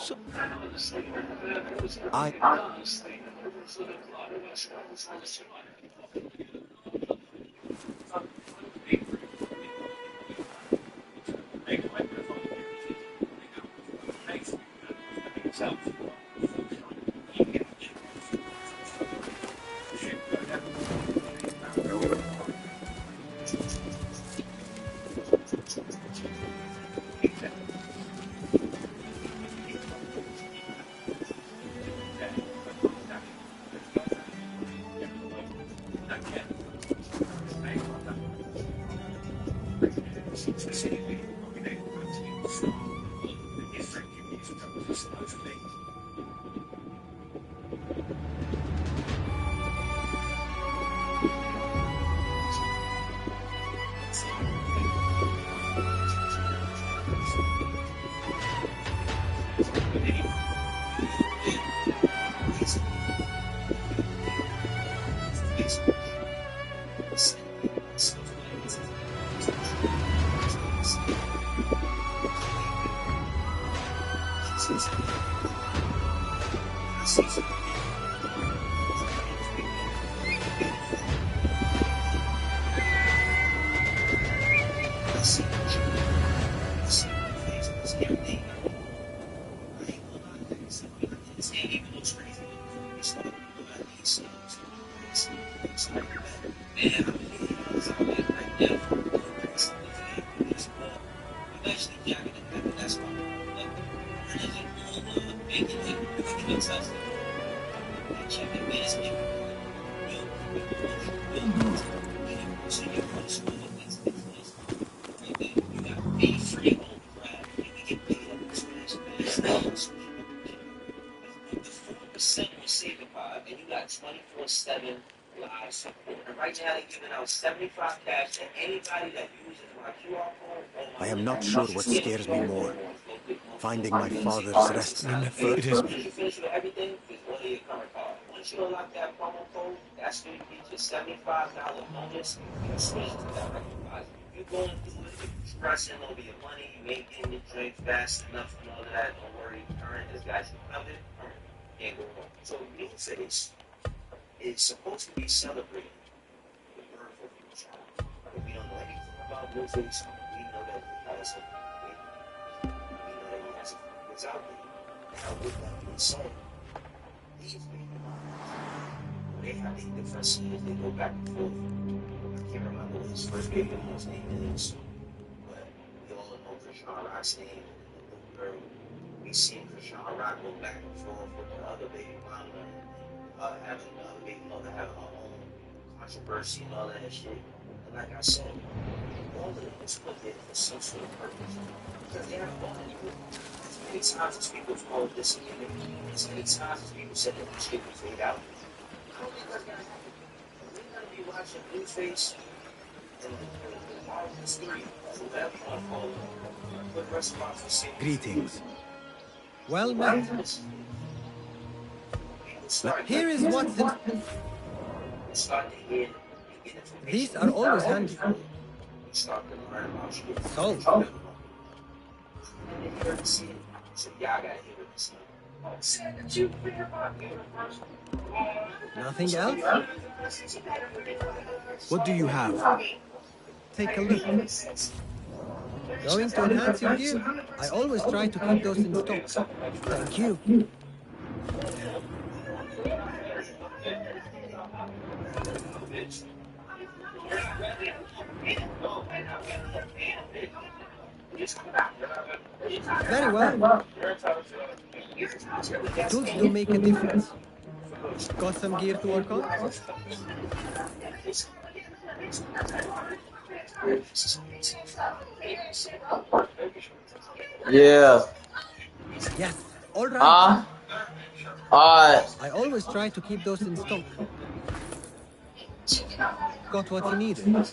I am not sure what scares me more. Finding my father's rest. It is. Once you unlock that promo code, that's going to get you $75 bonus and switch to direct deposit. You're going through it, stressing over your money, you ain't getting your drink fast enough and all of that. Don't worry, Current has got you covered. Can't go wrong. So Music is supposed to be celebrating the birth of new face. We know that he has a kids out there. Now, with that being said, these they have the different scenes, they go back and forth. I can't remember what his first baby mom's name is, but we all know Krishan Rock's name. We seen Krishan Rock go back and forth with the other baby mama, having the other baby mother having her own controversy and all that shit. And like I said, all of it was put there for some sort of purpose. Because they have gone anywhere. As many times as people called this again, as many times as people said that this shit would fade out. I don't think that's gonna happen. We're gonna be watching Blueface and the Marvelous 3, whoever you want to call it. Good response for saying. Greetings. Well met. Here is what's in... These are always handy. So. Nothing else? What do you have? Take a look. Going to enhance your gear? I always try to keep those in stock. Thank you. Very well. Tools do make a difference. Got some gear to work on? Yeah. Yes, all right. I always try to keep those in stock. Got what you needed.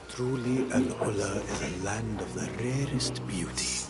Truly, Al-Ula is a land of the rarest beauty.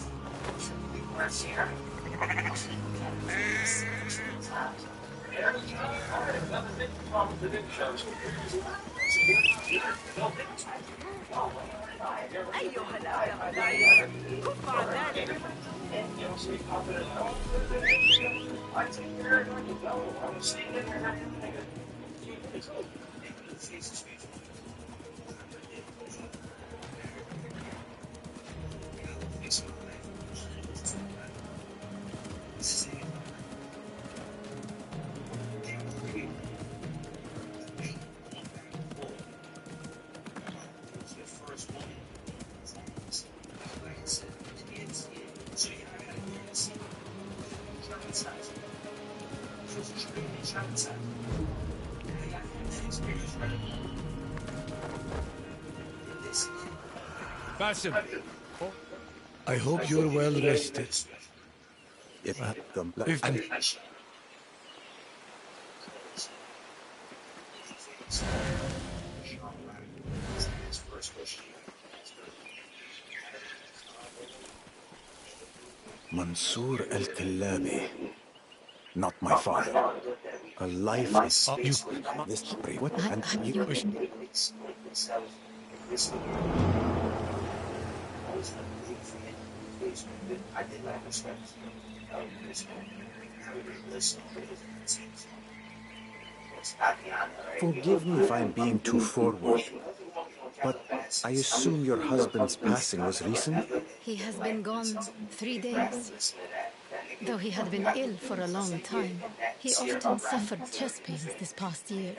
Basim. I hope you're well rested. Mansour al-Kallabi. Not my father. A life is this brave. What? And you wish. Forgive me if I'm being too forward, but I assume your husband's passing was recent? He has been gone 3 days. Though he had been ill for a long time, he often suffered chest pains this past year.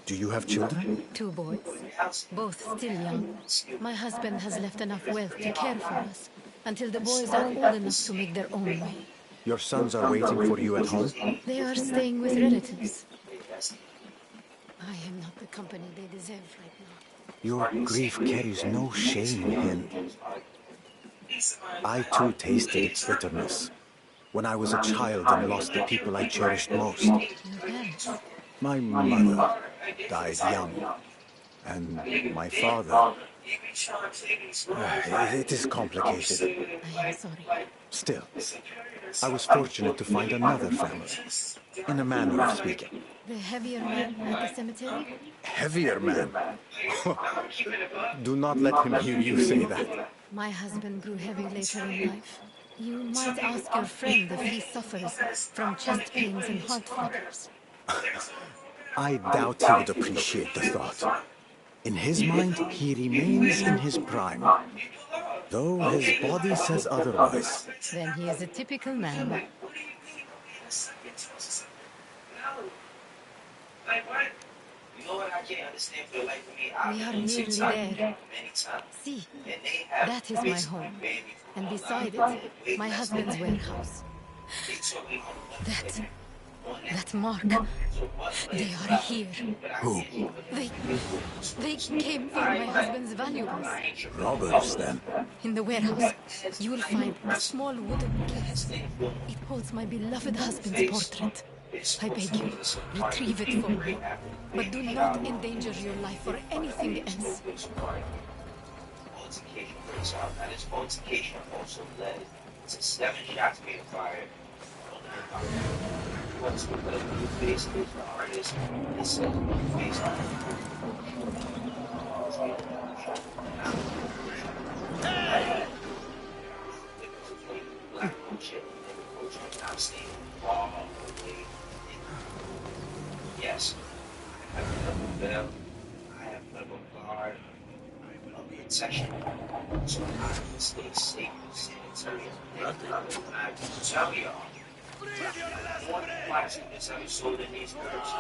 Do you have children? 2 boys, both still young. My husband has left enough wealth to care for us until the boys are old enough to make their own way. Your sons are waiting for you at home? They are staying with relatives. I am not the company they deserve right now. Your grief carries no shame in him. I too tasted its bitterness when I was a child and lost the people I cherished most. Your parents? My mother died young, and my father... It is complicated. I am sorry. Still, I was fortunate to find another family, in a manner of speaking. The heavier man at the cemetery? Heavier man? Do not let him hear you say that. My husband grew heavy later in life. You might ask your friend if he suffers from chest pains and heart flutters. I doubt he would appreciate the thought. In his mind, he remains in his prime, though his body says otherwise. Then he is a typical man. We are nearly there. See, that is my home. And beside it, my husband's warehouse. That mark. They are here. Who? They came for my husband's valuables. Robbers, then? In the warehouse, you will find a small wooden case. It holds my beloved husband's portrait. I beg you, retrieve it for me. But do not endanger your life for anything else. Altercation breaks out, and this altercation also led to 7 shots being fired. What's the face of the artist? This face yes, I have medical bell, I have medical guard, I have protection, so I can stay safe and sanitary. I can tell y'all. One class students have sold in these groups. I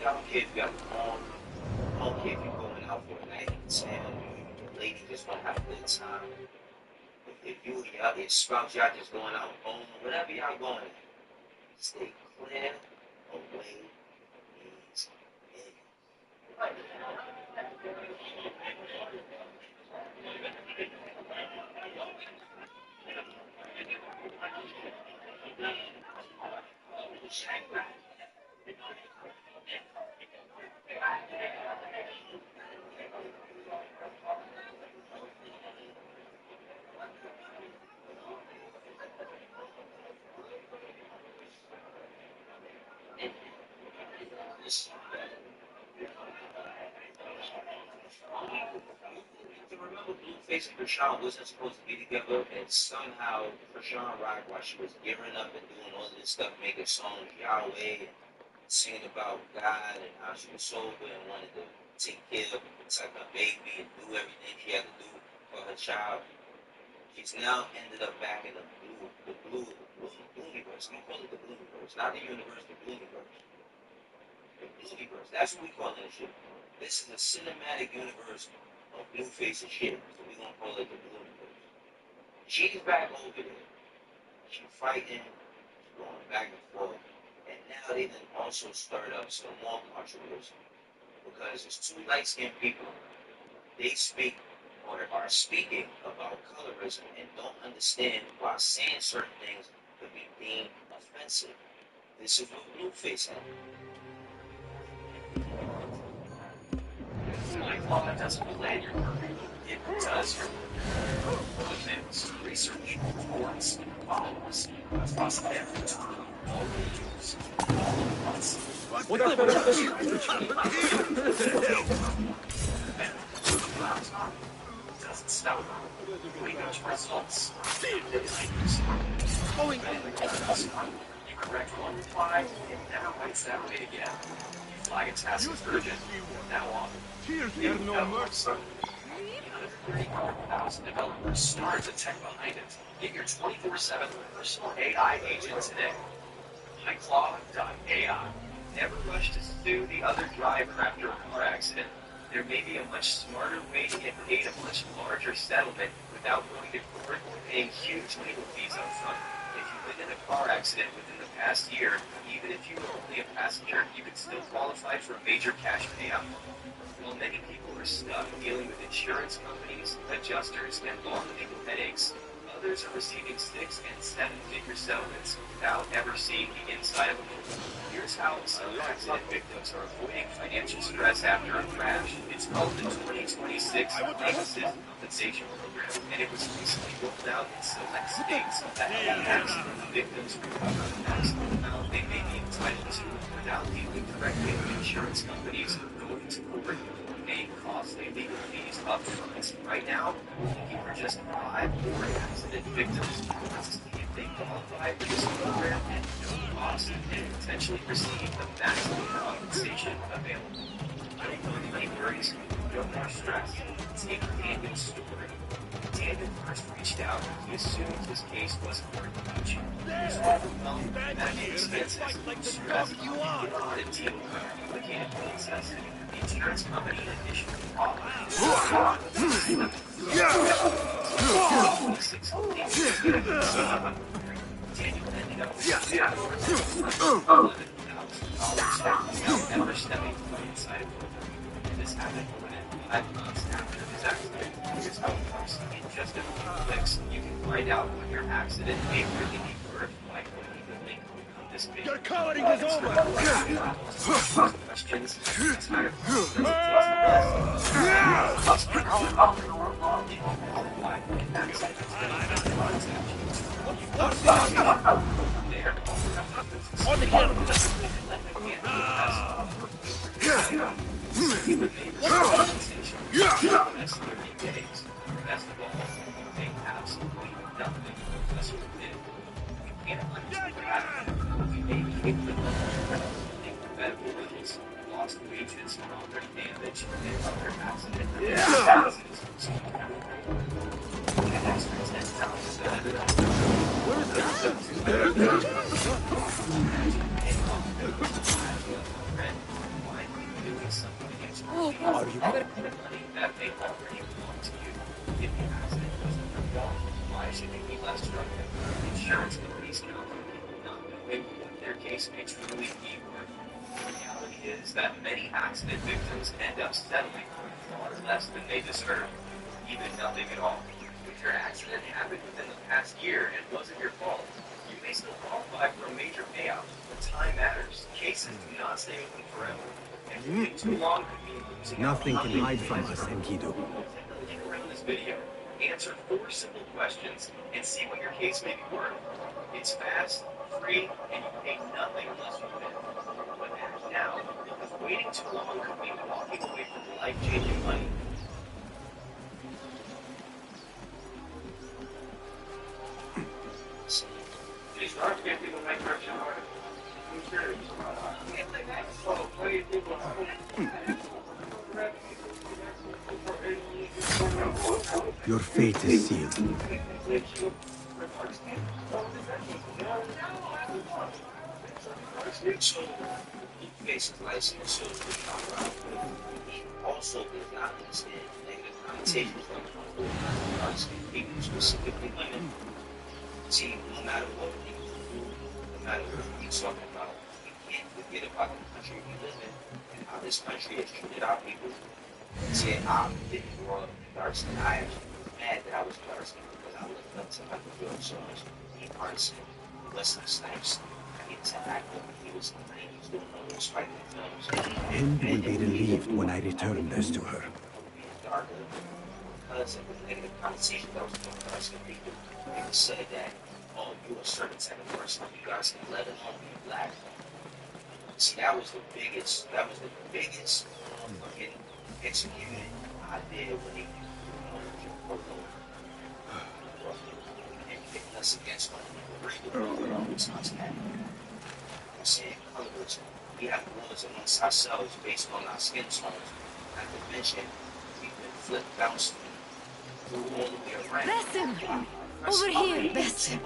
don't care if you have I don't care if you're going out for a night in town, the lady just want to have a good time. If you and your other spouse, y'all just going out home, whatever y'all going, stay clear away from these niggas. Blueface and Krishan wasn't supposed to be together, and somehow Krishan rocked while she was gearing up and doing all this stuff, making songs Yahweh and singing about God and how she was sober and wanted to take care of and protect her baby and do everything she had to do for her child. She's now ended up back in the blue universe. We call it the blue universe, not the universe, the blue universe. The blue universe, that's what we call it shit. This is a cinematic universe of Blueface and shit, so we're gonna call it the blue universe. She's back over there. She's fighting, she's going back and forth, and now they can also start up some more controversy because there's 2 light-skinned people. They speak or are speaking about colorism and don't understand why saying certain things could be deemed offensive. This is what Blueface had. My law doesn't relate your work. It does your work. Events, research, reports, follow-ups, across every time. All regions. Whatever. Doesn't stop. We go to results. Going. You correct one reply, it never waits that way again. Flag a task as urgent. Now on. Here's no mercy. 34,000 developers start the tech behind it. Get your 24/7 personal AI agent today. MyClaw.ai. Never rush to sue the other driver after a car accident. There may be a much smarter way to get paid a much larger settlement without going to court or paying huge legal fees up front. If if you've been in a car accident within the past year, even if you were only a passenger, you could still qualify for a major cash payout. While many people are stuck dealing with insurance companies, adjusters, and long legal headaches, others are receiving 6- and 7-figure settlements without ever seeing the inside of a movie. Here's how some accident victims are avoiding financial stress after a crash. It's called the 2026 Accident Compensation Program, and it was recently rolled out in select states that help accident victims recover the maximum amount they may be entitled to without dealing directly with insurance companies, going to court, or paying costly legal fees up front. Right now, looking for just 5 more accident victims to see if they qualify for this program at no cost and potentially receive the maximum compensation available. No money worries, no more stress. Take Daniel's story. Daniel first reached out. He assumed his case wasn't worth much. He was overwhelmed by medical expenses, stressed, and on a deal with a complicated process. The insurance company initially offered Daniel ended up with $11,000 without ever stepping foot inside of it. This happened more than 5 months after his accident. Here's how it works. In just a few clicks, you can find out what your accident may really be worth by clicking the link on this page. Your coding is over! Questions. On the camera! Lost wages, property damage, and other accident that may already belong to you. If the accident wasn't your fault, why should it be less structured? Insurance companies count on people not knowing what their case may truly be worth. The reality is that many accident victims end up settling for far less than they deserve, even nothing at all. If your accident happened within the past year and wasn't your fault, you may still qualify for a major payout, but time matters. Cases do not stay open forever. And waiting too long could mean losing out. Nothing can hide from us, Enkidu. Click around this video, answer 4 simple questions, and see what your case may be worth. It's fast, free, and you pay nothing unless you win. But act now, because waiting too long could mean walking away from life-changing money. Please start getting people make correction order. I'm serious. Your fate is sealed. So, basic license, so also does not understand negative connotations from people, specifically women. See, no matter what we do, no matter what we talk about, we can't forget about the country we live in and how this country has treated our people. See, I didn't grow up dark skin. I actually was mad that I was dark skin because I looked up to Michael Jordan so much. He arson, Wesley Snipes, he was in the 90s doing all those fighting films. Hind will be relieved when I return this to her. Darker because of the negative conversation that was going on with people. People said that, oh, you're a certain type of person, you guys can let it home be black. See, that was the biggest fucking executed idea when they and picking us against one another. It's not that. I'm saying colors, we have wars amongst ourselves based on our skin tones. Not to mention, we've been flipped, bounced through all the way around. Basim! Over here, Basim.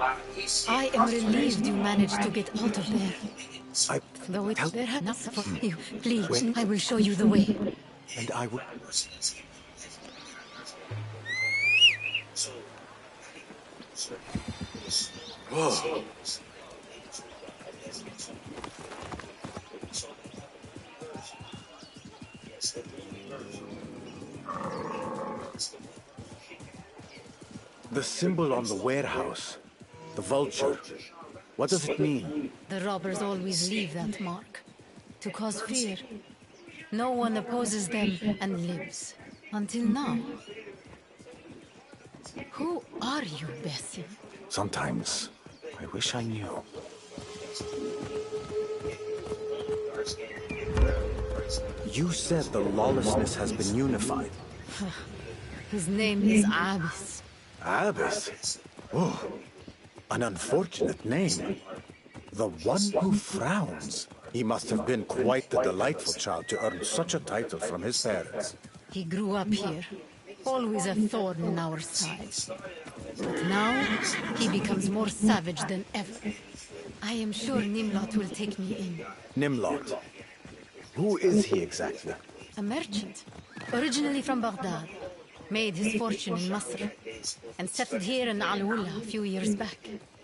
I am relieved you managed to get out of there. Though it's there enough for you. Please, I will show you the way. And I will... So, Whoa. The symbol on the warehouse. The vulture. What does it mean? The robbers always leave that mark. To cause fear. No one opposes them and lives. Until now. Who are you, Bessie? Sometimes, I wish I knew. You said the lawlessness has been unified. His name is Abyss. Abyss? Oh, an unfortunate name. The one who frowns. He must have been quite the delightful child to earn such a title from his parents. He grew up here. Always a thorn in our side. But now, he becomes more savage than ever. I am sure Nimlot will take me in. Nimlot? Who is he exactly? A merchant. Originally from Baghdad. Made his fortune in Masr. And settled here in Al-Wula a few years back.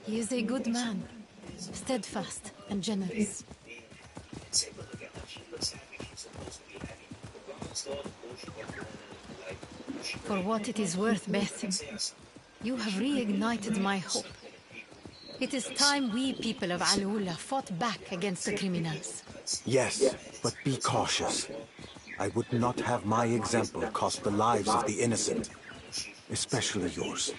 He is a good man. Steadfast and generous. For what it is worth, Bessie, you have reignited my hope. It is time we people of Al-Wula fought back against the criminals. Yes, but be cautious. I would not have my example cost the lives of the innocent, especially yours.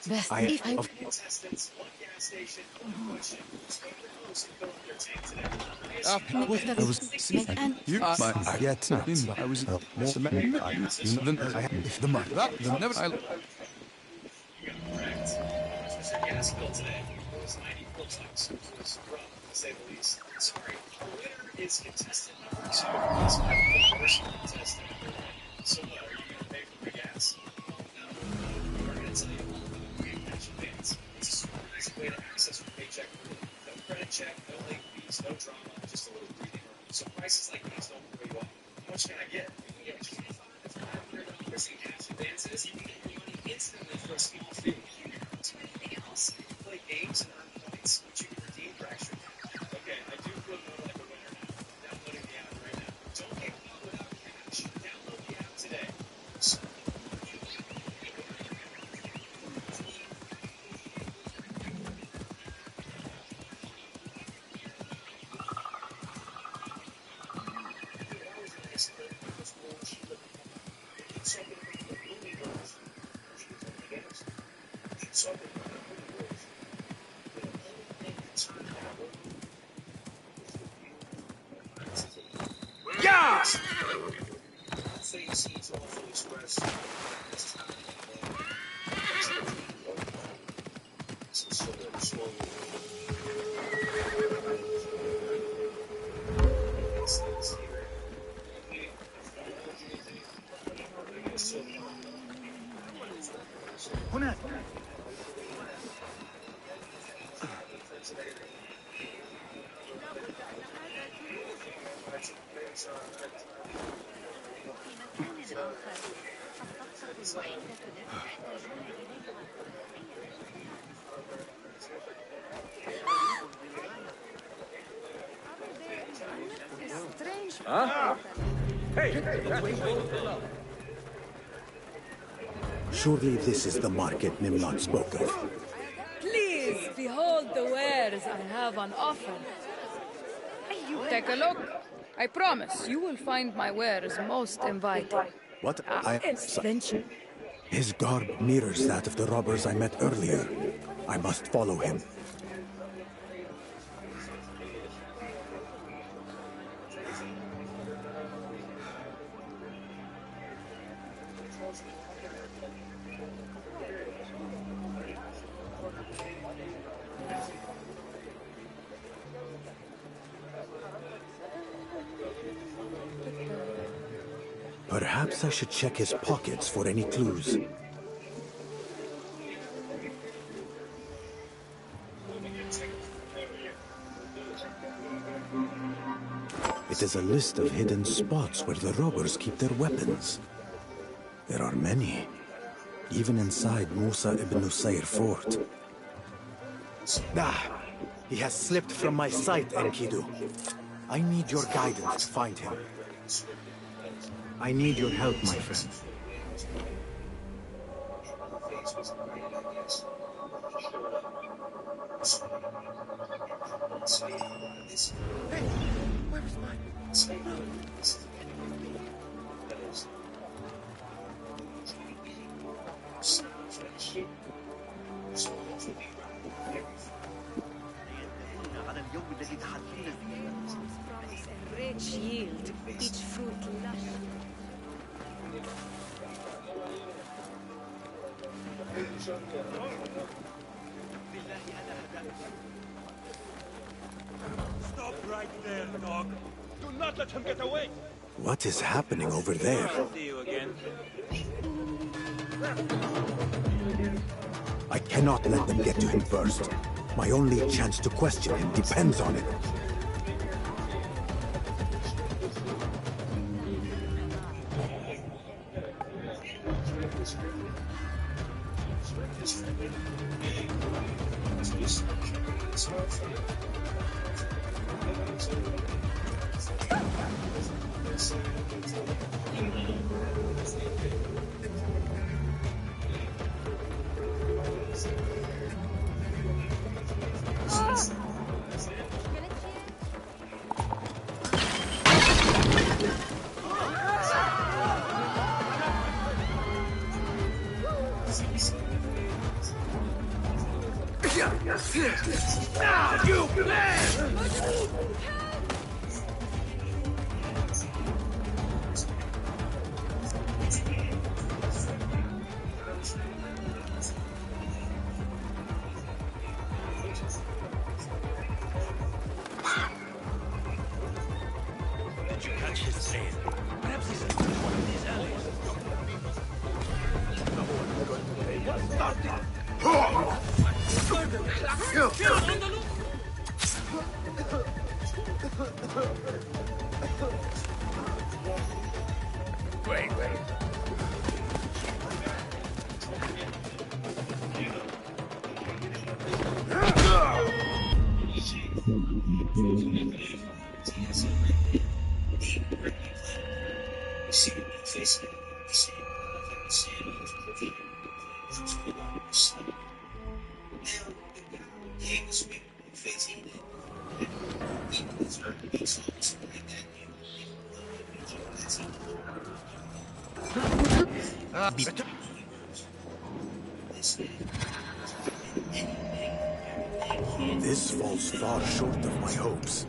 Best I if I... check, no late fees, no drama, just a little breathing room. So prices like these don't throw you off. How much can I get? You can get $25 to $500 in cash advances. You can get your money instantly for a small fee. You can do anything else. You can play games and earn points, which you can redeem for extra cash. Okay, I do feel more like a winner now. I'm downloading the app right now. Don't get caught without cash. Download the app today. Yeah! Huh? Hey! Surely this is the market Nimlot spoke of. Please behold the wares I have on offer. Take a look. I promise you will find my wares most inviting. What? Extension. His garb mirrors that of the robbers I met earlier. I must follow him. Perhaps I should check his pockets for any clues. It is a list of hidden spots where the robbers keep their weapons. There are many, even inside Musa ibn Nusayr fort. Ah, he has slipped from my sight, Enkidu. I need your guidance to find him. I need your help, my friend. Hey, where is mine? Promise a rich yield, each fruit lush. Stop right there, dog. Do not let him get away. What is happening over there? See you again. I cannot let them get to him first. My only chance to question him depends on it. Did you catch his trail? Perhaps he's in one of these alleys. What started? Wait. This falls far short of my hopes.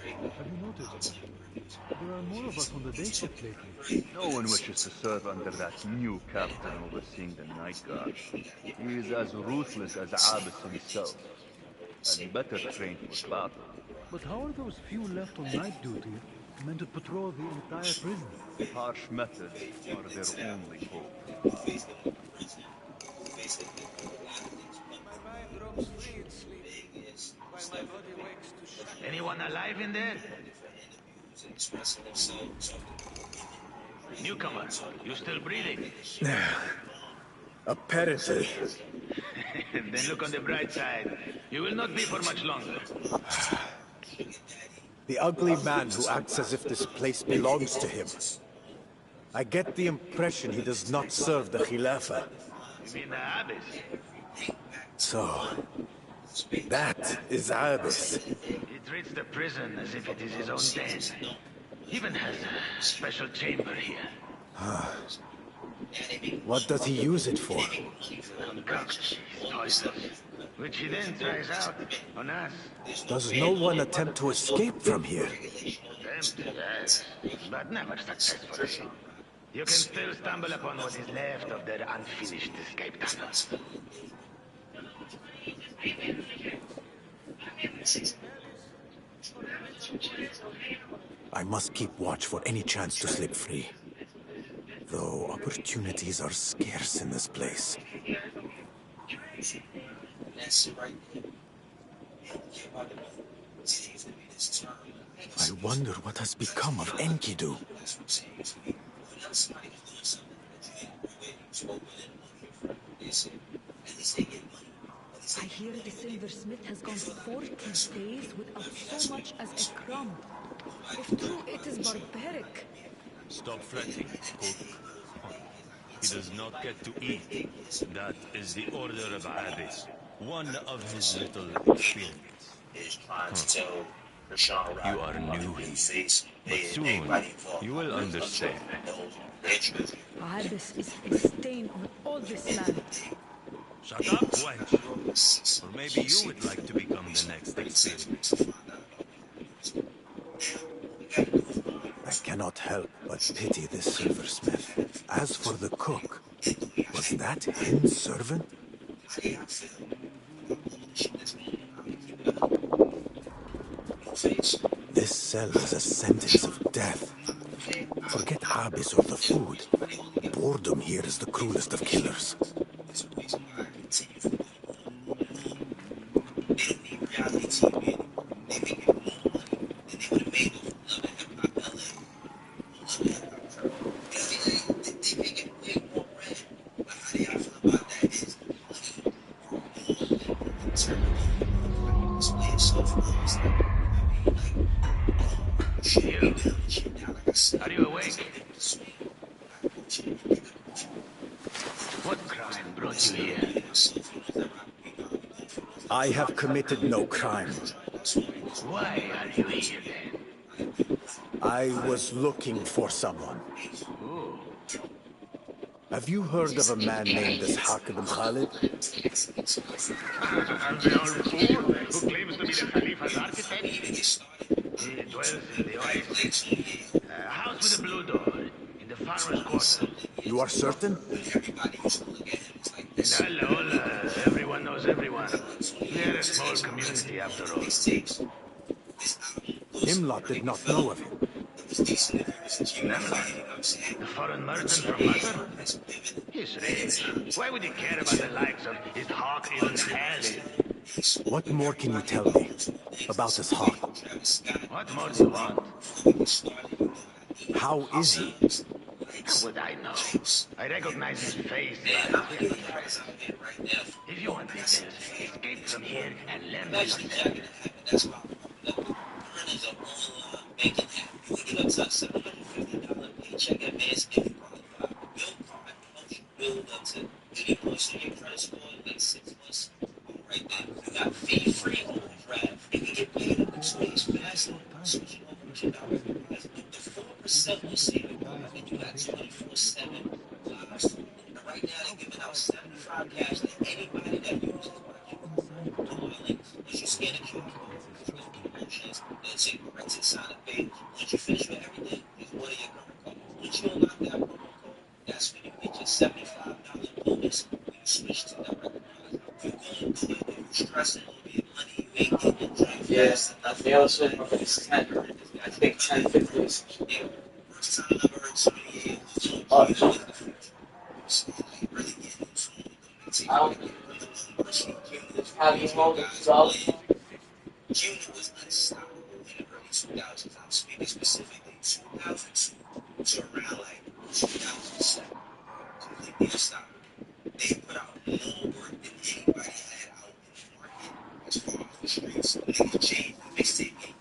Have you noticed? There are more of us on the day shift lately. No one wishes to serve under that new captain overseeing the night guard. He is as ruthless as Abbas himself, and better trained for battle. But how are those few left on night duty meant to patrol the entire prison? Harsh methods are their only hope. Anyone alive in there? Newcomer, you still breathing? Apparently. Then look on the bright side. You will not be for much longer. The ugly man who acts as if this place belongs to him. I get the impression he does not serve the Khilafah. You mean the Abbas? So, that is Abbas. He treats the prison as if it is his own den. Even has a special chamber here. What does he use it for? Concocts poisons, which he then tries out on us. Does no one attempt to escape from here? Attempt, yes, but never successfully. You can still stumble upon what is left of their unfinished escape tunnels. I must keep watch for any chance to slip free. Though opportunities are scarce in this place. That's it right there. I wonder what has become of Enkidu. I hear the silversmith has gone 40 days without so much as a crumb. If true, it is barbaric. Stop fretting, cook. He does not get to eat. That is the order of Abbas. One of his little experiments. You are new here, but soon you will understand. Abyss is a stain on all this land. Shut up, wench. Or maybe you would like to become the next experiment. I cannot help but pity this silversmith. As for the cook, was that his servant? This cell is a sentence of death. Forget Abyss or the food. Boredom here is the cruelest of killers. Are you awake? What crime brought you here? I have committed no crime. Why are you here then? I was looking for someone. Who? Have you heard of a man named Ishaq ibn Khalid? And the old fool who claims to be the Khalifa's architect? He dwells in the oasis. A house with a blue door, in the farmer's quarter. You are certain? In Al-Ula, everyone knows everyone. We're a small community after all. Nimlot did not know of him. Nimlot? The foreign merchant from Masr? He's rich. Why would he care about the likes of Ishaq ibn Khalid? What more can you tell me about Ishaq? What more do you want? How is he? How would I know? I recognize his face. If you want details, escape from here and learn for yourself. Paycheck advance if you qualify. Bill card helps you build up to 80 points in your credit score in like 6 months. Right there. You got fee-free overdraft. You can get paid up to 2 days faster. Switching over to the 4% will save you. And you got 24/7 lives. And right now they're giving out 75 cash to anybody that uses my QR link. Once you scan the QR code, promotions, they'll take you right to the sign up page. Once you finish with everything, you can order your current card. Once you unlock that promo code, that's when you get your $75 bonus when you switch to that recognized. If you're going through it, if you're stressing over your money, you ain't getting your drink fast enough. They also have this 10. I think 10, 50. Yeah. First time I ever heard somebody else. Oh, have you hold it solid? Junior was unstoppable in the early 2000s. I'm speaking specifically 2002 to around like 2007. Completely unstoppable. They put out more work than anybody had out in the market as far as the streets. They changed the mixtape game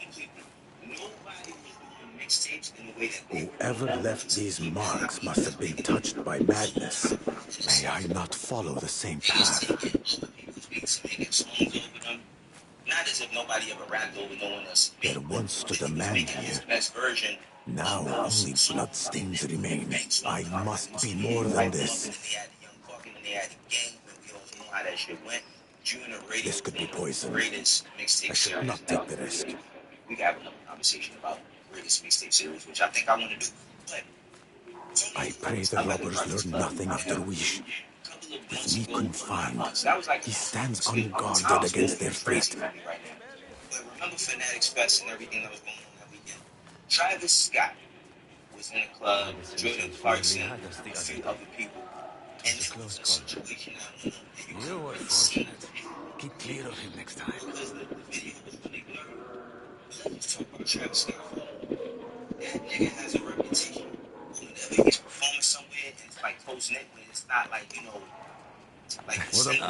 completely. Nobody was doing mixtapes in the way that they Whoever left these marks must have been touched by madness. May I not follow the same path. Not as if nobody ever rapped over no one else. There once stood a man here. Best version. Now only bloodstains remain. I must be more than this. This could be poison. I should not take the risk. We got another conversation about the greatest mixtape series, which I think I want to do. But I pray the robbers learn nothing of Darwish. With me confined, he stands unguarded against their threat. But remember Fanatics Fest and everything that was going on that weekend? Travis Scott was in the club, Jordan Clarkson, a few other people. And it was a situation that went on that you You were fortunate. Keep clear of him next time. because the video was really blurry. Let's talk about Travis Scott. That nigga has a reputation. Whenever he's performing somewhere and it's like close knit, when it's not like, you know, like the same he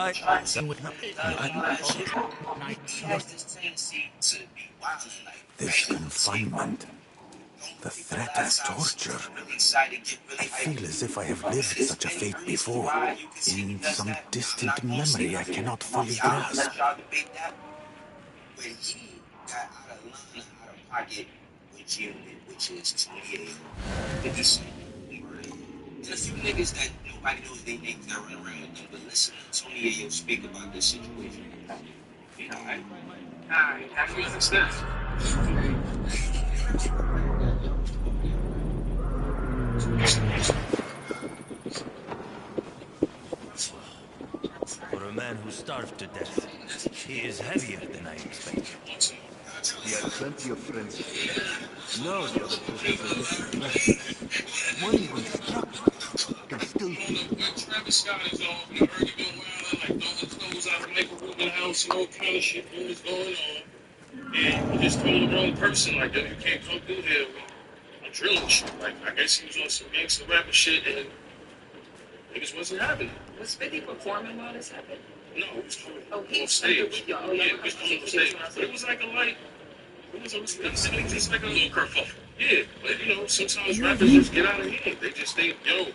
has this tendency to be wild and like This confinement, the threat of torture. I feel as if I have lived such a fate before. In some distant memory I cannot fully grasp. Where he got out of line, out of pocket with you, which is 28, 50 Cent. And a few niggas that nobody knows they names that run around with them, but listen to 28 speak about this situation. You know, I feel like Steph. For a man who starved to death, he is heavier than I expected. He had plenty of friends. Now the other prisoners are getting less. One even struck. Can still feel it. Travis Scott is off, and I heard you been wilding, like throwing clothes out of the microwave in the house and all kind of shit. What was going on? And you just told the wrong person, like, yo, you can't come through here with drilling shit. Like, I guess he was on some gangster rapper shit, and niggas wasn't having it. Was 50 performing while this happened? No, it was coming Oh, he off stage. Yeah, it was coming off stage. But it was like a light. It was just like a little kerfuffle. Yeah, but you know, sometimes rappers just get out of hand. They just think, yo,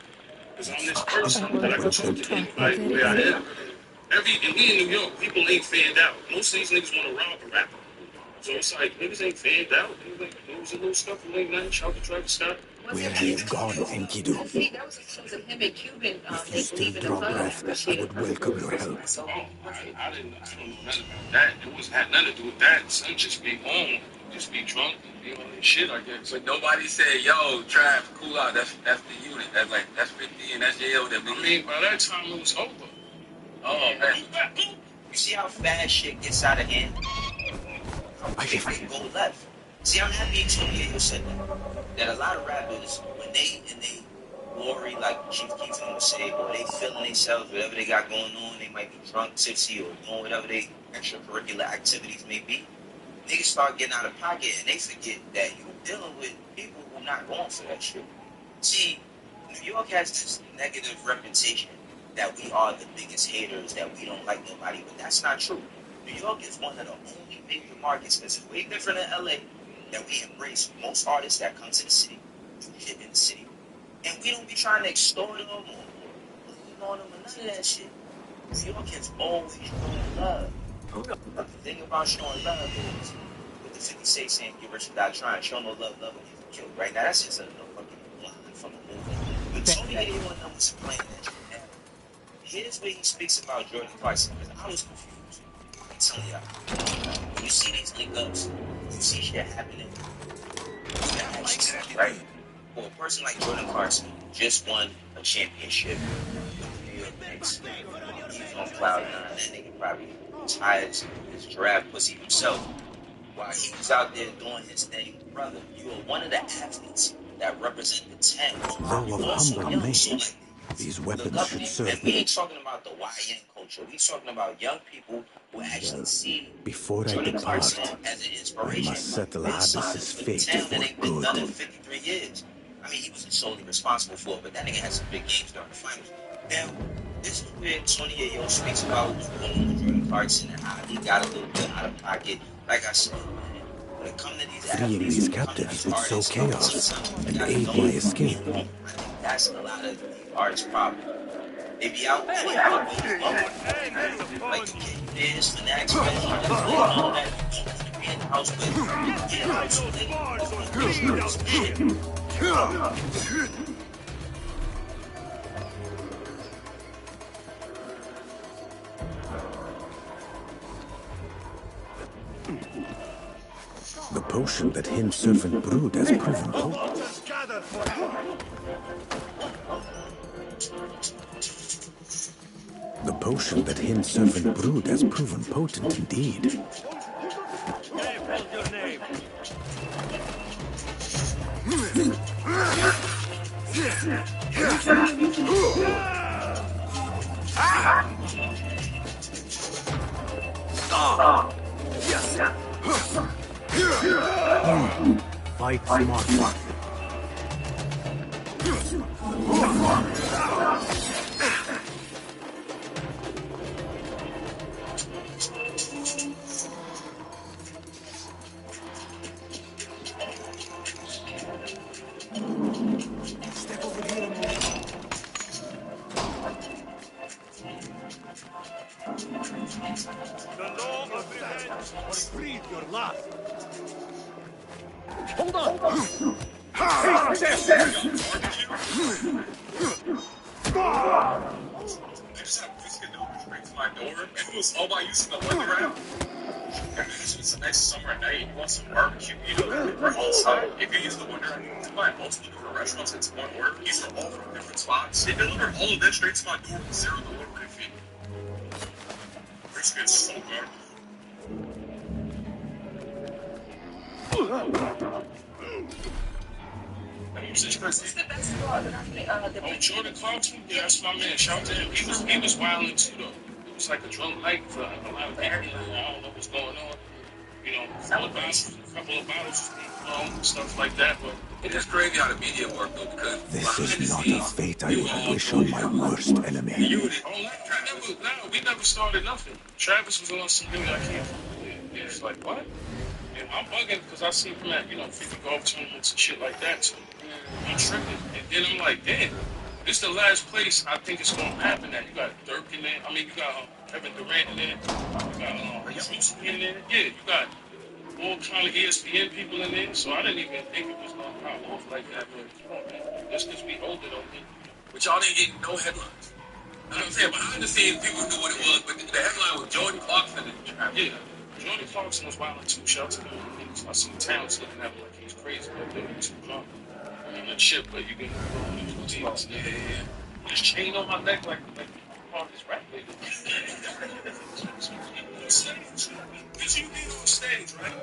because I'm this person that I can talk to anybody the way I am. And we in New York, people ain't fanned out. Most of these niggas want to rob a rapper. So it's like, niggas ain't fanned out. There was a little stuff from late night. Shout out to Travis Scott. Where have you gone, Enkidu? That was because of him and Cuban. If you still draw breath, I would welcome your help. I don't know nothing about that. It had nothing to do with that. Son just be home, just be drunk, and be on his shit, I guess. But nobody said, yo, Trav, cool out. That's the unit. That's 50 and that's jail. I mean, by that time it was over. Oh, man. You see how fast shit gets out of hand? How quick it go left. See, I'm happy 28 said that a lot of rappers, when they in they glory, like Chief Keef would say, or they feeling themselves, whatever they got going on, they might be drunk, tipsy, or doing whatever they extracurricular activities may be. Niggas start getting out of pocket, and they forget that you dealing with people who not going for that shit. See, New York has this negative reputation that we are the biggest haters, that we don't like nobody, but that's not true. New York is one of the only major markets, because it's way different than LA, that we embrace most artists that come to the city, do shit in the city. And we don't be trying to extort them or lean on them or none of that shit. New York has always shown love. But the thing about showing love is, with the 50 Cent saying, get rich or die trying, show no love, love will get you killed. Right now, that's just a fucking line from the movie. But Tony didn't want them to explain that shit. Now, here's where he speaks about Jordan Clarkson, because I was confused. I'm telling y'all, when you see these link-ups, you see shit happening. Right? For a person like Jordan Clarkson, who just won a championship with the New York Knicks, he's on cloud nine. That nigga probably tired his giraffe pussy himself. While he was out there doing his thing, brother, you are one of the athletes that represent the 10. Though of humble name, these weapons should serve and we me. ain't talking about the YN culture. We talking about young people who actually see Before I Jordan depart, Clarkson as an I inspiration. must settle Abyss's fate Town that for ain't been done in good. 53 years. I mean, he wasn't solely responsible for it, but that nigga had some big games during the finals. Now, this is where 28-year-old speaks about what's going on with Jordan Clarkson and how he got a little bit out of pocket. Like I said, man, when it comes to these Freeing athletes, these when it comes to captives these would sow artists, chaos and gotta aid know my what escape. they want. I think that's a lot of these artists' problem. They be out there, like the Kid Fanatics, all that. You don't want to be in the house with. Get out so late. The potion that Hind's servant brewed has proven potent. The potion that Hind's servant brewed has proven potent indeed. Hey, what's your name? Fight smartly. Step over here a moment. The law of revenge or breathe your last. Hold on! I just had a biscuit delivered straight to my door, and it was all by using the window round. It's a nice summer night, you want some barbecue, you know, we're outside. If you use the window round, you can buy multiple different restaurants into one order. These are all from different spots. They deliver all of them straight to my door with zero delivery fee. Brisket's so good. Who's the best squad? Jordan Clarkson, yeah, that's my man. Shout out to him. He was wilding too though. It was like a drunk night for a lot of people. I don't know what's going on. You know, a couple of bottles stuff like that. But it is crazy how the media work though, because This is not a fate I would wish on my worst enemy. We never started nothing. Travis was on some dude I can't. Yeah, it's like what? And I'm bugging because I see him at 50 golf tournaments and shit like that. So I'm tripping, and then I'm like, damn, this is the last place I think it's gonna happen. That you got Dirk in there. I mean, you got Kevin Durant in there. You got Bruce in there. Yeah, you got all kind of ESPN people in there. So I didn't even think it was gonna pop off like that. But come on, man, just because we older though. But y'all didn't get no headlines. You know what I'm saying? Behind the scenes, people knew what it was, but the headline was Jordan Clarkson and Travis. Yeah. Jordan Clarkson was wilding too. Shout out to him. I seen Towns looking at him like he's crazy. Like they were too drunk. I mean, that shit, but you can go yeah. This chain on my neck like part of this rap label. Because you be on stage, right?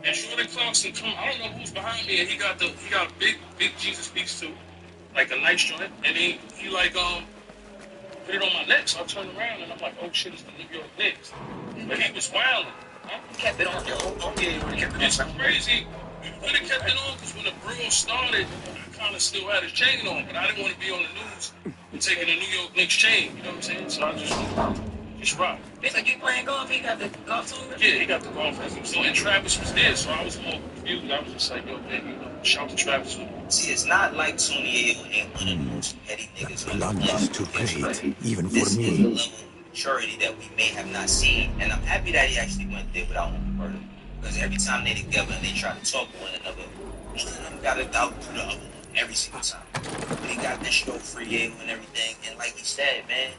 And Jordan Clarkson come. I don't know who's behind me, and he got a big Jesus piece too, like a nice joint, and he like put it on my neck. So I turned around and I'm like, oh shit, it's the New York Knicks. But he was wilding. Kept it on. It's crazy. We would have kept it on because when the brawl started, I kind of still had his chain on, but I didn't want to be on the news and taking the New York Knicks chain. You know what I'm saying? So I just rocked. It's like you playing golf. He got the golf too. Yeah, he got the golf. So and Travis was there, so I was more confused. I was just like, yo, man, shout to Travis. See, it's not like Tony Ayo ain't one of those petty niggas. The lunch is too great, even for This me. is the level of maturity that we may have not seen, and I'm happy that he actually went there without one murder. Because every time they together and they try to talk to one another, one of them got to out to the other one every single time. But he got this show free Ayo and everything, and like he said, man,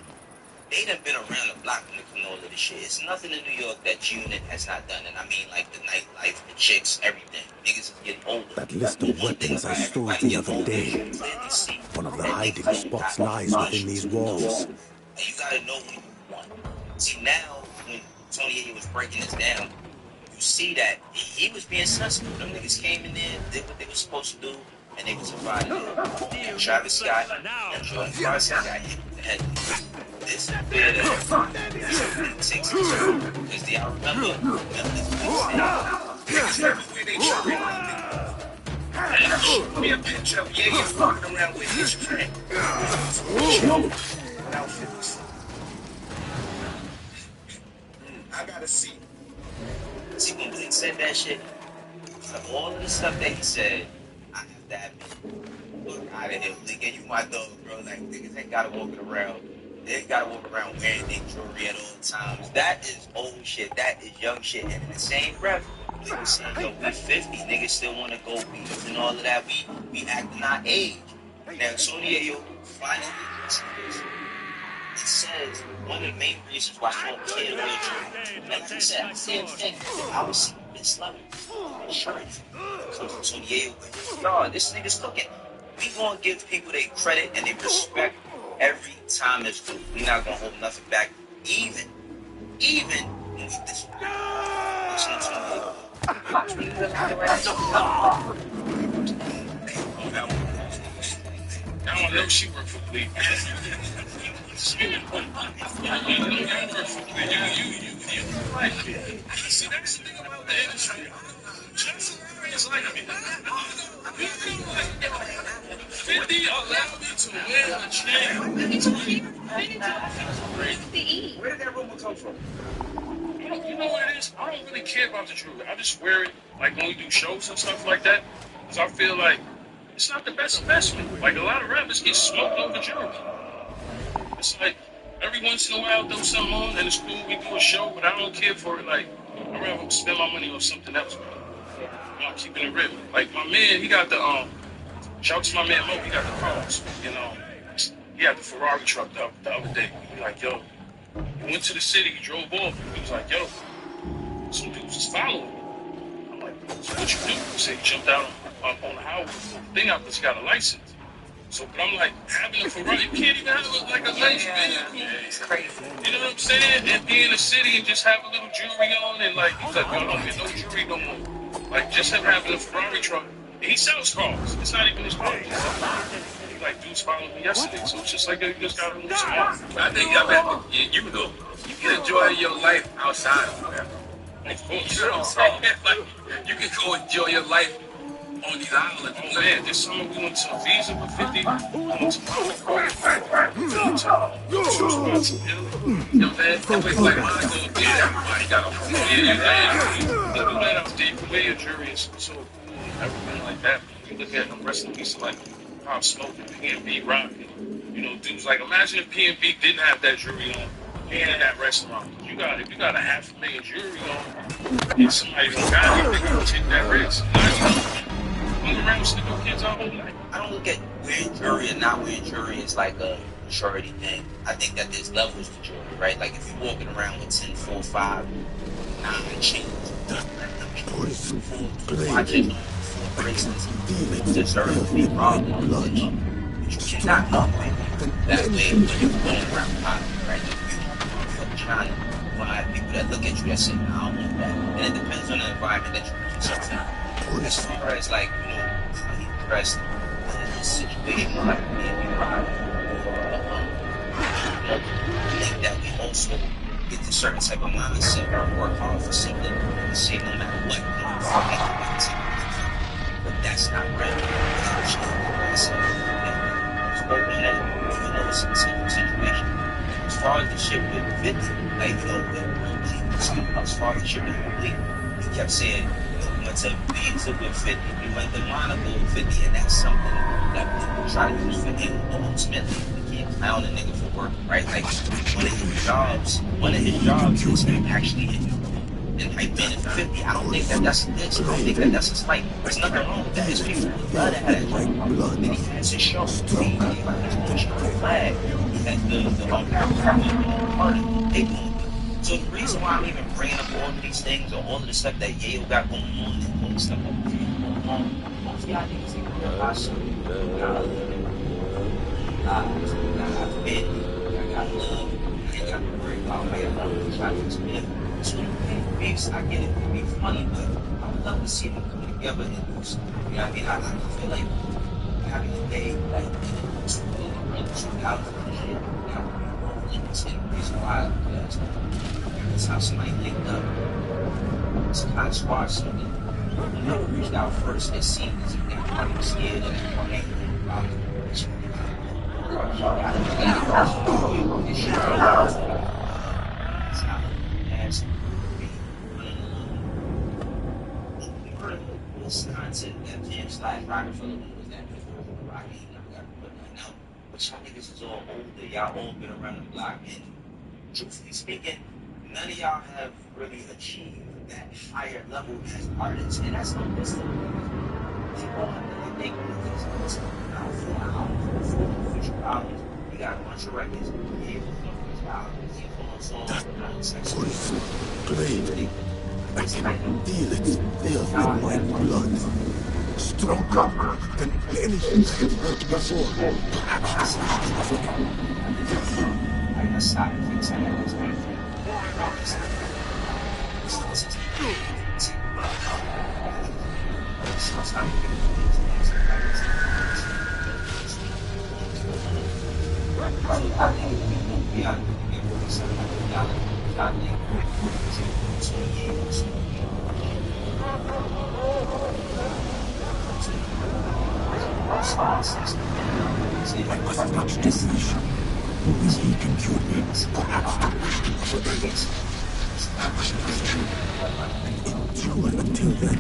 they done been around the block when it comes to all of this shit. It's nothing in New York that Unit has not done, and I mean like the nightlife, the chicks, everything. Niggas is getting older. That list of weapons I stole the other day. One of the hiding spots lies within these walls. And you gotta know when you want. See, now, when Tony A was breaking this down, you see that he was being sensible. Them niggas came in there, did what they were supposed to do, and they was invited in. And Travis Scott and Jordan Clarkson got hit with the head. This is better than it takes a turn. Because I remember me a picture of Ye walking around with his friend. I gotta see. See, when Blake said that shit, out of all of the stuff that he said, I have to admit, look out of here, Blake, and you my dog, bro. Like, niggas ain't gotta walk around. They ain't gotta walk around wearing their jewelry at all times. That is old shit. That is young shit. And in the same breath, Blake was saying, yo, we 50. Niggas still wanna go beef and all of that. We acting our age. Now, Tony Ayo finally listen to this. It says one of the main reasons why I don't care about you. And like I said, I see everything. I was seeing this level. Sure. So yeah, y'all, this nigga's cooking. We gonna give people their credit and their respect every time is through. We're not gonna hold nothing back. Even when we this. I don't know she worked for Creed. See, that's the thing about the industry. Just is like me. 50 allowed me to wear a chain. Where did that rumor come from? You know what it is? I don't really care about the jewelry. I just wear it like when we do shows and stuff like that. Because I feel like it's not the best investment. Like a lot of rappers get smoked over jewelry. It's like every once in a while throw something on and it's cool, we do a show, but I don't care for it. Like I'd rather spend my money on something else. You know, I'm keeping it real. Like my man, he got the shout out to my man Mo, he got the cars. You know, he had the Ferrari truck the other day. He like, yo, he went to the city, he drove off, he was like, yo, some dudes is following me. I'm like, so what you do? He said he jumped out on the highway, thing out because he got a license. So, but I'm like, having a Ferrari, you can't even have like a nice vehicle. It's crazy. You know what I'm saying? And be in the city and just have a little jewelry on and like, he's like, yo, I don't get no jewelry no more. Like, just him having a Ferrari truck. He sells cars. It's not even his car. He like, dudes followed me yesterday. So it's just like, you just gotta move some more. I think you can enjoy your life outside of that. Of course. You know what I'm saying? Like, you can go enjoy your life on these islands. Oh man, this summer we went to Visa for 50. We went to Monaco. We went to You know what I'm saying? That place like Monaco, everybody got a you do that out there. You can wear your jury and so everything like that. You look at them rest in peace like Pop Smoke and P&B Rock. You know, dudes like imagine if P&B didn't have that jury on and in that restaurant. If you got a $500,000 jury on and somebody don't got it, they're gonna take that risk. Around with the kids our whole life. I don't look at wearing jewelry and not wearing jewelry as like a maturity thing. I think that there's levels to jewelry, right? Like if you're walking around with 10, 4, 5, 9 chains, watches, bracelets, you deserve to be robbed on the edge. But you cannot operate that way when you're going around poverty, right? Like you China, you want to have people that look at you that say, no, I don't want that. And it depends on the environment that you put yourself in. As far as like, you know, how he dressed in this situation like being robbed, I think that we also get a certain type of mindset or work hard for something and say no matter what, but that's not real. It's hoping that, you know, it's a situation. As far as the shit with 50, like, you know, as far as the shit with complete, he kept saying, to Visa with 50, we went to Monaco with 50, and that's something that people try to use for him. Ultimately, we can't clown a nigga for work, right? Like, one of his jobs is actually in hype man at 50. I don't think that's a diss. I don't think that's a slight. There's nothing wrong with that. His people would love to have that job. Then he has his show. He had his flag. He had the party. So the reason why I'm even bringing up all of these things or all of the stuff that Yale got going on and all the stuff that was going on, most of y'all niggas think we're awesome. I got love. I got to worry about my love. Try to expand. So beefs, I get it. It be funny, but I would love to see them come together and do something. You know what I mean? I feel like having a day like it's really 2,000 shit. It's the reason why that's how somebody linked up. It's kind of squad something. When they reached out first, it seemed as if everybody was scared and everybody ain't really about it. This concept that James Rockefeller was that before Rocky, but y'all niggas is all older, y'all all been around the block, and truthfully speaking, none of y'all have really achieved that higher level as artists, and that's no business. People they think it's now $4 you got a bunch of records, you able to that poison blade, I can feel it filled with my blood. Stronger than anything I have heard before. Perhaps I must reach destination. Only he can cure me. Perhaps the wisdom of the Bible. I must endure until then.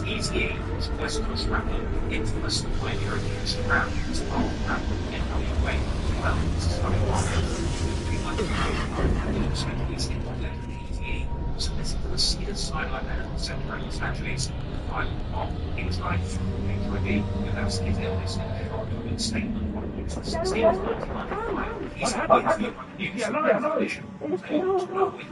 ETA was West Coast rapper, infamous for pioneering the use of rap as part of rap NWA. Well, this is how it was. Pretty much the Speculates implemented the ETA, submitted to the Cedars Sinai Medical Center in Los Angeles with a violent bomb. He was died from HIV, announced his illness in a short open statement on August 16, 1995. He's had the interview on the news and television, claiming to know with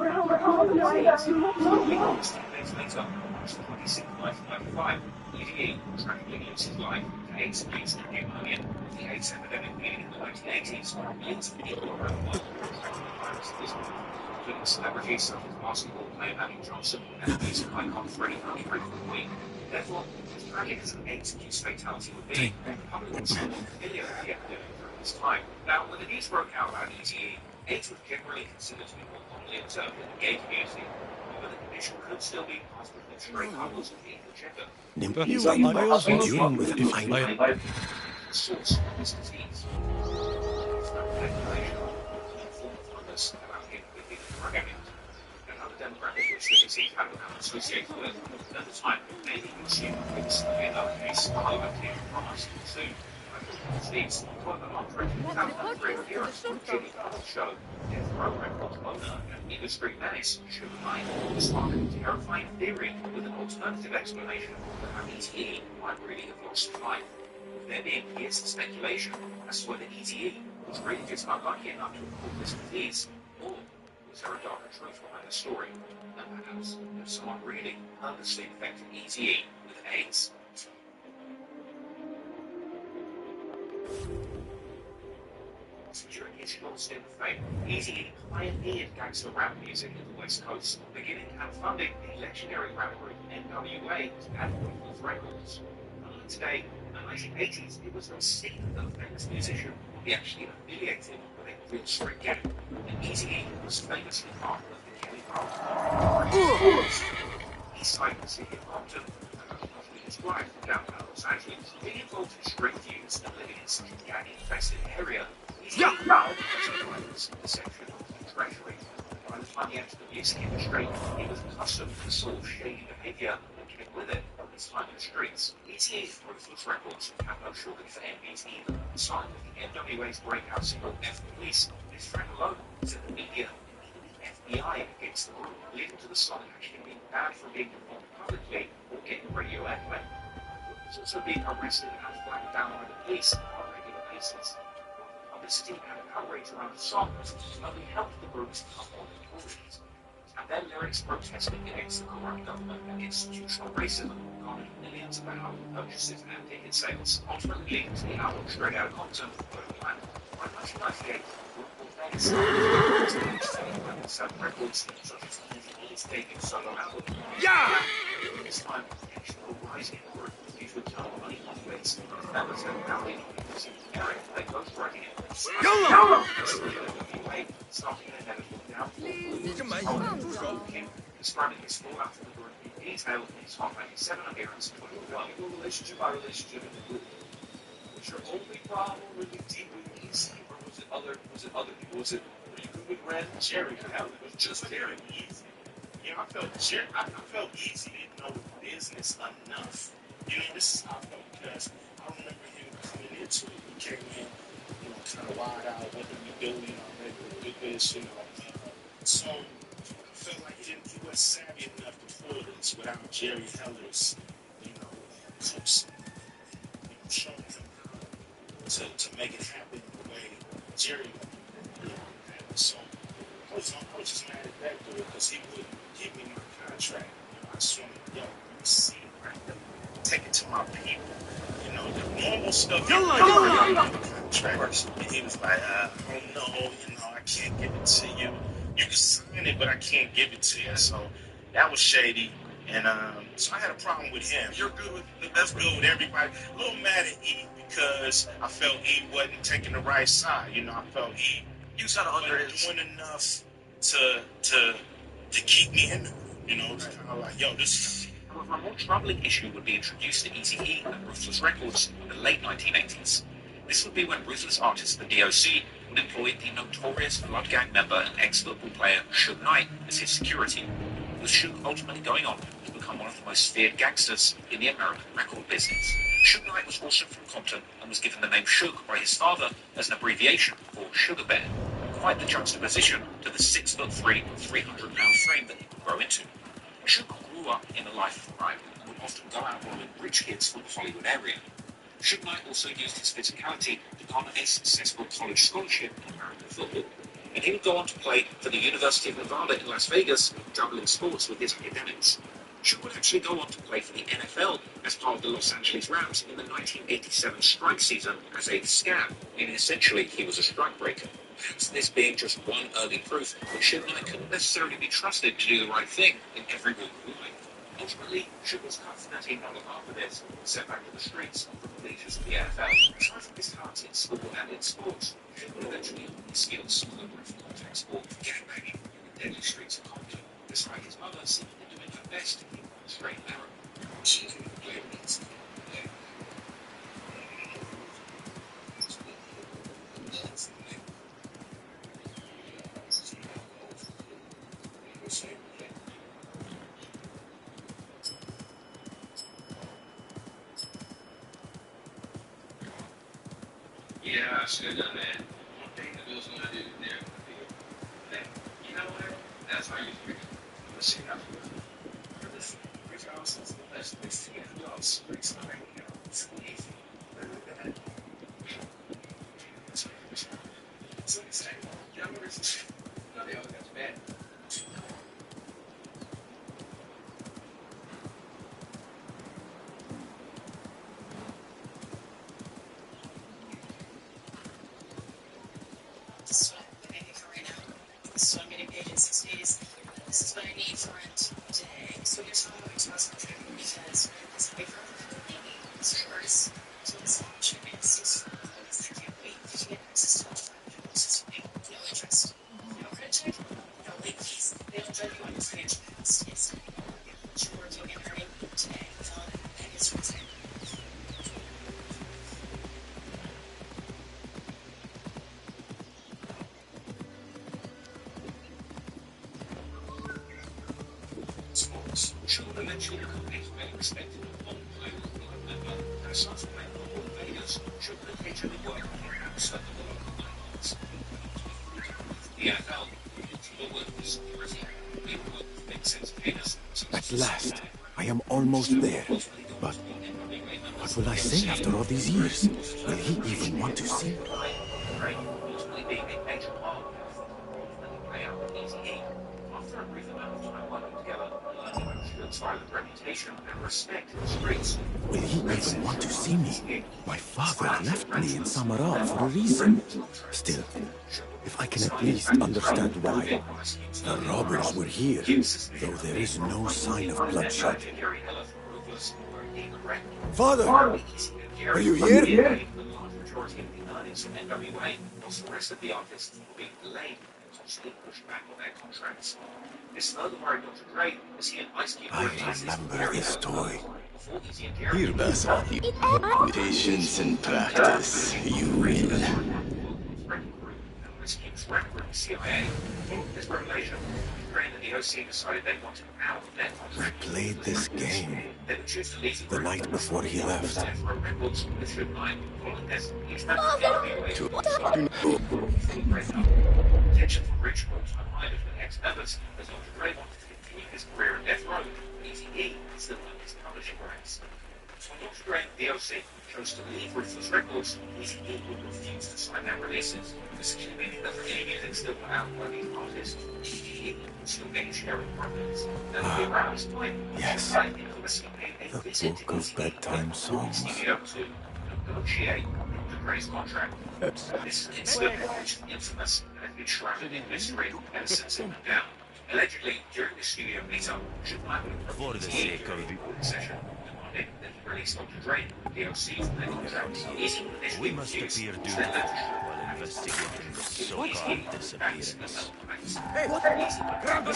later, March 26, 1995, EDA tragically loses his life to AIDS leads to pneumonia. The AIDS epidemic beginning in the 1980s, millions of people around the world were infected with the virus at this point, including celebrities such as basketball player Magic Johnson and music icon Freddie Mercury from Queen. Therefore, as tragic as an AIDS-induced fatality would be, the public was somewhat familiar with the epidemic during this time. Now, when the news broke out about EDA, AIDS was generally considered to be more commonly observed in the gay community. But the condition could still be possible with stray couples of equal gender. Dealing with defining Source of this disease. Speculation informed others about him being a drug addict. Another demographic which the disease had become associated with. At the time, many consumed this in our case, Hollywood came from us soon. Disease, however, after a 2003 appearance on Jimmy Fallon's show, Death Row Records owner and industry menace Sugar Knight responded a terrifying theory with an alternative explanation for how ETE might really have lost his life. There being years of speculation as to whether ETE was really just unlucky enough to have caught this disease, or was there a darker truth behind the story, and perhaps that someone really purposely infected ETE with AIDS. During his short stint of fame, ETE pioneered gangster rap music in the West Coast, beginning and funding the legendary rap group NWA and Ruthless Records. Today, in the 1980s, it was no secret that a famous musician would be actually affiliated with a real street gang, and ETE was famously part of the Kelly Clarkson. East Side City of Compton, described downtown Los Angeles, being involved in street feuds and living in such a gang-infested area. Deception and treachery. By the time he entered the music industry, he was accustomed to the sort of shady behavior that came with it from his time in the streets. ETA's Ruthless Records had no shortage for enemies either. Signed with the NWA's breakout single F Police, this track alone set the media and even the FBI against the group, leading to the song actually being banned from being performed publicly or getting radio airplay. It was also being arrested and flagged down by the police on a regular basis. Publicity and coverage around the songs only helped the groups become more notorious, and their lyrics protesting against the corrupt government and institutional racism garnered millions of album purchases and ticket sales, ultimately leading to the album Straight Outta Compton, planned. By 1998, the group will then sell records such as ETE's debut solo album. Yeah! This time, the actual rise in the group due to internal money conflicts, members have now been using Eric, they both writing it. starting their medical downfall. King describing his full after the group in detail in his Hot 97 appearance in 2021. Relationship by relationship in the group. Was your only problem really deep with Easy, or was it other people? Was it were you good with Ren? Jerry? Hell, it was just Jerry. Easy. Yeah, I felt Jerry. I felt Easy didn't know the business enough. You know, this is how I felt because I remember him coming into it. He came in, you know, kind of wide out. What did we do? You know, maybe we do this. You know, so I felt like he wasn't savvy enough to pull this without Jerry Heller's, you know, coaching, you know, showing him how to make it happen the way Jerry, you know, had it. So I was just mad at that dude because he wouldn't give me my contract. You know, I just wanted, yo, let me see it right there. Take it to my people. You know, the normal stuff. Contract. And he was like, oh no, you know, I can't give it to you. You can sign it, but I can't give it to you. So that was shady. And so I had a problem with him. That's good with everybody. A little mad at E because I felt E wasn't taking the right side. You know, I felt E wasn't doing enough to keep me in the group. You know, it's kind of like, yo, this. However, a more troubling issue would be introduced to Eazy-E and Ruthless Records in the late 1980s. This would be when ruthless artist the DOC would employ the notorious Blood Gang member and ex-football player Suge Knight as his security, with Suge ultimately going on to become one of the most feared gangsters in the American record business. Suge Knight was also from Compton and was given the name Suge by his father as an abbreviation for Sugar Bear, quite the juxtaposition to the 6'3", 300-pound frame that he would grow into. Suge grew up in a life of crime and would often go out robbing rich kids from the Hollywood area. Suge Knight also used his physicality to garner a successful college scholarship in American football, and he would go on to play for the University of Nevada in Las Vegas, juggling sports with his academics. Suge would actually go on to play for the NFL as part of the Los Angeles Rams in the 1987 strike season as a scam, meaning essentially he was a strikebreaker. Perhaps this being just one early proof that Suge Knight couldn't necessarily be trusted to do the right thing in every walk of life. Ultimately, Suge was cut $13 after this, sent back to the streets of the bleachers of the NFL. Aside from his talents in school and in sports, Suge would eventually hone his skills over rough contact sport, gangbanging, and deadly streets of Compton, despite his mother seemingly doing her best to keep him on the straight and narrow. She could play against him. Yeah, I should have done that. One thing that was going to do there. You know what? That's how you figure. Let's see how for this. Regardless of the best mixed together dogs, it's not right now. It's easy. So it's like, young versus. No, they all got bad. So I'm getting paid in 6 days. This is what I need for rent today. So here's how I'm going to ask my family because this will be for other people. It's yours. So this all should be assist. I can't wait to get access to no interest. No credit check. No late fees. They don't judge you on your financial past. It's what you're working and earning today. That is what's happening. Suge would eventually become a very respected and popular Blood member, and aside from playing football in Vegas, Suge would occasionally work on the ramps at the local nightclubs. The NFL, the workers, they work with big sense of haters. At last, I am almost there. But what will I say after all these years? Will he even want to see me? Ultimately being a major part of the football play out with Eazy-E. After a brief amount of time working together, Suge's violent reputation and respect in the streets. Will he even want to see me? My father left me in Samaral for a reason. Still, if I can at least understand why. The robbers were here, though there is no sign of bloodshed. Father! Are you here? The large majority of the earnings from NWA, plus the rest of the artists, will be delayed constantly push back on their contracts. This further worried Dr. Dre as he and Ice Cube I remember this toy. before Easy and Jerry. Here, Basadi. Patience and practice, you will. Ice Cube's record with the CIA. This revelation, Dre and the DOC decided they wanted out of their We contract. played this game They would choose to leave the night before he left. for records with strip line. Following this, he's not Attention from Rich was unlimited for the ex-members, as Dr. Dre wanted to continue his career in death row. Eazy-E still owned his publishing rights. So when Dr. Dre and the DOC chose to leave Ruthless Records, Eazy-E would refuse to sign their releases, essentially meaning that for any music still put out by these artists, Eazy-E would still get sharing profits. And around this time, Yes. infamously paid a visit Book of bedtime songs. to negotiate Dr. Dre's contract. This is an incident which is infamous and has been shrouded in mystery ever since it went down. Allegedly, during the studio meetup, Sublime For the sake of the... session demanded that he release Dr. Dre and DOC from their contract. We must appear due while investigating the so-called disappearance. Hey, grab the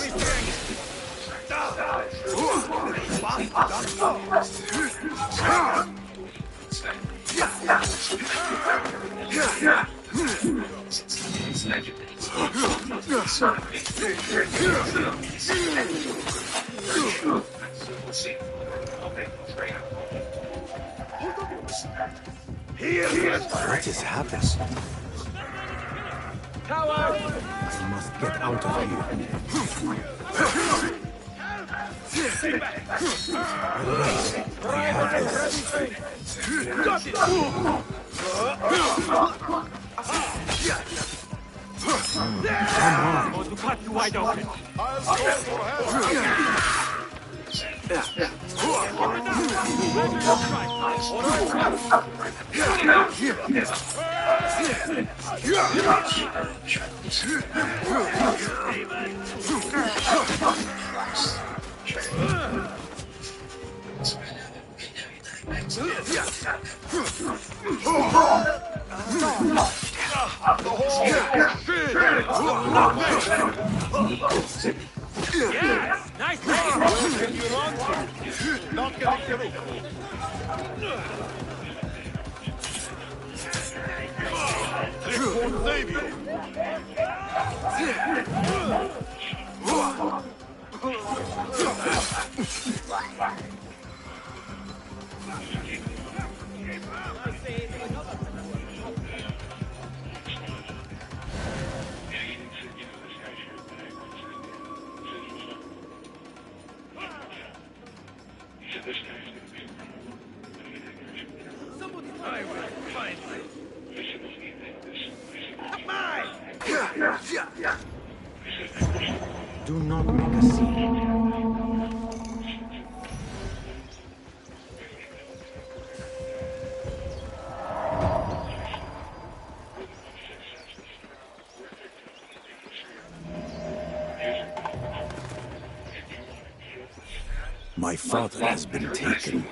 What is happening? I must get out of here. I have this. Got it! Come on. To cut you wide open. I'll go for help. Yes! Nice! Can you run? Not getting through. This won't save you. I will find you. Do not make a scene. My father has been taken.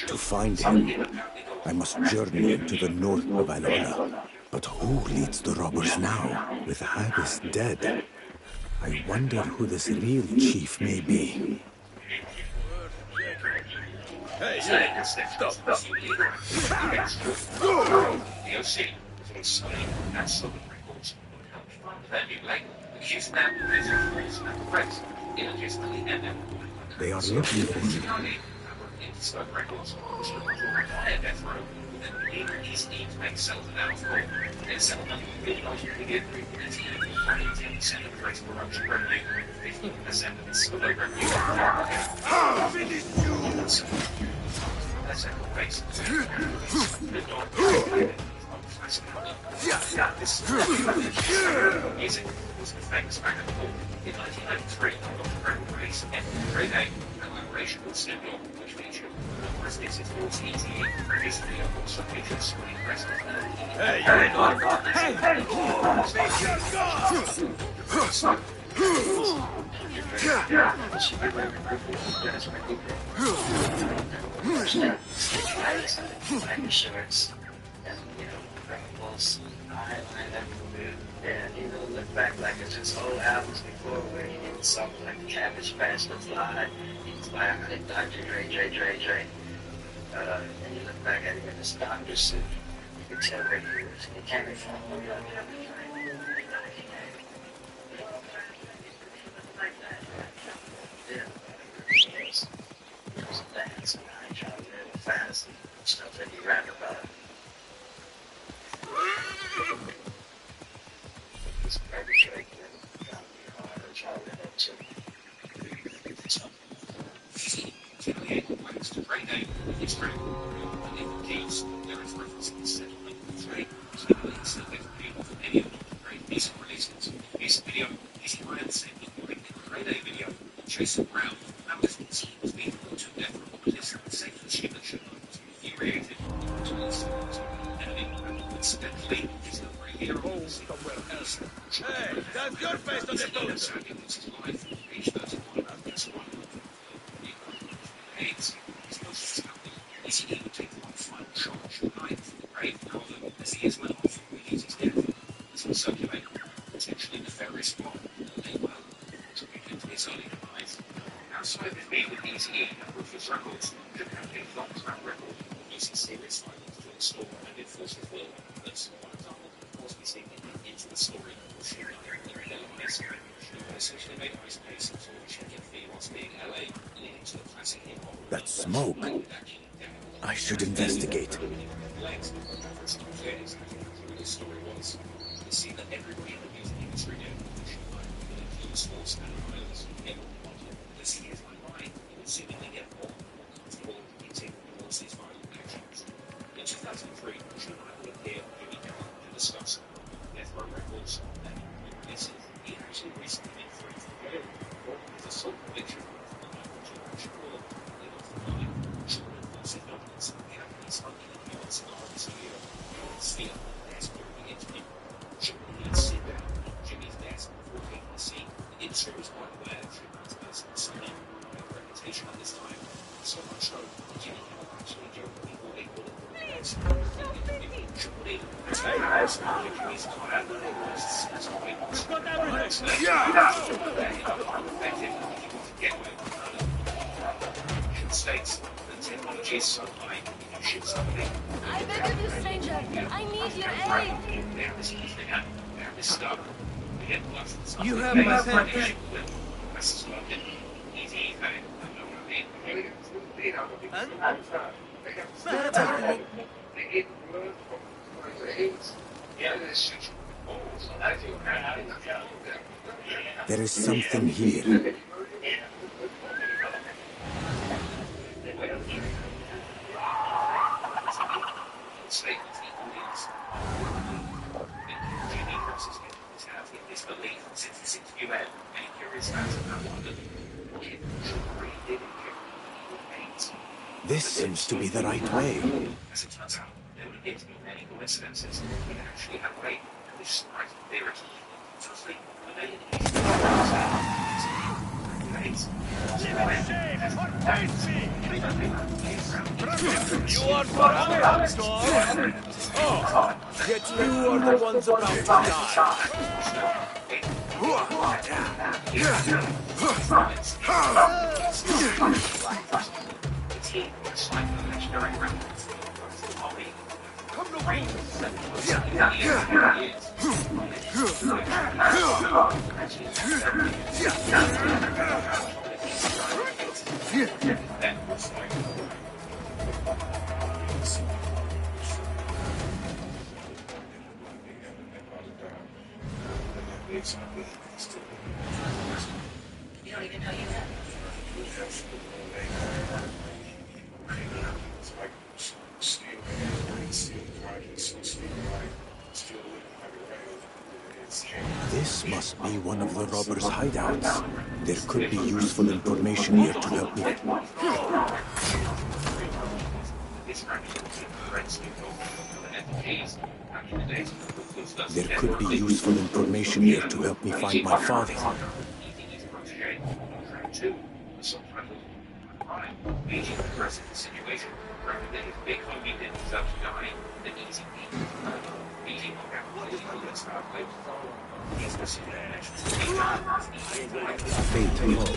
To find him, I must journey into the north of Alona. But who leads the robbers now? With Haggis dead, I wonder who this real chief may be. Hey, stop. They are looking for me. Music was the famous back and forth. In 1993, Dr. Dre released Every Day, a collaboration with Snoop Dogg, which featured numerous disses for CTE. This video also featured Screen Press. Hey, shirts, and, you know, wrinkles, eyeliner, and, you know, lip back like it's his whole albums before where he did something like the Cabbage Patch the Fly. He's like, Dr. Dre. And you look back at him in his doctor suit, you can tell where he came from. Dance, and I ain't trying to live fast and stuff that he rap about. It's perpetrating and trying to be hard and trying to live up to. It's a great name. It's great. And if Keys, there is reference in the settlement. It's great. So it's not beautiful for any of them. Great music releases. Music video. Easy Ryan said, great A video. Jason Brown. That was being put to death for all this sacred shipment. He reacted to this. And incidentally, he's not very hero. Somewhere else. Hey, that's your face on the poster. His life. Age 31. That's one. He would take one final charge tonight for the grave. However, as the years went on, he used his death as a circulator, potentially nefarious plot. They were attributed to his early demise. Outside of being with Easy and Ruthless Records, the company flopped track record, using serious violence to explore and enforce his will. That's one example. Of course, we see into the story of sharing their database, who essentially made ice pace to check in fee whilst being LA, leading to the classic hip-hop. That smoke. I should investigate. The story was to see that everybody in the music industry knew sports and violence. Everyone wanted it. As the years went by, it would seemingly get more comfortable eating towards these violent actions. In 2003, Sean and I would appear on Jimmy Kimmel to discuss Death Row Records and releases. He actually recently been through jail for his assault conviction for the Michael George War. They got the line. Sean enforced evidence of the company's funding and US arms here. Sphere, that's where we interview. Sean would sit down on Jimmy's desk before taking the scene. The industry was quite aware of Schuman's personal signing and reputation at this time. So much so, Jimmy Kimmel actually jokingly called a bullet for the next. Shortly, as Jimmy's client, as a way to got everything. Effective if you want to get away with murder. States the technology is so high, if you shoot something. I beg of you, stranger. I need your aid. This stuff. You have my pen. There is something here. This seems to be the right way. As it turns out, there would appear to be many coincidences that actually have weight and this surprising theory. Firstly, the main You are forever storm. Oh, yet you are the ones about to die. You don't even know you have. This must be one of the robbers' hideouts. There could be useful information here to help me. There could be useful information here to help me find my father. Fate calls.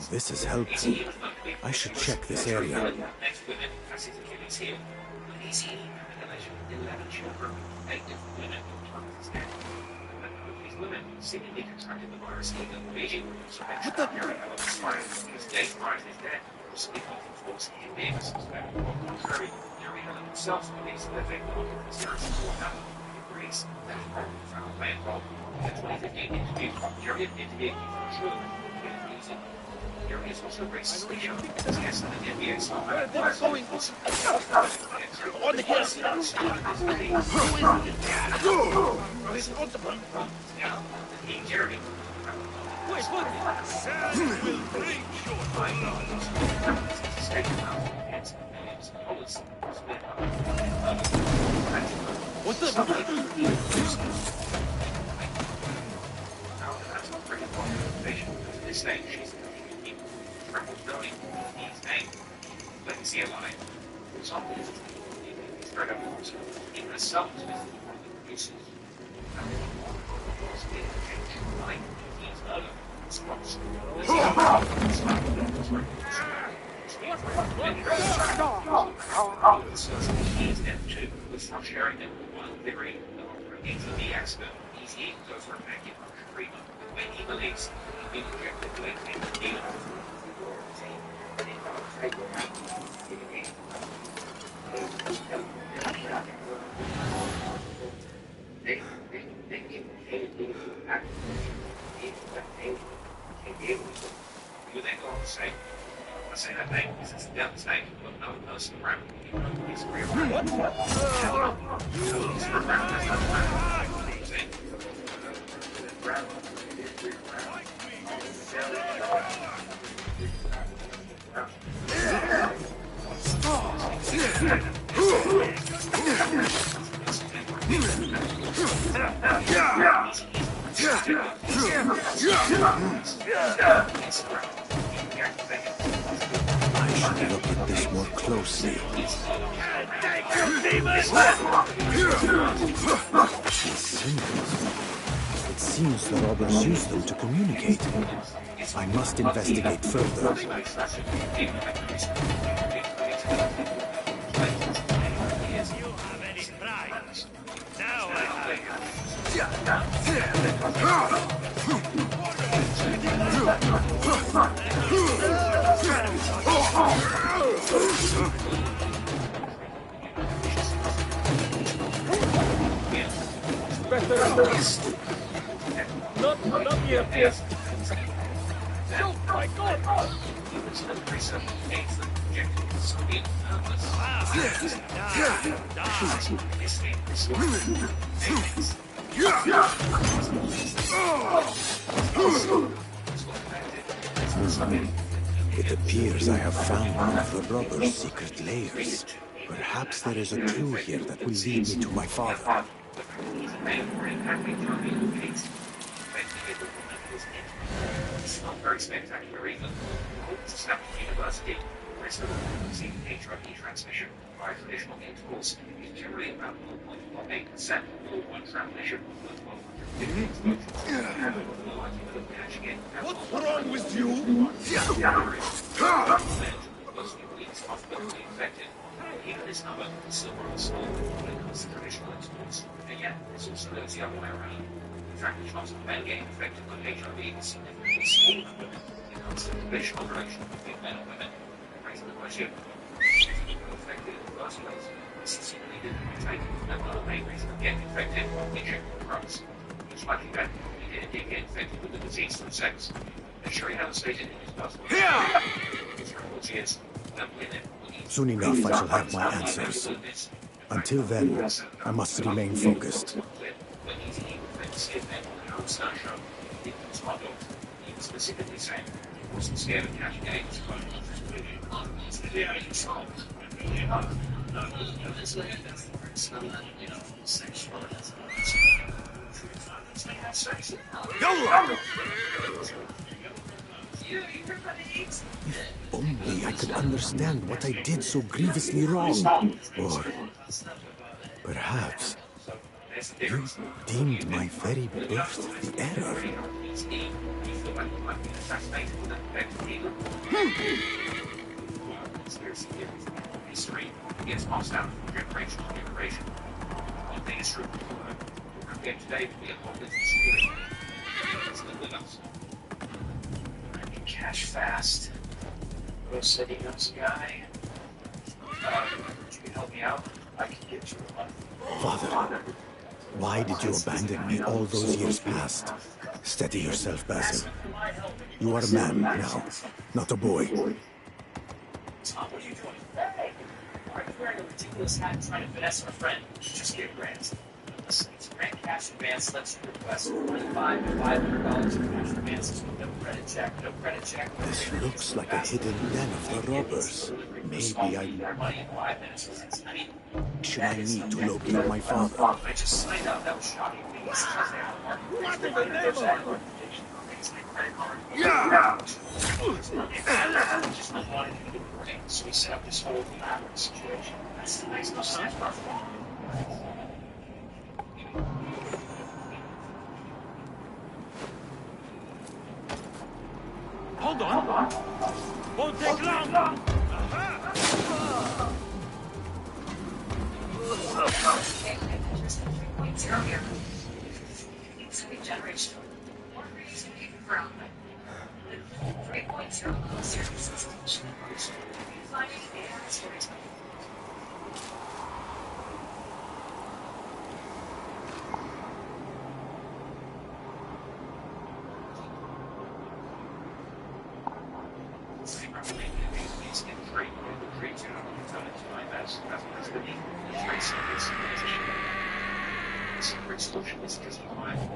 This is helpful. I should check this area. Seemingly contracted the virus in Beijing. What the? His dead prize is dead. Sleep off the force he made us suspect. Contrary, Yuri himself believes that they will conspiracy will happen. He agrees that he found a plan called the 2015 interview. Yuri interviewed for true with music. Yuri is also racist. He showed his guest in the NBA song. They're going on the hill. Who is responsible? Jeremy. Wait, what? Sam will bring your what the? That's not very important information. At this stage, she's going. He's angry. Let me see a line. Something is spread up. Even a self is produces. Sharing it one theory into the expert. He's eating goes for a packet of treatment when he believes he's been injected with a needle. You then go on to say, I say that name because it's a death snake, but no person around his career. What? I should look at this more closely. These symbols. It seems the robbers use them to communicate. I must investigate further. Not here, please. Oh my God! It appears I have found one of the robbers' secret layers. Perhaps there is a clue here that will lead me to my father. It's not very spectacular either. It's a Stanford University, where it's receiving HIV transmission by traditional intercourse is generally about 0.18% or one transmission per 150 What's wrong with you? Even this number is still rather small when it comes to traditional intercourse, and yet it's also goes the other way around. In fact, the chance of men getting infected with HIV is significantly smaller when it comes to traditional relation between men and women. Raising the question, if people were infected in the first place, this is simply didn't take, and one of the main reasons of getting infected was injecting drugs. It's likely that he did get infected with the disease through sex. And sure he hasn't stated in his personal his records is that women. Soon enough, I shall have my answers. Until then, I must remain focused. Specifically saying he wasn't scared of catching AIDS. If only I could understand what I did so grievously wrong. Or perhaps you deemed my very birth the error. Conspiracy theories in history gets passed down from generation to generation. One thing is true. Again, today will be a whole different story. It's live with us. I can cash fast. Rose said he knows a guy. You can help me out. I can get you a month. Father, why did you abandon me all those years past? Steady yourself, Basil. You are a man now, not a boy. Tom, what are you doing? Hey! Why are you wearing a ridiculous hat and trying to finesse our friend? Just get grants. Listen, it's a grant cash advance lets you request $25 to $500 in cash advances with no credit check, This looks like a hidden den of the robbers. Maybe should I need to locate my father? I just signed up. That was shocking. What in the name of... Yeah! Just not wanting to get the ring, so we set up this whole elaborate situation. That makes no sense. Hold on. Won't take long. It's a big generation. One reason people ground. 3.0 services. Finding AI storytelling.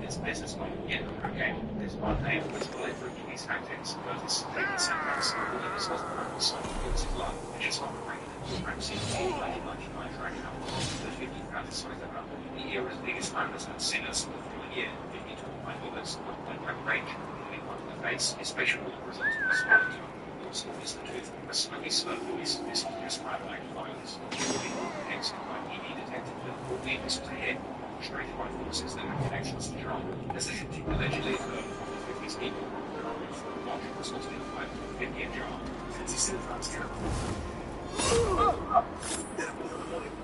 It's business model. Yeah, okay. There's one name that's bulletproof to these tactics. It's completely setbacks. This was the so it's a lot. It's not great. Perhaps in 1999 track out the 50,000 size of the era's biggest numbers and sinners for a year, 50 to 5 bullets, point blank range, hitting one to the face, especially with the results of the swallow tone. Also, is the truth. A slightly slow voice is just rather like violence. Hence, by EV detected with all the was a hit. Straight by forces that have connections to Trump, as they allegedly heard from the 50s people who are armed for a march resulting in 550 in jar. 50 cent drops down.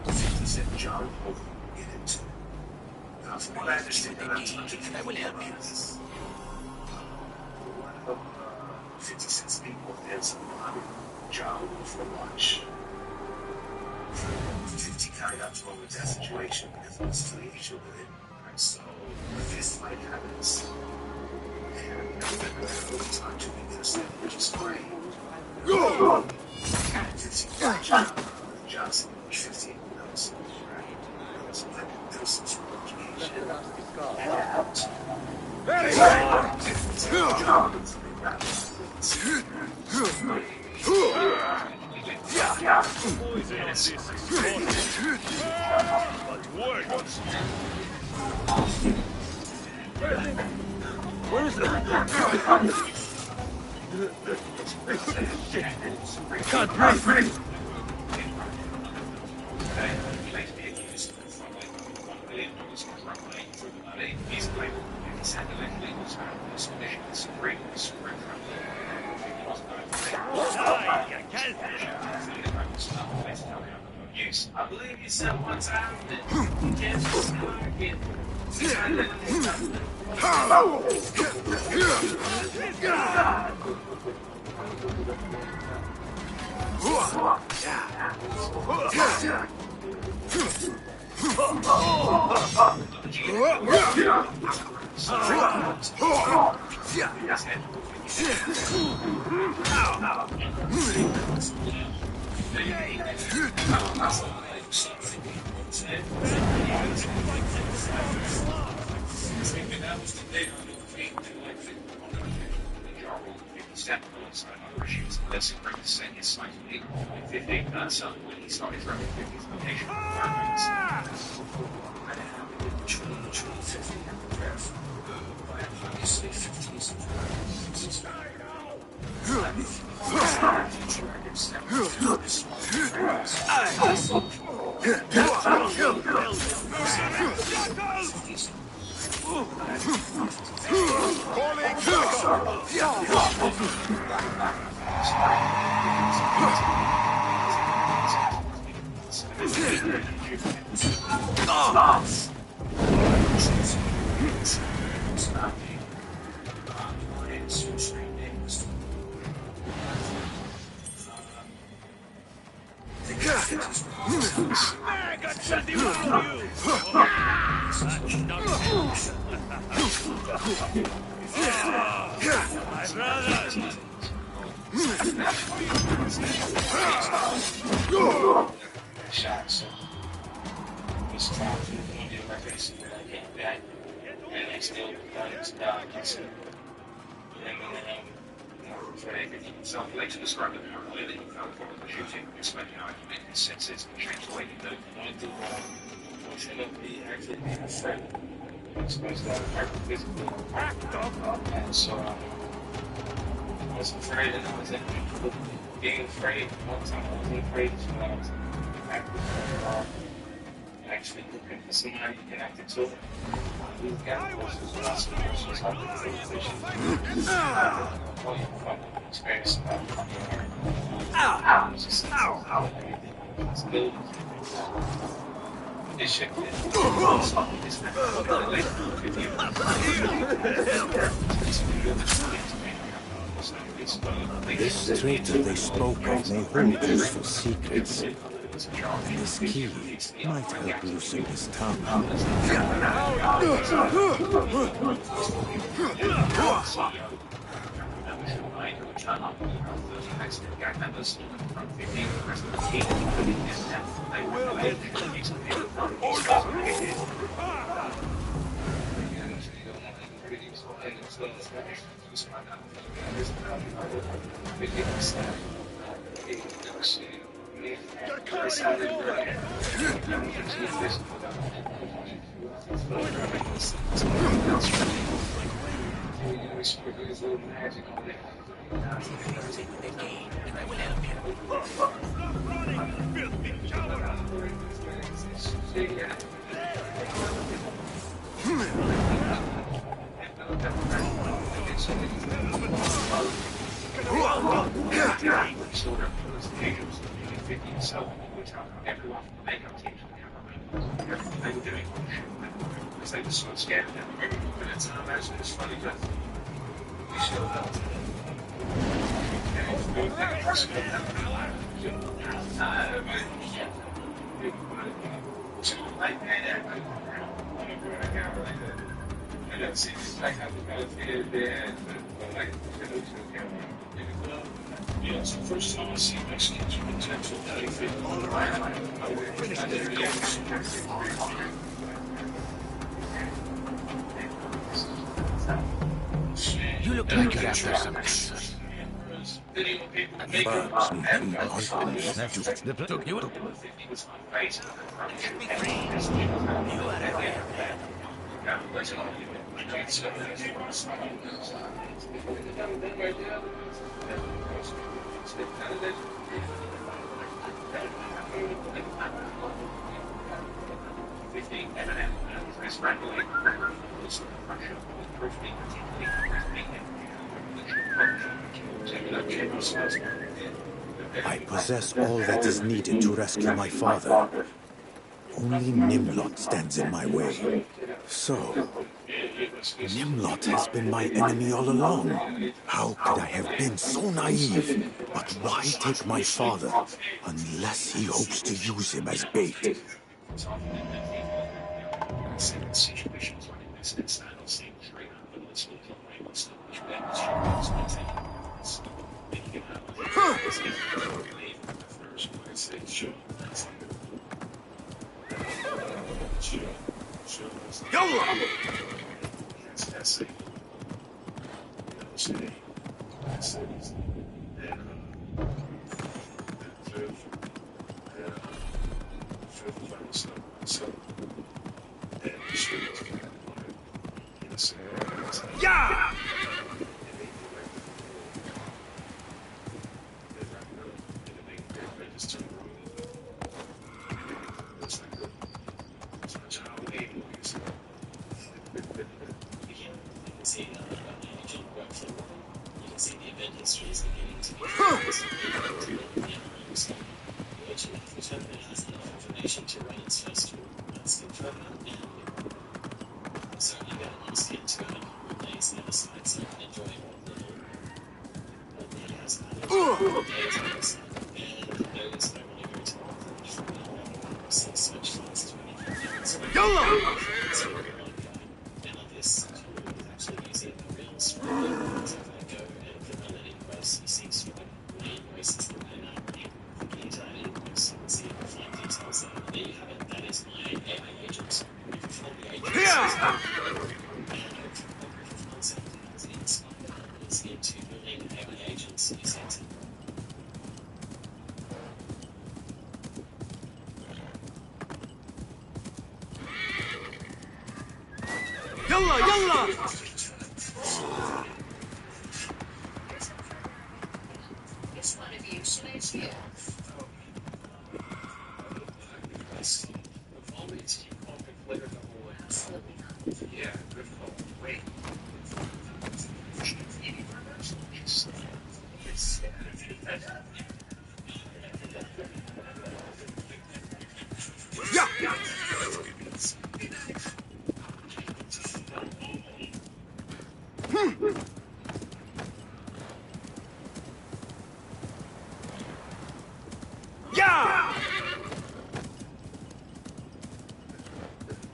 50 cent jar of get into. Now, from what I understand, I will help you. 50 cents people, there's a jar for lunch. 50 carried out to over that situation because it was too easy with it. Right, so if this fight happens, and time to be innocent, which is great. Go! 50 Johnson, 50 notes. Right? So there was some sort of education. Out. Very Where is it? Can't breathe. I believe you said one time that you can't just again. Let's bring the same insight to people. 15 minutes up when he started running 50's location requirements. I didn't have to do between 50 and the draft. But obviously 50's Shot, so he's trapped in the media records that I came back, and they still done his dog, so So I'd like to describe the parallel that you found for the shooting, explain how you made consensus and changed the way you do. I wanted to fortunately actually be a friend. Express that physically. And so I was afraid, and I was being afraid. One time I wasn't afraid, so I was actually looking for somebody connected to it. These guys was awesome. Just like the experience about just it's good. This shit This traitor they spoke of may hold useful secrets. And this key might help loosen his tongue. They were so scared of them. But it's not imagine it's funny that we showed up. Yeah, it's the first time I see Mexicans with potential that fit all around. You look like you're after some answers. Took you. I possess all that is needed to rescue my father. Only Nimlot stands in my way. So, Nimlot has been my enemy all along. How could I have been so naive? But why take my father unless he hopes to use him as bait? Tokyo has enough information to run its first tour. Let's go further and so you're going to use it to have a couple of days the other side so you can enjoy it little. It has a couple of days on the side. And those are only going to so much fast 25 minutes. Yalla! So we're really good. And on this tour, we're actually using a real spring. So if I go and click on an invoice, you see spring. My invoice is the line up. The entire invoice, you can see the flight details there. And there you have it. That is my AI agent. All the agents. And the proof of concept is in Scotland. It's into building AI agents using Yalla, yalla! Which one of you should I choose? always keep conflict later than always. Absolutely not. Yeah, good call. Wait. Yeah! Yeah!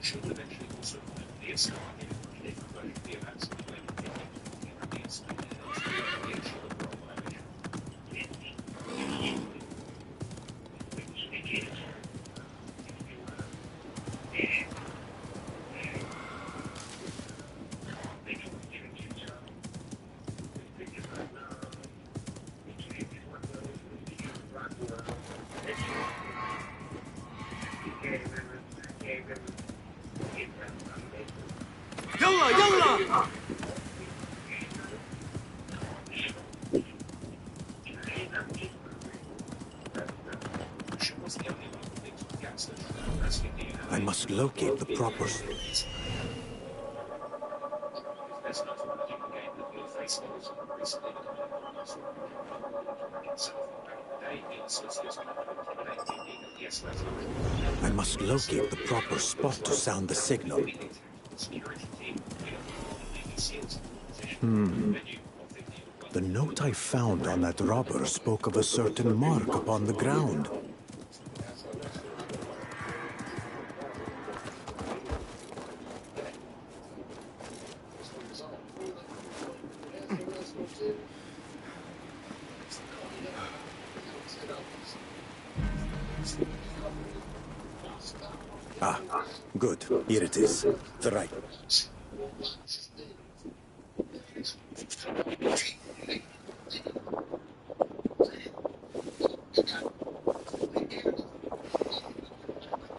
Should eventually also find the escalator if both the events of the Yalla, yalla! I must locate the proper... I must locate the proper spot to sound the signal. The note I found on that robber spoke of a certain mark upon the ground. Ah, good. Here it is. The right.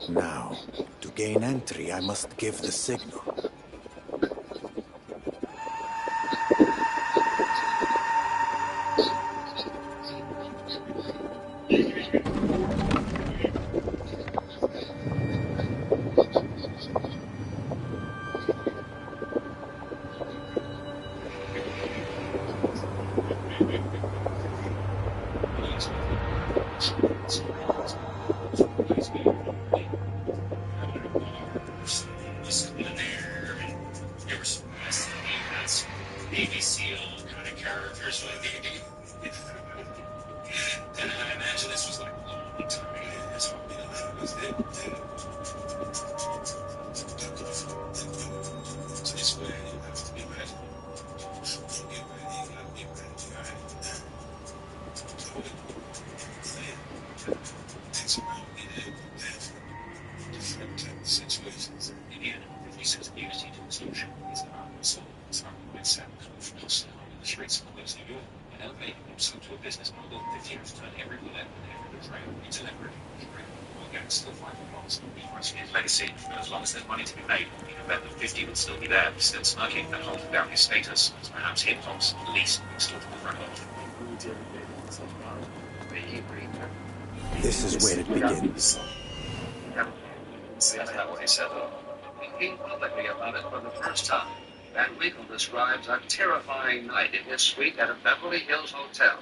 Now, to gain entry, I must give the signal. Navy SEAL kind of characters with D&D. And I imagine this was like a long time ago. So, so this way you have to be ready. Get ready, you gotta be ready, alright? Things around me, different situations. Indiana, if he says unity to solution, he's around the soul. It's not quite set. From hustling on the streets of New York and elevating himself to a business mogul 50 years to turn every bullet and every betrayal into leverage. Well, again, still fighting lots of his legacy. As long as there's money to be made, you can bet that 50 would still be there, still smirking and holding down his status as perhaps him, Tom's least extortable friend. This is where it begins. That's not what he said, though. He came publicly about it for the first time. Van Winkle describes a terrifying night in his suite at a Beverly Hills hotel.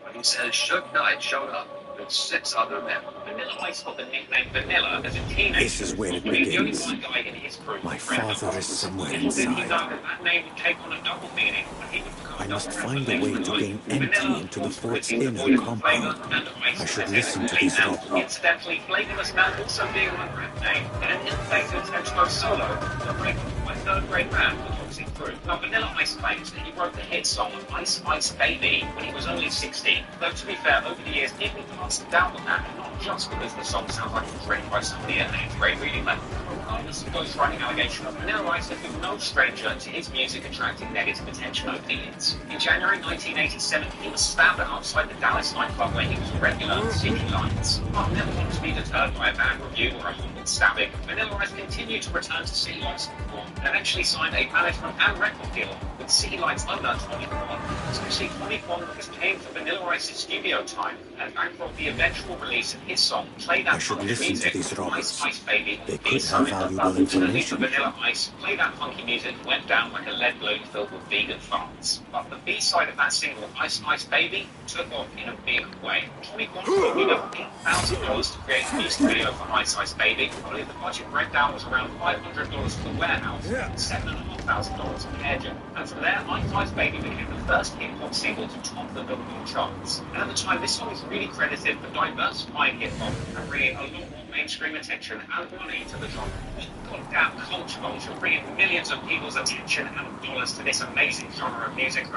When he says Suge Knight showed up, and 6 other men. Vanilla Ice got the nickname Vanilla as a teenager. This is where it He was the only begins. white guy in his crew. My father is somewhere Little did he inside. know that name would take on a double meaning, and he would become I known must as find the a way Laser to Knight. gain entry Vanilla into the also fort's contains inner avoidable compound. flavor and ice I should as listen to it these now. robbers. Incidentally, Flavorless Man also being my rap name, and an innovator attempt to go solo, the break my third-grade band, the Toxic Fruit. Now, Vanilla Ice claims that he wrote the hit song Ice Ice Baby when he was only 16. Though, to be fair, over the years, people have passed him down with that, and not just because the song sounds like it was written by somebody at an 8th grade reading level. Regardless of ghostwriting allegation, Vanilla Ice has been no stranger to his music attracting negative attention over the years. In January 1987, he was stabbed outside the Dallas nightclub where he was a regular, seeking lights. But never wanted to be deterred by a bad review or a humble stabbing, Vanilla Ice continued to return to City Lights to perform, and eventually signed a management and record deal with City Lights owner Tommy Kwan. Especially Tommy Kwan was paying for Vanilla Ice's studio time and bankrolled the eventual release of his song Play That I should Funky listen to Music, these robbers. Ice Ice Baby. They could have valuable Unfortunately for information. Vanilla Ice, Play That Funky Music went down like a lead balloon filled with vegan farts. But the B-side of that single, Ice Ice Baby, took off in a big way. Tommy Kwan quoted $8,000 to create a music video for Ice Ice Baby. I believe the budget breakdown was around $500 for the warehouse, $7,500 for hairgel. And from there, Ice Ice Baby became the first hip-hop single to top the Billboard charts. And at the time, this song is really credited for diversifying hip-hop and bringing a lot more mainstream attention and money to the genre. Goddamn culture, bringing millions of people's attention and dollars to this amazing genre of music.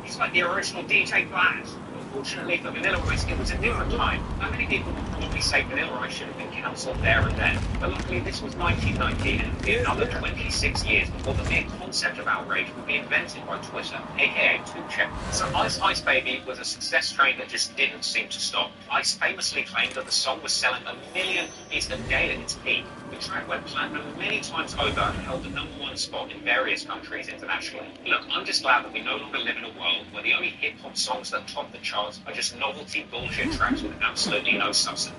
It's like the original DJ Blast. Unfortunately for Vanilla Ice, it was a different time. Now, many people would probably say Vanilla Ice should have been cancelled there and then, but luckily this was 1990 and it would be another 26 years before the mere concept of outrage would be invented by Twitter, aka 2Check. So Ice Ice Baby was a success train that just didn't seem to stop. Ice famously claimed that the song was selling 1 million copies a day at its peak. The track went platinum many times over and held the #1 spot in various countries internationally. Look, I'm just glad that we no longer live in a world where the only hip-hop songs that top the charts are just novelty bullshit tracks with absolutely no substance.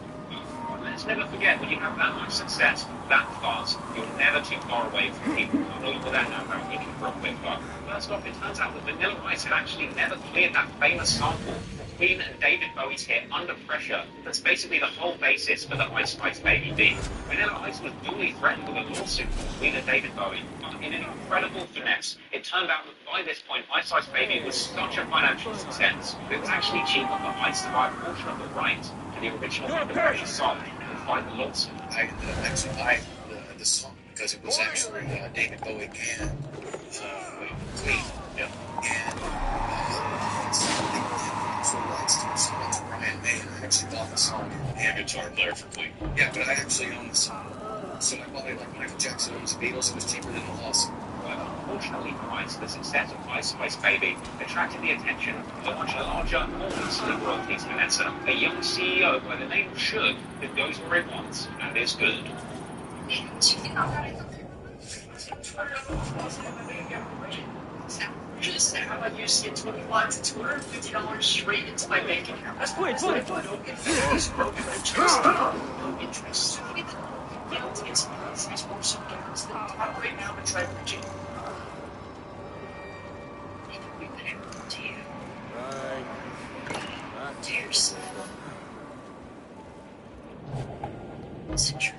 But let's never forget, when you have that much success, that fast, you're never too far away from people who know you're there now about looking for a quick buck. First off, it turns out that Vanilla Ice had actually never cleared that famous sample of Queen and David Bowie's hit Under Pressure. That's basically the whole basis for the Ice Ice Baby beat. Vanilla Ice was duly threatened with a lawsuit from Queen and David Bowie. But in an incredible finesse, it turned out that by this point, Ice Ice Baby was such a financial success that it was actually cheaper for Ice to buy a portion of the rights to the original Under Pressure song and fight the lawsuit. I ended up actually buying the song because it was actually David Bowie and Queen. Yeah. And so that's Brian May. I actually bought the song. And guitar player for Queen. Yeah, but I actually own the song. So I bought it like Michael Jackson owns the Beatles. It was cheaper than the lawsuit. But unfortunately for Ice, the success of Ice Ice Baby attracted the attention of a much larger, more easily royalties Vanessa, a young CEO by the name of Suge, who goes where he wants and is good. Just how about you send $25 to $250 straight into my bank account? That's fine. No interest. You know, it's more so games than top right now to try to legit. We put it to you. To yourself. Is it true?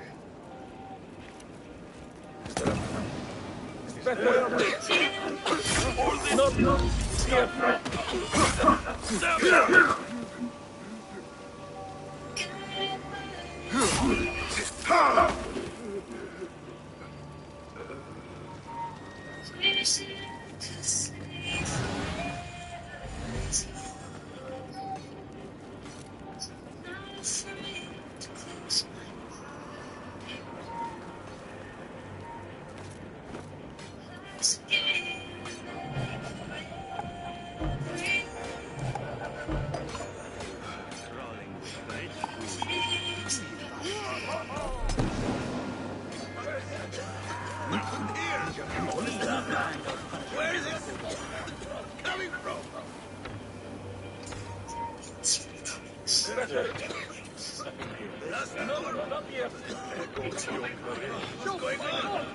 Where is it coming from? Last number, not yet. What's going on?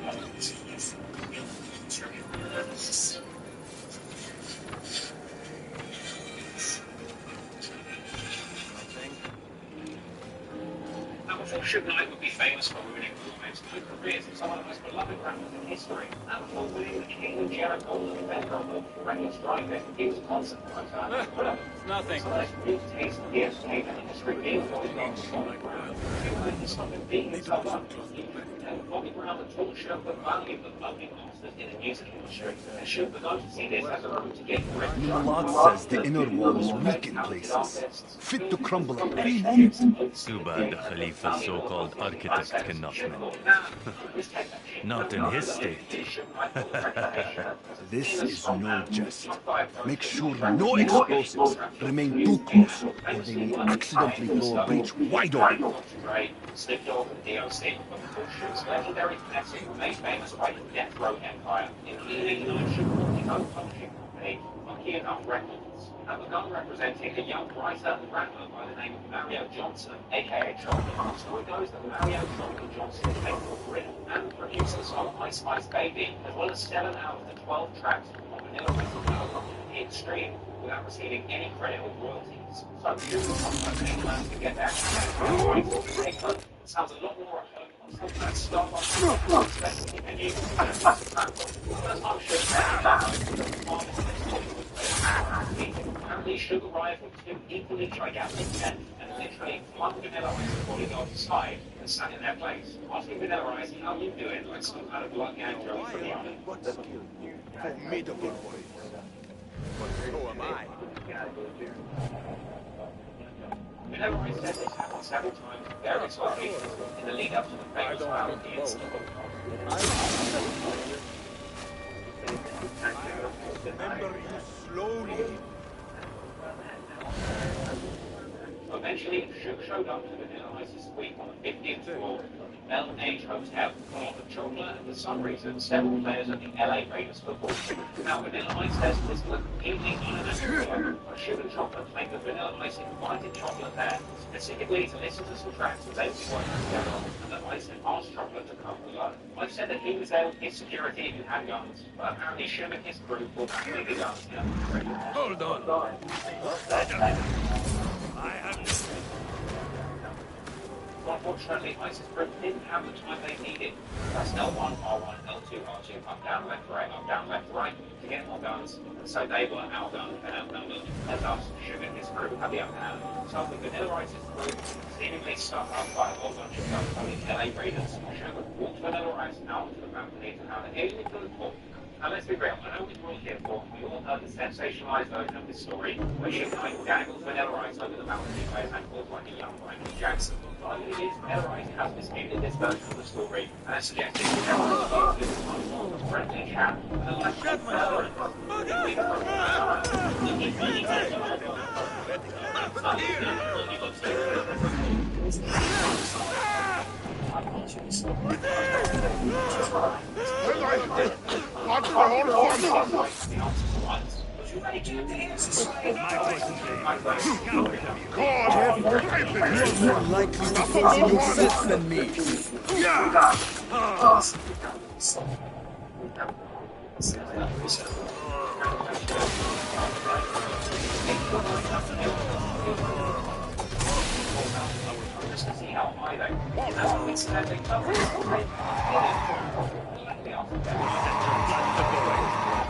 Suge Knight would be famous for ruining almost no careers and some of the most beloved rappers in history. And before winning the King of Jericho and the defender of the record striker, he was constantly trying to put up. It's nothing. Some of those real taste of the entertainment industry being forced on Bobby Brown. Suge Knight is something being himself up. Bobby Brown, the torture of the value of the lovely masters in the music industry. And Suge began to see this as a route to get rich. Mulad says the inner wall is weak in places, fit to crumble at any moment. Too bad the Khalifa's so-called architect cannot mend. Not in his state. This is no jest. Make sure no explosives remain too close, or they may accidentally blow a breach wide open. Slipped off the DOC, but Suge's legendary connection made famous by the Death Row Empire, including the Suge publishing company, Funky Enough Records, and begun representing a young writer and rapper by the name of Mario Johnson, aka Chocolate. The story goes that Mario Chocolate Johnson is capable of written and produced the song Ice Ice Baby, as well as 7 out of the 12 tracks on Vanilla Ice's album, The Extreme, without receiving any credit or royalties. So Suge was sometimes plans to get that credit. It sounds a lot more at home on something that's stuff on especially when you first time apparently Suge arrived with 2 equally gigantic men and literally flung Vanilla Ice's bodyguard aside and sat in their place, asking Vanilla Ice how you doing like some kind of blood gang joke from the army. Formidable boys. But so am I. Vanilla Ice said this happened several times in various locations in the lead up to the famous battle of the incident. Remember you slowly. Eventually, Suge showed up to Vanilla Ice's suite on the 50th floor of the L&H Hotel, along with Chocolate and, for some reason, several players of the LA Raiders football team. Now, Vanilla Ice says this was completely unnatural, but Suge and Chocolate claimed that Vanilla Ice invited Chocolate there, specifically to listen to some tracks that they would be working together on, and that Ice had asked Chocolate to come alone. Ice said that he was there with his security who had guns, but apparently Suge and his crew were actually the guns. Hold on. I have... Unfortunately, Ice's group didn't have the time they needed. Press L1, R1, L2, R2, up, down, left, right, to get more guns, and so they were outgunned and outnumbered, and thus Suge and his crew had the upper hand. So with Vanilla Ice's group seemingly stuck up by a whole bunch of upcoming LA Raiders, Suge walked Vanilla Ice out onto the balcony to have an alien to the talk. Now let's be real, I know what we're all here for. We all heard the sensationalized version of this story, where Suge Knight dangles Vanilla Ice over the balcony by his ankles like a young Michael Jackson. But it is Vanilla Ice has disputed this version of the story, and has suggested that everyone is much more of a friendly chat, and a lack of further You're more likely to face in your sets than me.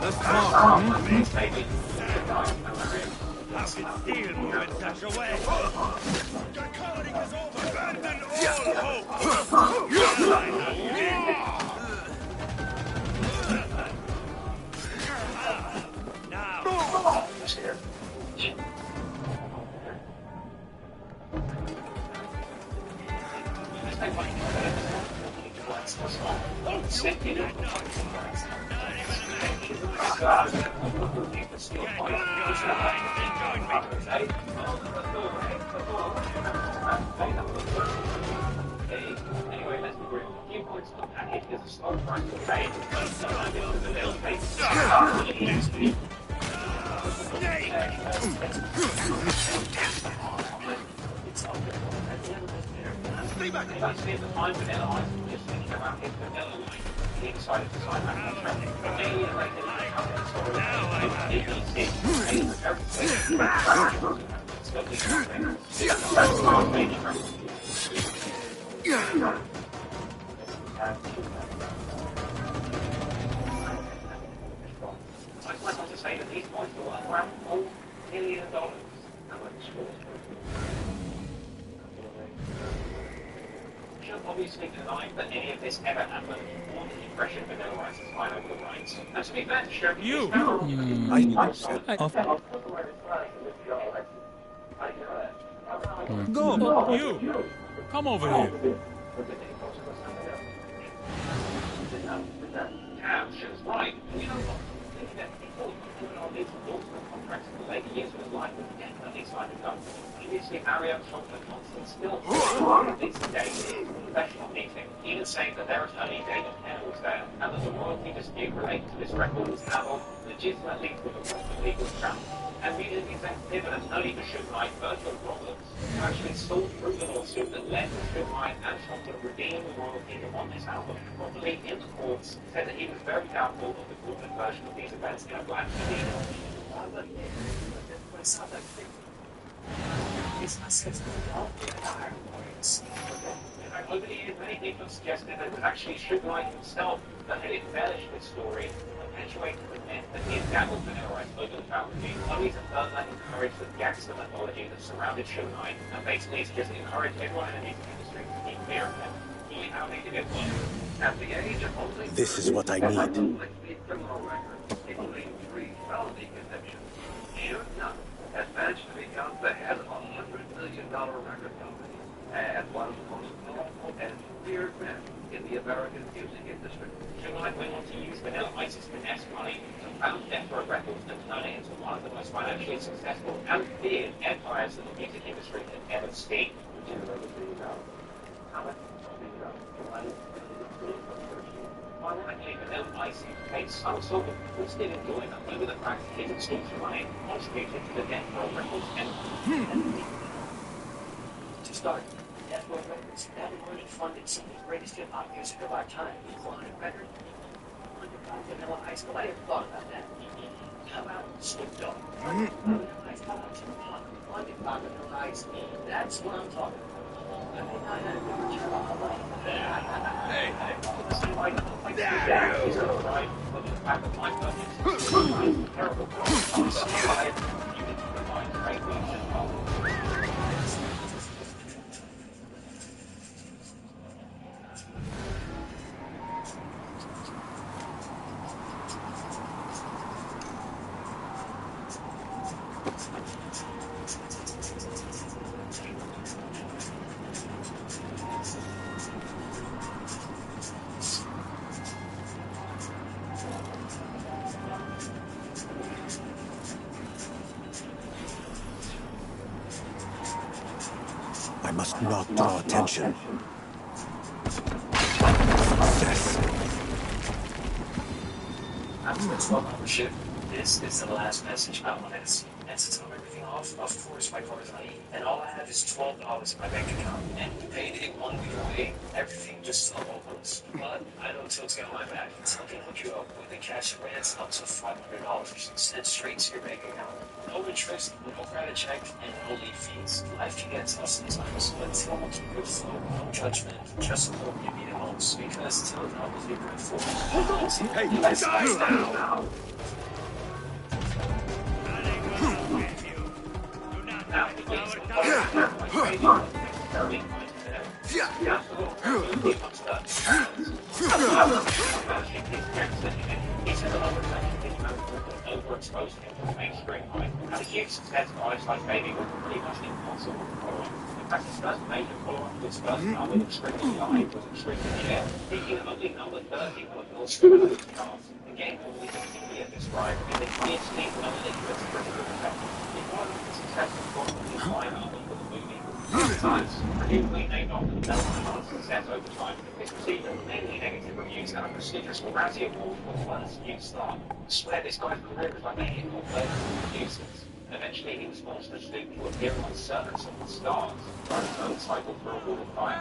Let's talk. How can steel move in such a way? Your calling is over. Abandon all Anyway, let's be real. A few points on that package is a slow price to pay. Stay back. At the time, Vanilla Ice was just thinking about his Vanilla line. He decided to sign that contract. But they reiterated the company story. I just want to say that these boys are worth around $4 million. She'll obviously deny that any of this ever happened, or the impression Vanilla Ice is fine over the rights. And to be fair, sure, You! I said, Go! You! Come over here. Yeah, she was right. You know what? Thinking that people who are on these endorsement contracts for later years of his life would definitely sign it up. Obviously, Mario Chocolate Constant still this day professional meeting, even saying that their attorney Daniel Kenner was there, and that the royalty dispute related to this record was now legitimately through the legal channel. And music executive and attorney for Suge Knight, Virgil Roberts, who actually stalled through the lawsuit that led to Suge Knight and Chocolate redeeming the royalty on this album, properly in the courts, said that he was very doubtful of the corporate version of these events in a black media. Over the years, many people have suggested that it was actually Suge Knight himself that had embellished this story, perpetuated the myth that he had dabbled Vanilla Ice over the boundary, only to further encourage the gangster mythology that surrounded Suge Knight, and basically to just encourage everyone in the music industry to keep fear of him. He how they did it was. At the age of only this is what I need. criminal record, including 3 felony convictions, Suge Knight has managed to become the head of a $100 million record company and one of the most powerful and feared men in the American music industry. Suge Knight went on to use Vanilla Ice's finesse money to found Death Row Records and turn it into one of the most financially successful and feared empires that the music industry had ever seen. Ironically, Vanilla Ice made some sort of twisted enjoyment over the fact that his extortion money contributed to the Death Row Records empire. To start, Death Row Records never really funded some of the greatest hip-hop music of our time. One record, Vanilla Ice. Nobody ever thought about that. How about Snoop Dogg? Vanilla Ice, how about Tupac? Funded by Vanilla Ice. That's what I'm talking about. I mean, I had a good job. I'm like, I must not draw attention. Success. I'm going to swap ownership. This is the last message I wanted to see. And to top everything off, of course, my car is late. And all I have is $12 in my bank account. And we paid it 1 week away. Everything just fell hopeless. But I know Tilt's got my back. Till can hook you up with a cash advance up to $500 sent straight to your bank account. No interest, no credit check, and no late fees. Life can get tough sometimes, but Till will keep it afloat. No judgment, just support you need it most. Because Till knows you're good for it. Hey, guys, now! Overexposed him to mainstream hype, and a huge success for Ice Ice Baby was pretty much impossible to follow. In fact, his first major follow-up to his first album, Extremely Live, was Extremely Share, peaking at only number 30 on the Billboard charts, and getting all the Wikipedia described in the fiercely non-liquid critical effect. It wasn't a successful probably fine album for the movie. Sometimes, presumably named after the Bell's success over time, it's received mainly negative reviews and a prestigious Razzie Award for the worst new star. I swear this guy's career was like a hit or producers. Eventually, he was forced to stoop to appear on Servants of the Stars, for his own cycle for a Wall of Fire.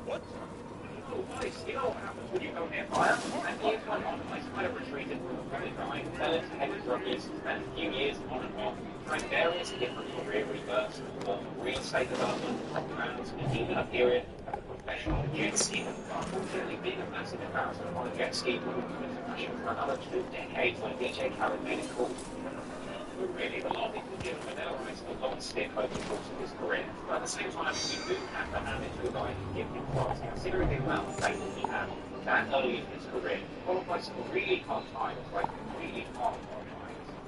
What? Oh, Ice, you know what happens when you go near fire? And years went on, Ice kind of retreated from the credit line, fell into heavy drug use, spent a few years on and off, trying various different career rebirths, or real state development around a period of professional jet ski. Unfortunately, being a massive embarrassment on a jet ski would have been passion for another 2 decades when DJ Khaled made it cool. Really, a lot of people give Vanilla Ice a long stint over the course of his career, but at the same time, you do have to hand it to a guy who gives him props, considering the amount of fame that he had that early in his career, followed by some really hard times, like really hard times.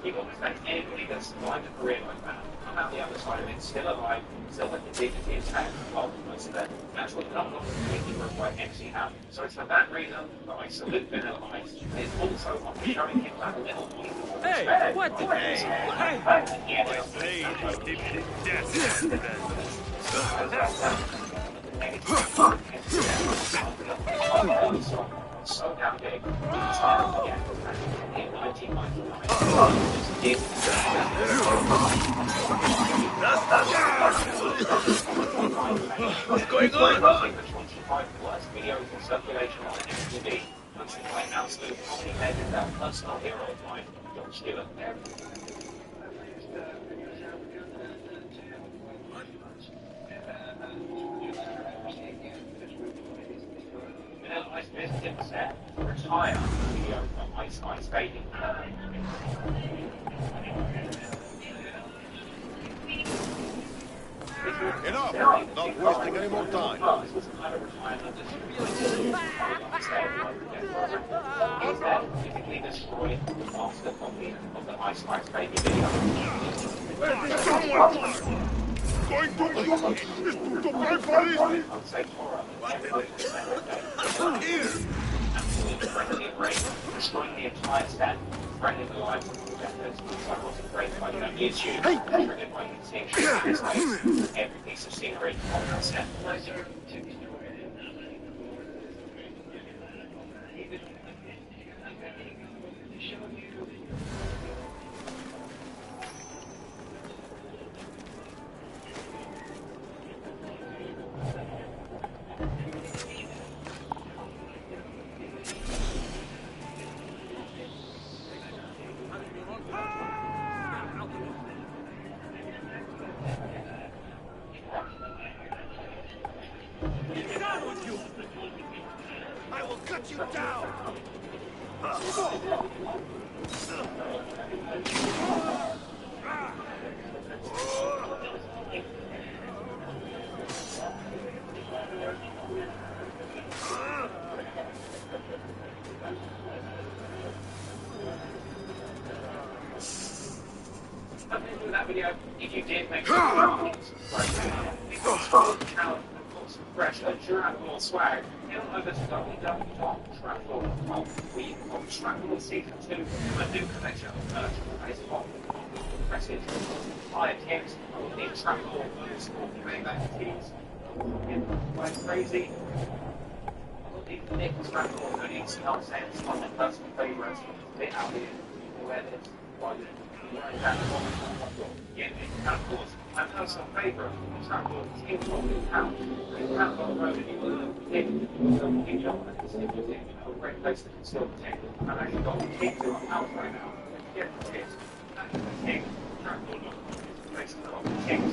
You can almost make anybody that's survived a career like that come out the other side of it still alive, still with the dignity intact, ultimately, so that's what not long completely work by MC Hammer. So it's for that reason that I salute Vanilla Ice. It's also on showing him that little Hey, what the so damn big. In 1999. What's going on? The 25 worst videos in circulation on MTV. Which is my absolute comedy legend, that personal hero of mine, John Stewart. Vanilla Ice visited the set to retire video from Ice Ice Baby. Enough! Not wasting any more time. Going to is to my body. Destroying the entire set, threatening the lives of the protectors, psychotic great by YouTube, triggered by extinction, every piece of scenery on that set. That video, if you did make fresh and Dragon swag, head over to www.trackball.com where you can watch Trackball Season 2 and a new collection of merchandise of impressive higher tiers of the Trackball underscore playback teams. Like crazy. The Nick Trackball hoodies, nonsense, one of my personal favourites, a bit out here, wear this, why didn't yeah, and of course, my personal favourite trackball is King Robin Town. In Campbell Road, and you will pick up a great place to conceal the tank. I've actually got the key to my house right now. Get the tips. That's the king. Trackball place to lock the kings.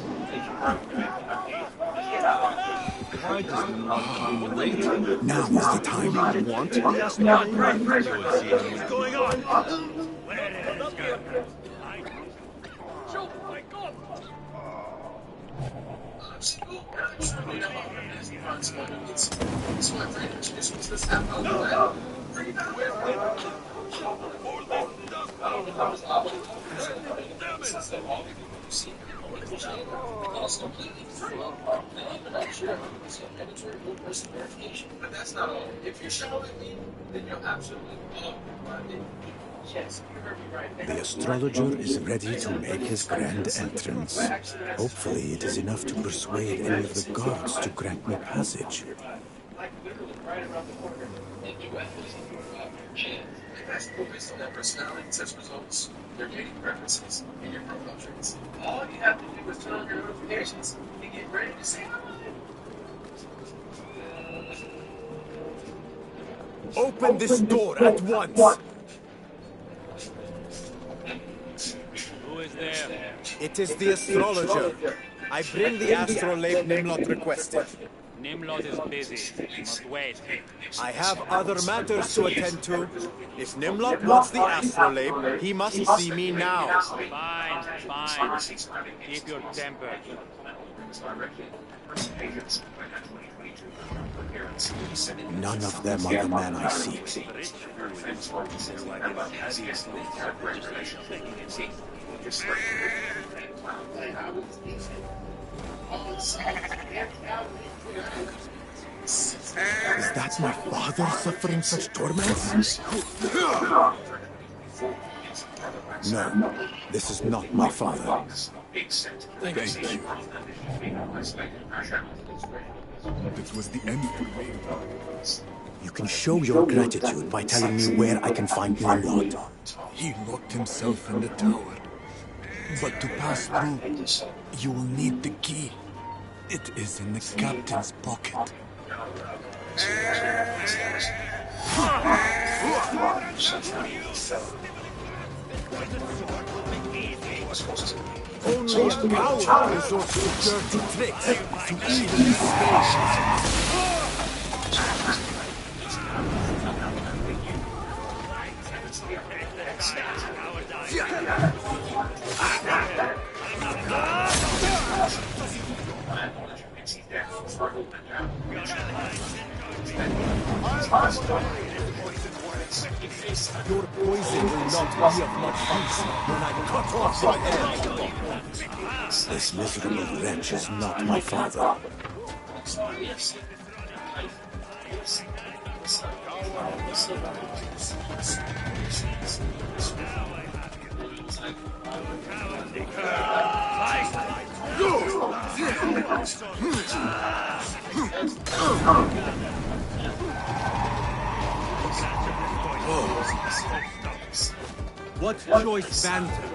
Why does the not come later? Now is the time. Want to be asked not right? What's going on? Where is it? But that's not all. If you're showing me, then you're absolutely yes, you heard me right. The astrologer is ready to make his grand entrance. Hopefully it is enough to persuade any of the guards to grant me passage. Like literally right around the corner. And you have chance. That's based on their personality, test results, their dating preferences, and your profile traits. All you have to do is turn on your notifications and get ready to say hello. Open this door at once! Who is there? It is the astrologer. I bring the astrolabe Nimlot requested. Nimlot is busy. He must wait. I have other matters to attend to. If Nimlot wants the astrolabe, he must see me now. Fine, fine. Keep your temper. None of them are the man I seek. Is that my father suffering such torments? No, this is not my father. Thank you. It was the end for me. You can show your gratitude by telling me where I can find Nimlot. He locked himself in the tower. But to pass through, you will need the key. It is in the captain's pocket. Only a coward resorts to dirty tricks, to evil mistakes. Your poison will not be of much use when I cut off your head. This miserable wretch is not my father. What choice banter?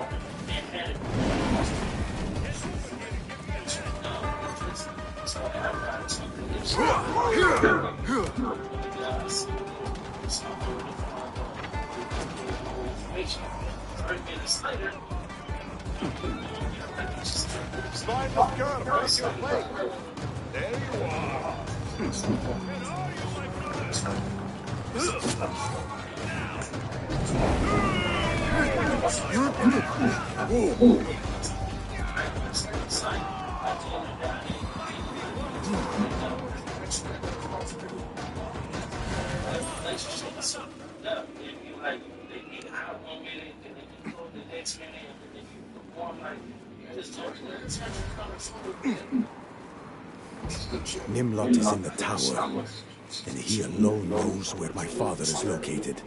Slide the curve, raise your plate. There you are. Nimlot is in the tower, and he alone knows where my father is located.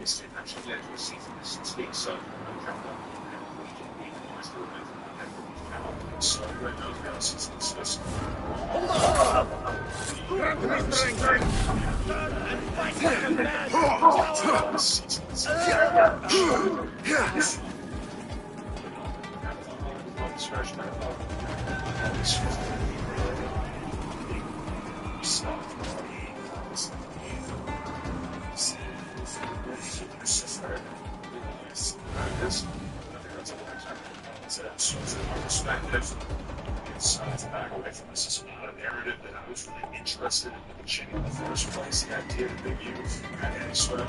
Interested in the beginning in the first place, the idea that they use and sort of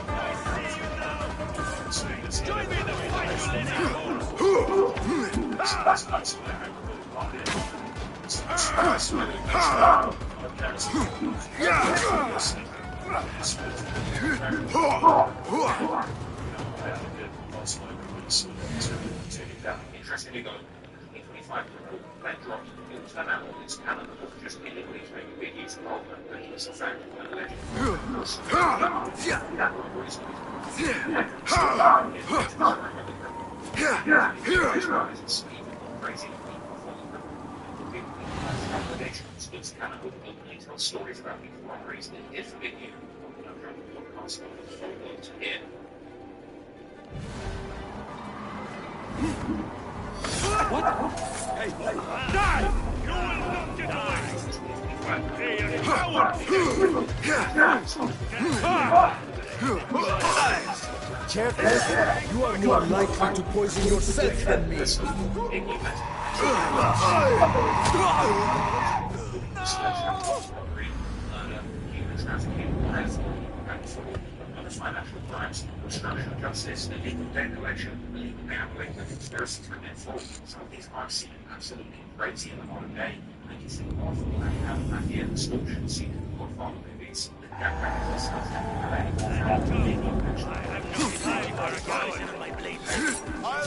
saying this join me in the fight interesting go 25 that dropped it turn out it's cannon just illegally to make a big use of and it's a fact and legend. Crazy it's cannon with tell stories about people robberies and if it you podcast to hear. What? Hey, die! You will not get away! Hey, you coward! Careful! You are more likely to poison yourself than me. Financial crimes, obstruction of justice, illegal debt collection, illegal gambling, and conspiracy to commit fraud. Some of these crimes seem absolutely crazy in the modern day. Make you think of mafia, extortion, scene in Godfather movies, the gang records,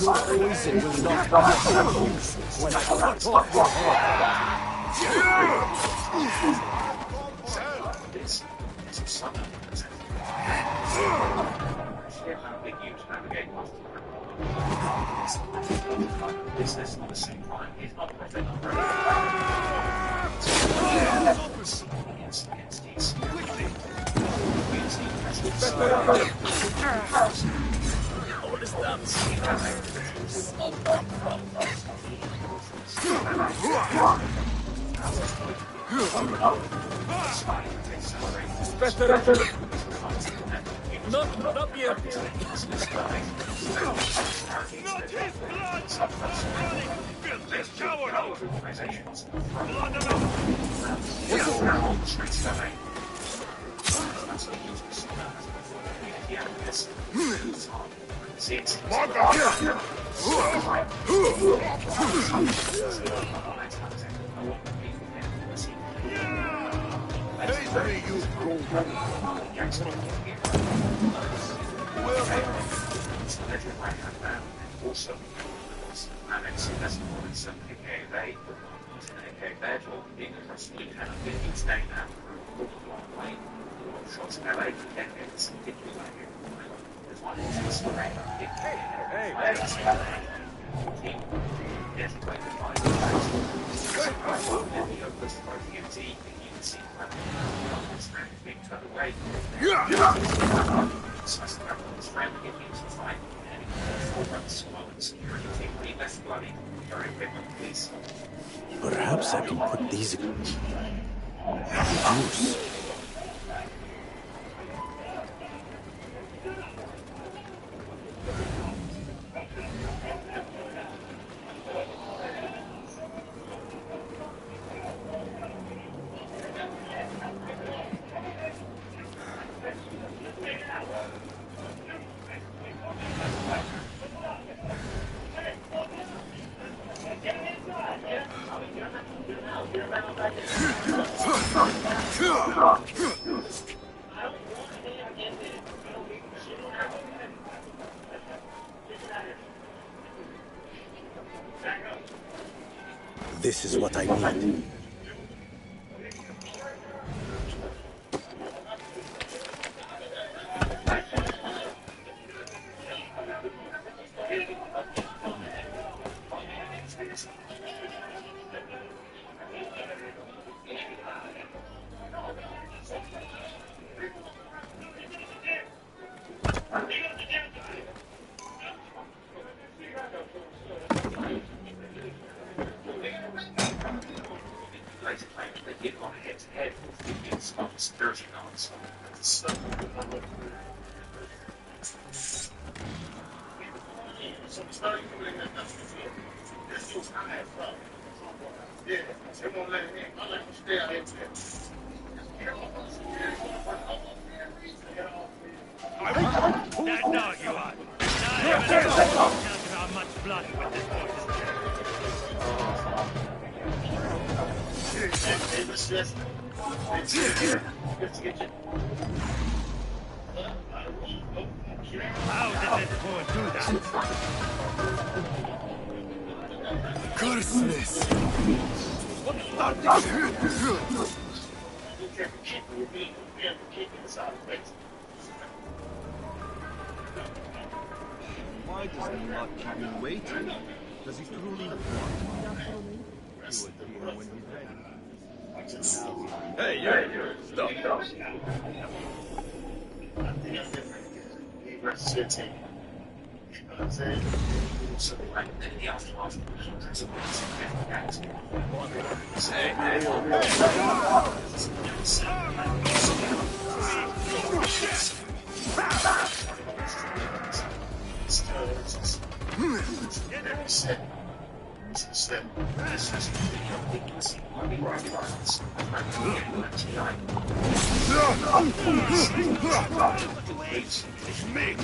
Your poison will not be of use when I cut off your This is a summer. Business at the same time is not profit. Not up yet. Not his blood! This coward! Organizations. Blood of also, Amex investment points and AKA bed or being a trusted lieutenant being staying now for a long way. Shots in LA for decades, particularly like here. There's one instance where Perhaps I can put these to use. This is what I need. That dog you are. Not even how much blood with this How did this boy do that? Curse this! What started? Why does he not keep me waiting? Does he truly want me after me? He will hear when he's ready. Hey, you! Stop. step. This is ridiculously violence. Make